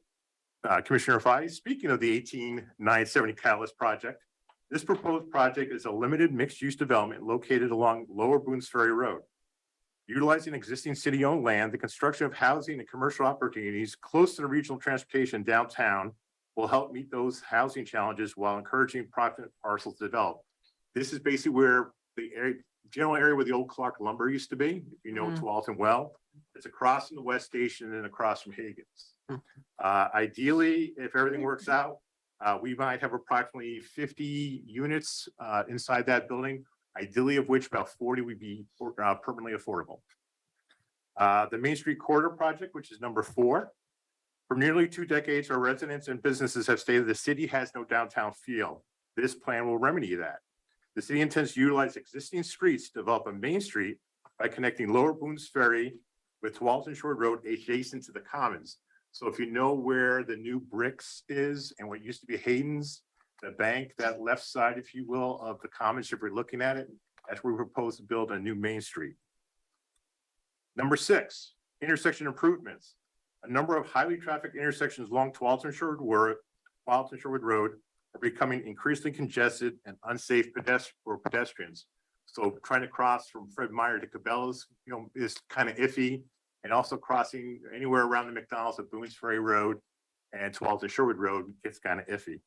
Commissioner Fai, speaking of the 18970 Catalyst project, this proposed project is a limited mixed-use development located along Lower Boones Ferry Road. Utilizing existing city-owned land, the construction of housing and commercial opportunities close to the regional transportation downtown will help meet those housing challenges while encouraging proximate parcels to develop. This is basically where the general area where the old Clark lumber used to be, if you know Tualatin well. It's across from the West Station and across from Hagen's. Ideally, if everything works out, we might have approximately 50 units inside that building, ideally of which about 40 would be permanently affordable. The Main Street Corridor project, which is number 4. For nearly 2 decades, our residents and businesses have stated the city has no downtown feel. This plan will remedy that. The city intends to utilize existing streets to develop a main street by connecting Lower Boones Ferry with Tualatin Shore Road adjacent to the Commons. So if you know where the new bricks is and what used to be Hayden's, the bank, that left side, if you will, of the Commons, if we're looking at it, that's where we propose to build a new main street. Number 6, intersection improvements. A number of highly trafficked intersections along Tualatin Shore Road are becoming increasingly congested and unsafe for pedestrians. So trying to cross from Fred Meyer to Cabela's, is kind of iffy. And also crossing anywhere around the McDonald's at Boones Ferry Road and Tualatin Sherwood Road gets kind of iffy.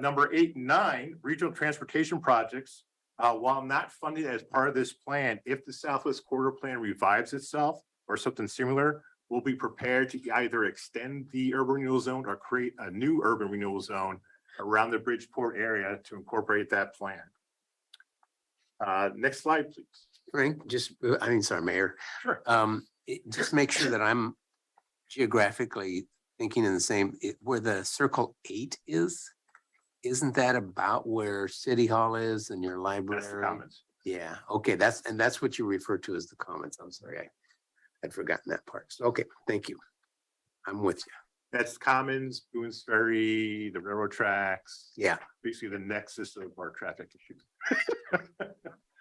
Number 8 and 9, regional transportation projects. While not funded as part of this plan, if the Southwest Corridor Plan revives itself or something similar, we'll be prepared to either extend the urban renewal zone or create a new urban renewal zone around the Bridgeport area to incorporate that plan. Next slide, please. Frank, sorry, Mayor. Sure. Just make sure that I'm geographically thinking in the same, where the circle 8 is, isn't that about where City Hall is and your library? That's the Commons. Yeah, okay, that's what you refer to as the Commons. I'm sorry, I'd forgotten that part. So, okay, thank you. I'm with you. That's Commons, Boone's Ferry, the railroad tracks. Yeah. Basically the nexus of our traffic issues.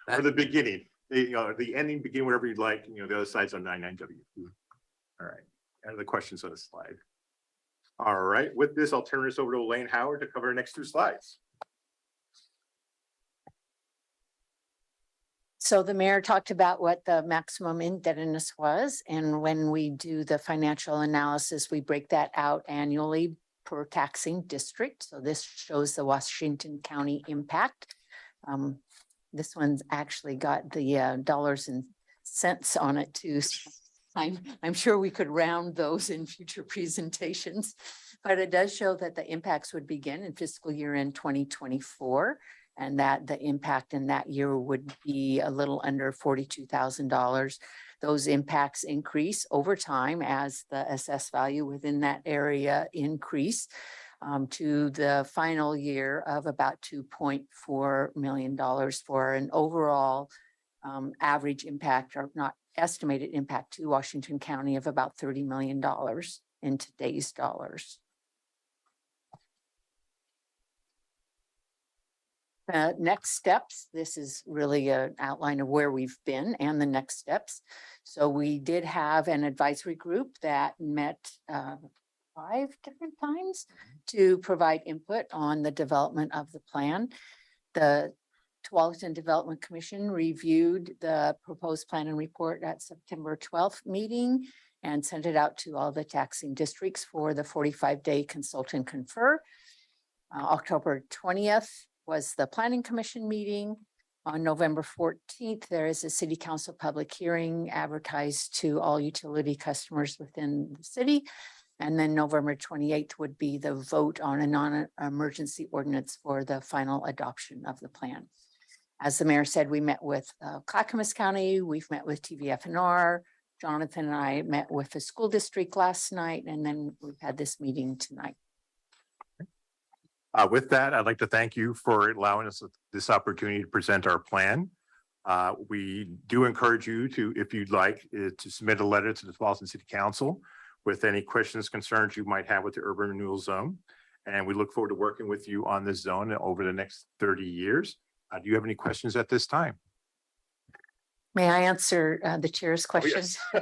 Or the beginning, the ending, begin wherever you'd like, the other side's on 99W. All right, any other questions on the slide? All right, with this, I'll turn this over to Elaine Howard to cover the next 2 slides. So the mayor talked about what the maximum indebtedness was, and when we do the financial analysis, we break that out annually per taxing district. So this shows the Washington County impact. This one's actually got the dollars and cents on it too. So I'm sure we could round those in future presentations, but it does show that the impacts would begin in fiscal year in 2024. And that the impact in that year would be a little under $42,000. Those impacts increase over time as the assessed value within that area increase to the final year of about $2.4 million for an overall average impact, or not estimated impact, to Washington County of about $30 million in today's dollars. Next steps, this is really an outline of where we've been and the next steps. So we did have an advisory group that met 5 different times to provide input on the development of the plan. The Tualatin Development Commission reviewed the proposed plan and report at September 12th meeting and sent it out to all the taxing districts for the 45-day consult and confer. October 20th was the Planning Commission meeting. On November 14th, there is a City Council public hearing advertised to all utility customers within the city. And then November 28th would be the vote on a non-emergency ordinance for the final adoption of the plan. As the mayor said, we met with Clackamas County, we've met with TVFNR, Jonathan and I met with the school district last night, and then we've had this meeting tonight. With that, I'd like to thank you for allowing us this opportunity to present our plan. We do encourage you to, if you'd like, to submit a letter to the Tualatin City Council with any questions, concerns you might have with the urban renewal zone. And we look forward to working with you on this zone over the next 30 years. Do you have any questions at this time? May I answer the chair's question? Oh,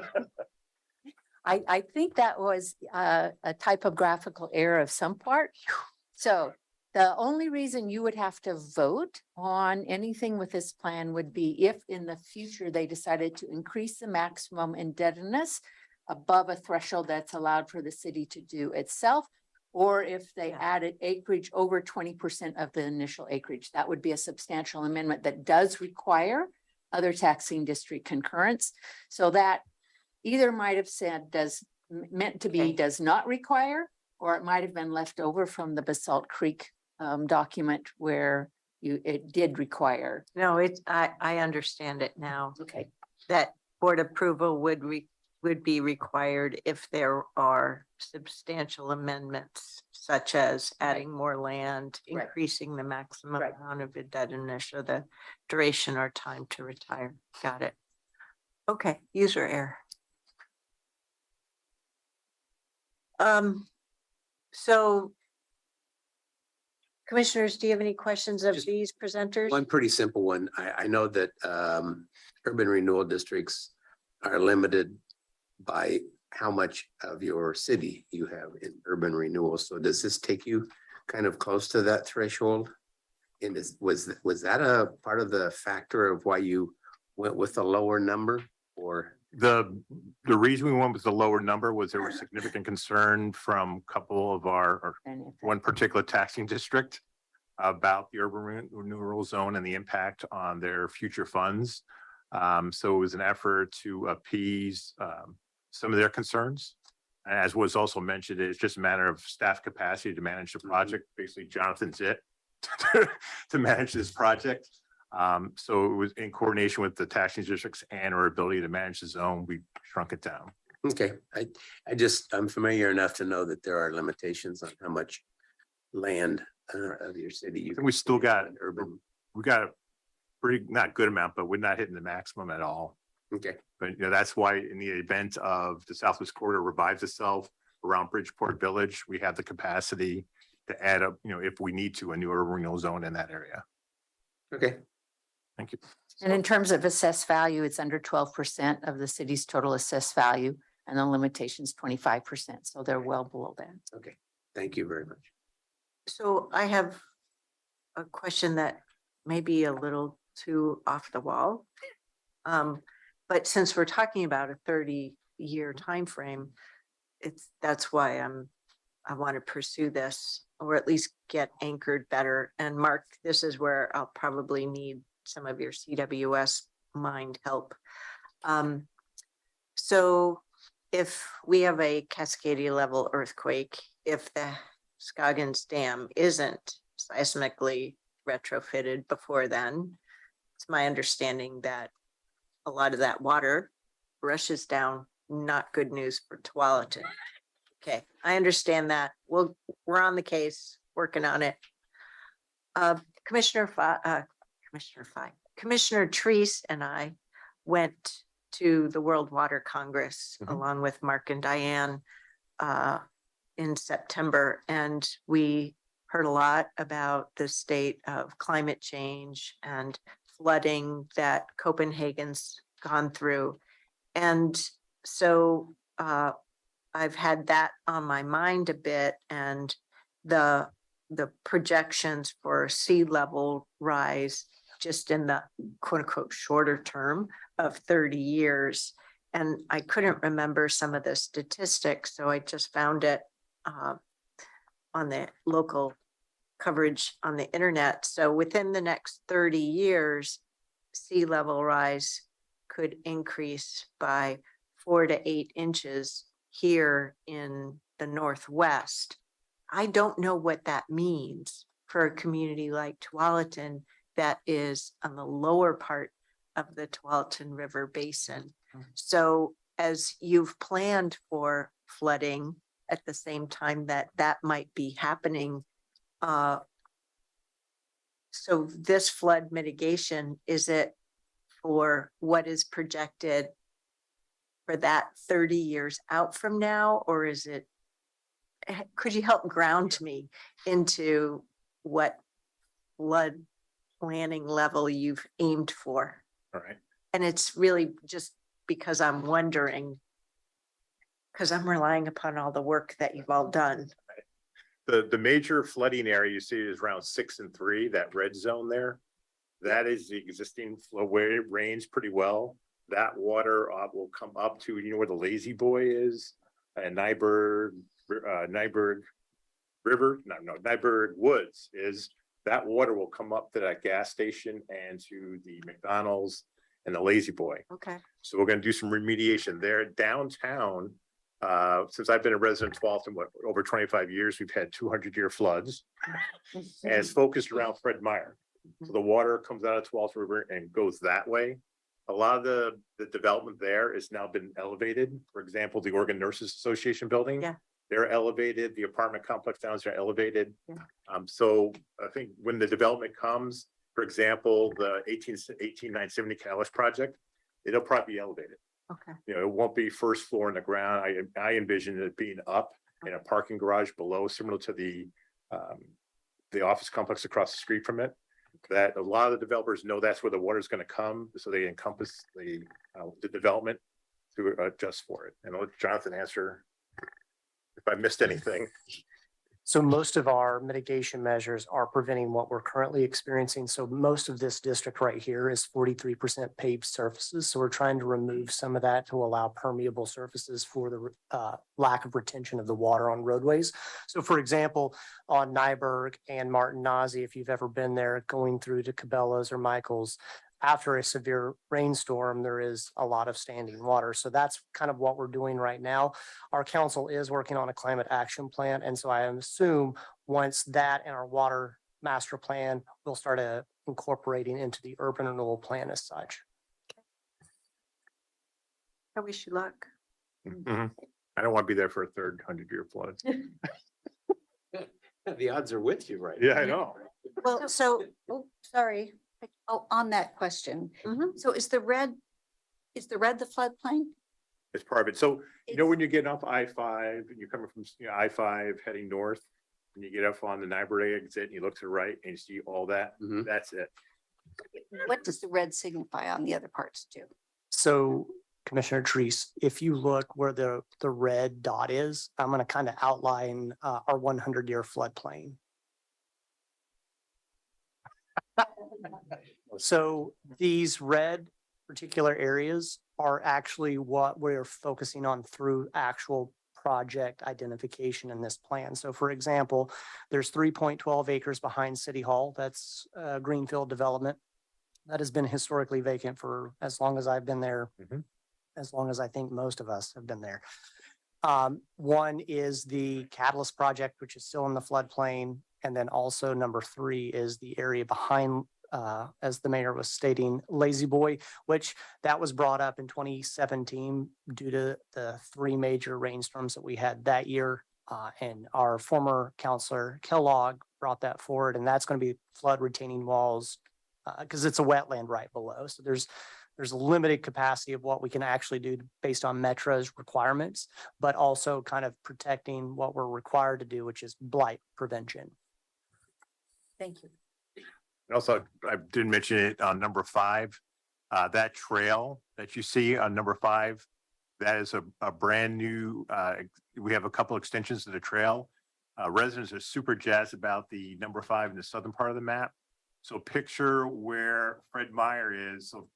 yes. I think that was a typographical error of some part. So the only reason you would have to vote on anything with this plan would be if in the future they decided to increase the maximum indebtedness above a threshold that's allowed for the city to do itself, or if they added acreage over 20% of the initial acreage. That would be a substantial amendment that does require other taxing district concurrence. So that either might have said does not require, or it might have been left over from the Basalt Creek document where it did require. No, I understand it now. Okay. That board approval would be required if there are substantial amendments, such as adding more land, Right. increasing the maximum Right. amount of indebtedness, or the duration or time to retire. Got it. Okay, user error. So commissioners, do you have any questions of Just these presenters? One pretty simple one. I know that urban renewal districts are limited by how much of your city you have in urban renewal. So does this take you kind of close to that threshold? And was that a part of the factor of why you went with a lower number, or? The reason we went with the lower number was there was significant concern from a couple of or one particular taxing district about the urban renewal zone and the impact on their future funds. So it was an effort to appease some of their concerns. As was also mentioned, it's just a matter of staff capacity to manage the project. Basically, Jonathan's it to manage this project. So it was in coordination with the taxing districts and our ability to manage the zone, we shrunk it down. Okay, I'm familiar enough to know that there are limitations on how much land of your city you. And we still got urban. We got a pretty, not good amount, but we're not hitting the maximum at all. Okay. But that's why in the event of the Southwest Corridor revives itself around Bridgeport Village, we have the capacity to add up, if we need to, a new urban renewal zone in that area. Okay. Thank you. And in terms of assessed value, it's under 12% of the city's total assessed value, and the limitation is 25%. So they're well below that. Okay. Thank you very much. So I have a question that may be a little too off the wall. But since we're talking about a 30-year time frame, that's why I want to pursue this, or at least get anchored better. And Mark, this is where I'll probably need some of your CWS mind help. So if we have a Cascadia level earthquake, if the Scoggins Dam isn't seismically retrofitted before then, it's my understanding that a lot of that water rushes down. Not good news for Tualatin. Okay, I understand that. We're on the case, working on it. Commissioner Treese and I went to the World Water Congress along with Mark and Diane in September, and we heard a lot about the state of climate change and flooding that Copenhagen's gone through. And so I've had that on my mind a bit, and the projections for sea level rise just in the quote unquote shorter term of 30 years. And I couldn't remember some of the statistics, so I just found it on the local coverage on the internet. So within the next 30 years, sea level rise could increase by 4 to 8 inches here in the Northwest. I don't know what that means for a community like Tualatin that is on the lower part of the Tualatin River Basin. So as you've planned for flooding at the same time that might be happening, so this flood mitigation, is it for what is projected for that 30 years out from now, or is it, could you help ground me into what flood planning level you've aimed for? All right. And it's really just because I'm wondering, because I'm relying upon all the work that you've all done. The major flooding area you see is around 6 and 3, that red zone there. That is the existing flowway range pretty well. That water will come up to, where the Lazy Boy is, and Nyberg Woods is. That water will come up to that gas station and to the McDonald's and the Lazy Boy. Okay. So we're going to do some remediation there. Downtown, since I've been a resident of Tualatin, over 25 years, we've had 200-year floods. And it's focused around Fred Meyer. So the water comes out of Tualatin River and goes that way. A lot of the development there has now been elevated. For example, the Oregon Nurses Association building. Yeah. They're elevated. The apartment complex down there are elevated. Yeah. So I think when the development comes, for example, the 18970 Catalyst project, it'll probably be elevated. Okay. It won't be first floor in the ground. I envision it being up in a parking garage below, similar to the office complex across the street from it. That a lot of the developers know that's where the water is going to come, so they encompass the development to adjust for it. And I'll let Jonathan answer if I missed anything. So most of our mitigation measures are preventing what we're currently experiencing. So most of this district right here is 43% paved surfaces. So we're trying to remove some of that to allow permeable surfaces for the lack of retention of the water on roadways. So for example, on Nyberg and Martin Nazi, if you've ever been there going through to Cabela's or Michael's, after a severe rainstorm, there is a lot of standing water. So that's kind of what we're doing right now. Our council is working on a climate action plan. And so I assume once that and our water master plan, we'll start incorporating into the urban renewal plan as such. I wish you luck. Mhm. I don't want to be there for a third 100-year flood. The odds are with you right Yeah, I know. Well, so, Oh, sorry. Oh, on that question. Mhm. So is the red the floodplain? It's part of it. So, you know, It's- when you're getting off I-5 and you're coming from I-5 heading north, and you get up on the Niobrara exit and you look to the right and you see all that, that's it. What does the red signify on the other parts too? So Commissioner Treese, if you look where the red dot is, I'm going to kind of outline our 100-year floodplain. So these red particular areas are actually what we're focusing on through actual project identification in this plan. So for example, there's 3.12 acres behind City Hall. That's greenfield development that has been historically vacant for as long as I've been there, as long as I think most of us have been there. One is the Catalyst project, which is still in the floodplain. And then also number 3 is the area behind, as the mayor was stating, Lazy Boy, which that was brought up in 2017 due to the 3 major rainstorms that we had that year. And our former counselor Kellogg brought that forward, and that's going to be flood retaining walls because it's a wetland right below. So there's a limited capacity of what we can actually do based on Metro's requirements, but also kind of protecting what we're required to do, which is blight prevention. Thank you. And also, I didn't mention it on number 5, that trail that you see on number 5, that is a brand new, we have a couple extensions to the trail. Residents are super jazzed about the number 5 in the southern part of the map. So picture where Fred Meyer is. So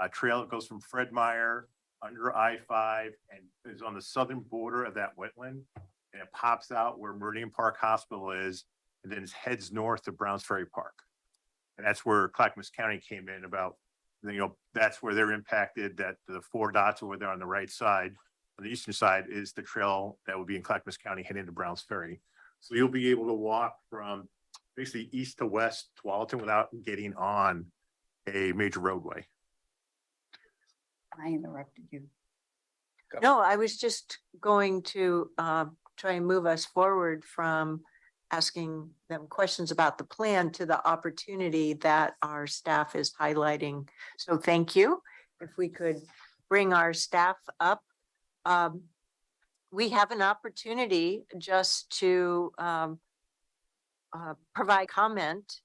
a trail that goes from Fred Meyer under I-5 and is on the southern border of that wetland. And it pops out where Meridian Park Hospital is, and then it heads north to Browns Ferry Park. And that's where Clackamas County came in about, you know, that's where they're impacted, that the 4 dots over there on the right side. On the eastern side is the trail that would be in Clackamas County heading to Browns Ferry. So you'll be able to walk from basically east to west Tualatin without getting on a major roadway. I interrupted you. no, I was just going to try and move us forward from asking them questions about the plan to the opportunity that our staff is highlighting. So thank you. If we could bring our staff up. We have an opportunity just to provide comment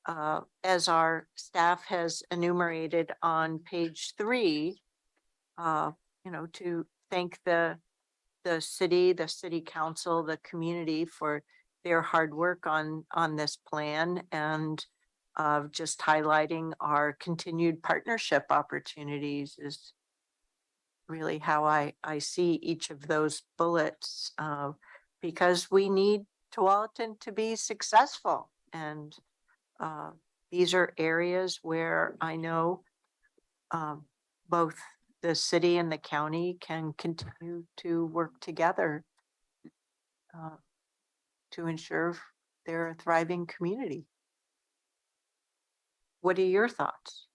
as our staff has enumerated on page 3, you know, to thank the city council, the community for their hard work on this plan, and just highlighting our continued partnership opportunities is really how I see each of those bullets, because we need Tualatin to be successful. And these are areas where I know both the city and the county can continue to work together to ensure they're a thriving community. What are your thoughts?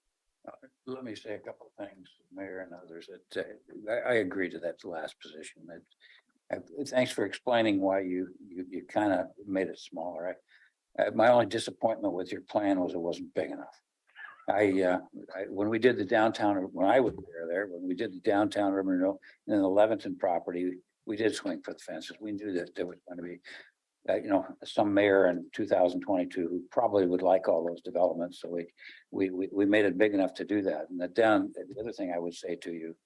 Let me say a couple of things, Mayor and others. I agree to that last position. Thanks for explaining why you kind of made it smaller. My only disappointment with your plan was it wasn't big enough. When we did the downtown, when I was there, when we did the downtown urban renewal and the Leventon property, we did swing for the fences. We knew that there was going to be, you know, some mayor in 2022 who probably would like all those developments. So we made it big enough to do that. And the other thing I would say to you,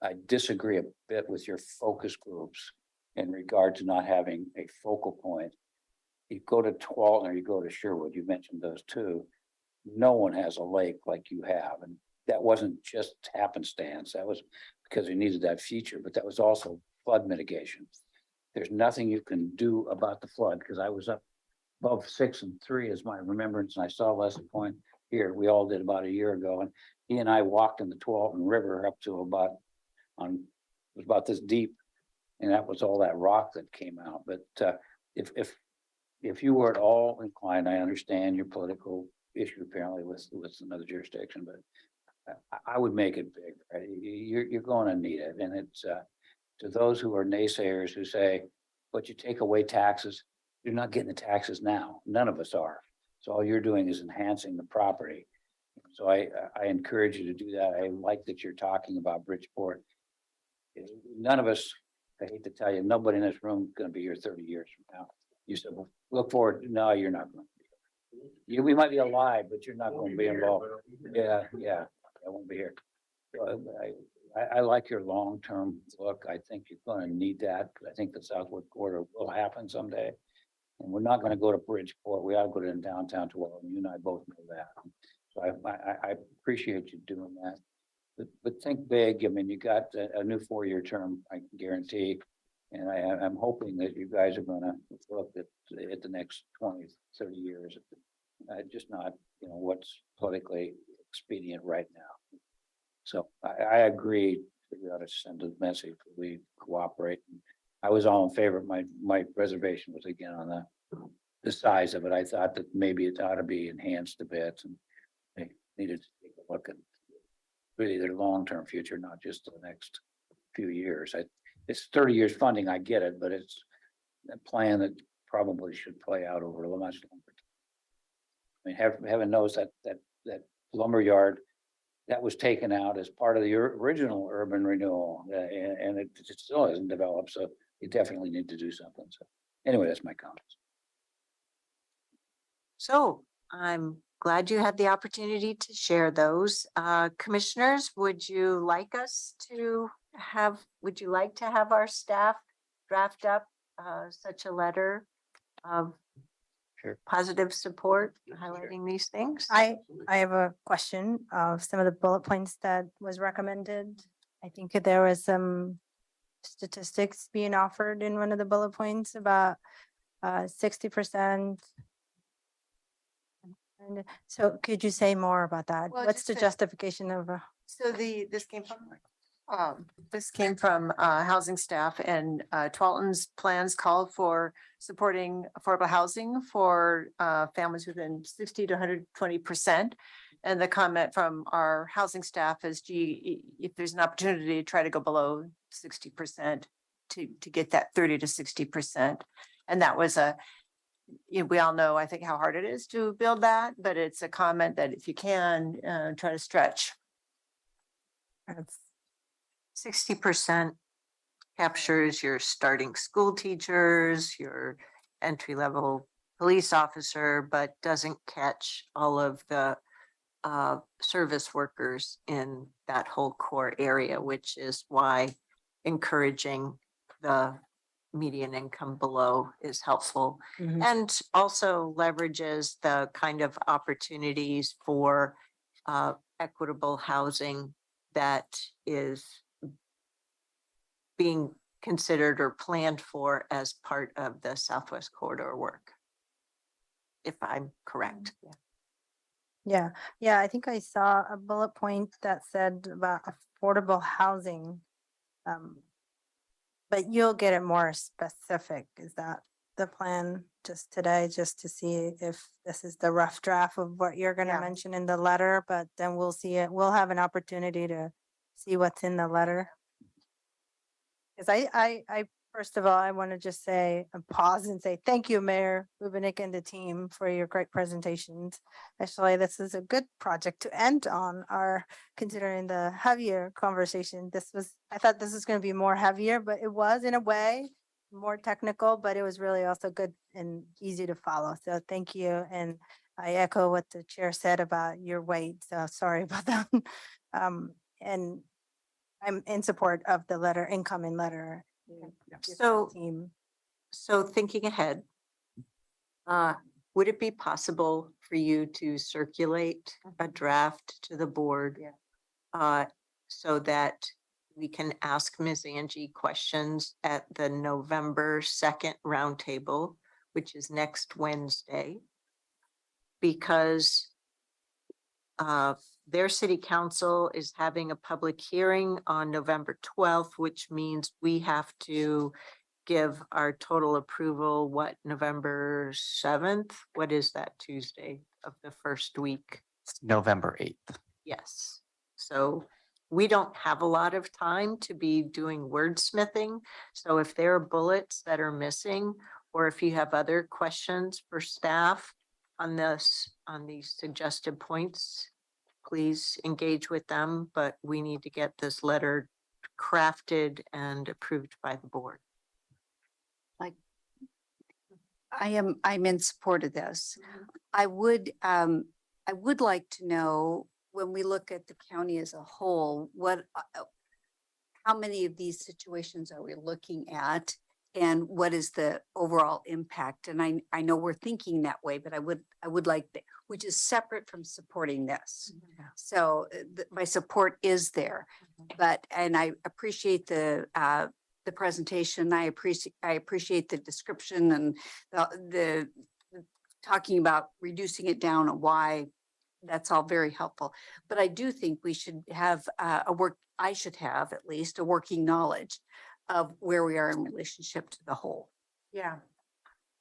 I disagree a bit with your focus groups in regard to not having a focal point. You go to Tualatin or you go to Sherwood, you mentioned those two. No one has a lake like you have. And that wasn't just happenstance. That was because we needed that feature, but that was also flood mitigation. There's nothing you can do about the flood because I was up above 6 and 3 is my remembrance, and I saw Leslie Point. here. We all did about a year ago, and he and I walked in the Tualatin River up to about it was about this deep, and that was all that rock that came out. But if you were at all inclined, I understand your political issue apparently with another jurisdiction, but I would make it big, right? You're going to need it, and it's to those who are naysayers who say, but you take away taxes, you're not getting the taxes now. None of us are. So all you're doing is enhancing the property. So I encourage you to do that. I like that you're talking about Bridgeport. None of us, I hate to tell you, nobody in this room is going to be here 30 years from now. You said, well, look forward. No, you're not going to be here. We might be alive, but you're not going to be involved. Yeah, I won't be here. So I like your long-term look. I think you're going to need that. I think the Southwest Corridor will happen someday. And we're not going to go to Bridgeport. We ought to go to downtown Tualatin. You and I both know that. So I appreciate you doing that. But think big. I mean, you got a new 4-year term, I can guarantee. And I'm hoping that you guys are going to look at the next 20, 30 years. Just not, what's politically expedient right now. So I agree that we ought to send a message that we cooperate. I was all in favor. My reservation was again on the size of it. I thought that maybe it ought to be enhanced a bit, and they needed to take a look at really their long-term future, not just the next few years. It's 30 years funding. I get it, but it's a plan that probably should play out over a much longer time. I mean, heaven knows that lumberyard that was taken out as part of the original urban renewal, and it still hasn't developed. So you definitely need to do something. So anyway, that's my comments. So I'm glad you had the opportunity to share those. Commissioners, would you like to have our staff draft up such a letter of positive support highlighting these things? I have a question of some of the bullet points that was recommended. I think there was some statistics being offered in one of the bullet points about 60%. So could you say more about that? Well, What's just the that- justification of? So this came from housing staff, and Tualatin's plans called for supporting affordable housing for families within 60 to 120%. And the comment from our housing staff is, gee, if there's an opportunity to try to go below 60% to get that 30 to 60%. And that was we all know, I think, how hard it is to build that, but it's a comment that if you can, try to stretch. 60% captures your starting school teachers, your entry-level police officer, but doesn't catch all of the service workers in that whole core area, which is why encouraging the median income below is helpful. And also leverages the kind of opportunities for equitable housing that is being considered or planned for as part of the Southwest Corridor work, if I'm correct. Yeah, I think I saw a bullet point that said about affordable housing. But you'll get it more specific. Is that the plan just today, just to see if this is the rough draft of what you're going to mention in the letter, but then we'll see it. We'll have an opportunity to see what's in the letter. Because I first of all, I want to just say and pause and say thank you, Mayor Bubenik and the team, for your great presentations. Actually, this is a good project to end on, considering the heavier conversation. I thought this was going to be more heavier, but it was in a way more technical, but it was really also good and easy to follow. So thank you. And I echo what the chair said about your weight. So sorry about that. And I'm in support of the incoming letter. So thinking ahead, would it be possible for you to circulate a draft to the board so that we can ask Ms. Angie questions at the November 2nd roundtable, which is next Wednesday? Because their city council is having a public hearing on November 12th, which means we have to give our total approval, what, November 7th? What is that Tuesday of the first week? November 8th. Yes. So we don't have a lot of time to be doing wordsmithing. So if there are bullets that are missing, or if you have other questions for staff on this, on these suggested points, please engage with them, but we need to get this letter crafted and approved by the board. I'm in support of this. I would like to know, when we look at the county as a whole, how many of these situations are we looking at? And what is the overall impact? And I know we're thinking that way, but I would like, which is separate from supporting this. So my support is there, and I appreciate the presentation. I appreciate the description and the talking about reducing it down and why. That's all very helpful. But I do think we should have I should have at least a working knowledge of where we are in relationship to the whole. Yeah.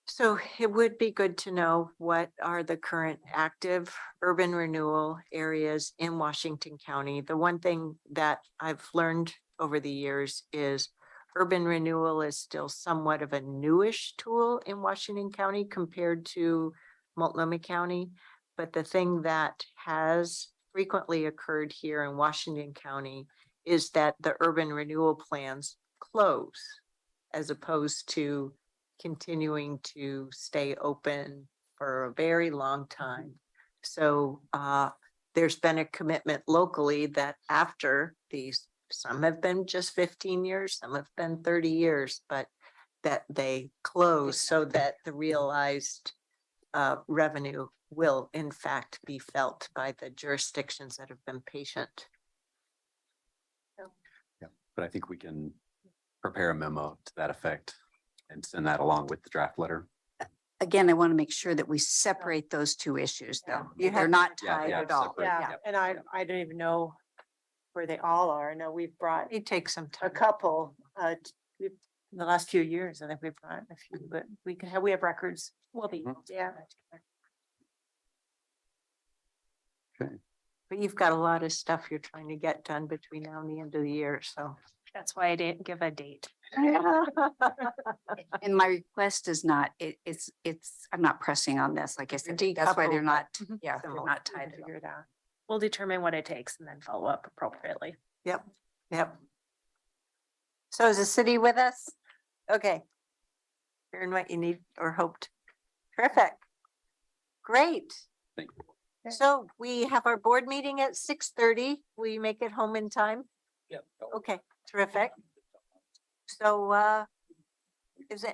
So it would be good to know what are the current active urban renewal areas in Washington County. The one thing that I've learned over the years is urban renewal is still somewhat of a newish tool in Washington County compared to Multnomah County. But the thing that has frequently occurred here in Washington County is that the urban renewal plans close as opposed to continuing to stay open for a very long time. So there's been a commitment locally that after these, some have been just 15 years, some have been 30 years, but that they close so that the realized revenue will in fact be felt by the jurisdictions that have been patient. Yeah, but I think we can prepare a memo to that effect and send that along with the draft letter. Again, I want to make sure that we separate those two issues though. They're not tied at all. separate. Yeah, and I don't even know where they all are. I know we've brought It takes some a time. couple, in the last few years, I think we've brought a few, but we have records. We'll be, yeah. But you've got a lot of stuff you're trying to get done between now and the end of the year, so. That's why I didn't give a date. And my request is not, it's, I'm not pressing on this, like I said, that's why they're Decouple, not, but- yeah, they're not tied at all. Figure it out. We'll determine what it takes and then follow up appropriately. Yep. So is the city with us? Okay. Hearing what you need or hoped. Terrific. Great. Thank you. So we have our board meeting at 6:30. Will you make it home in time? Yep. Okay, terrific. So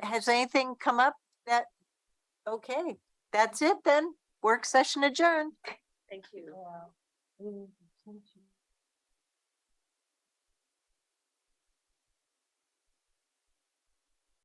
has anything come up that, okay, that's it then. Work session adjourned. Thank you.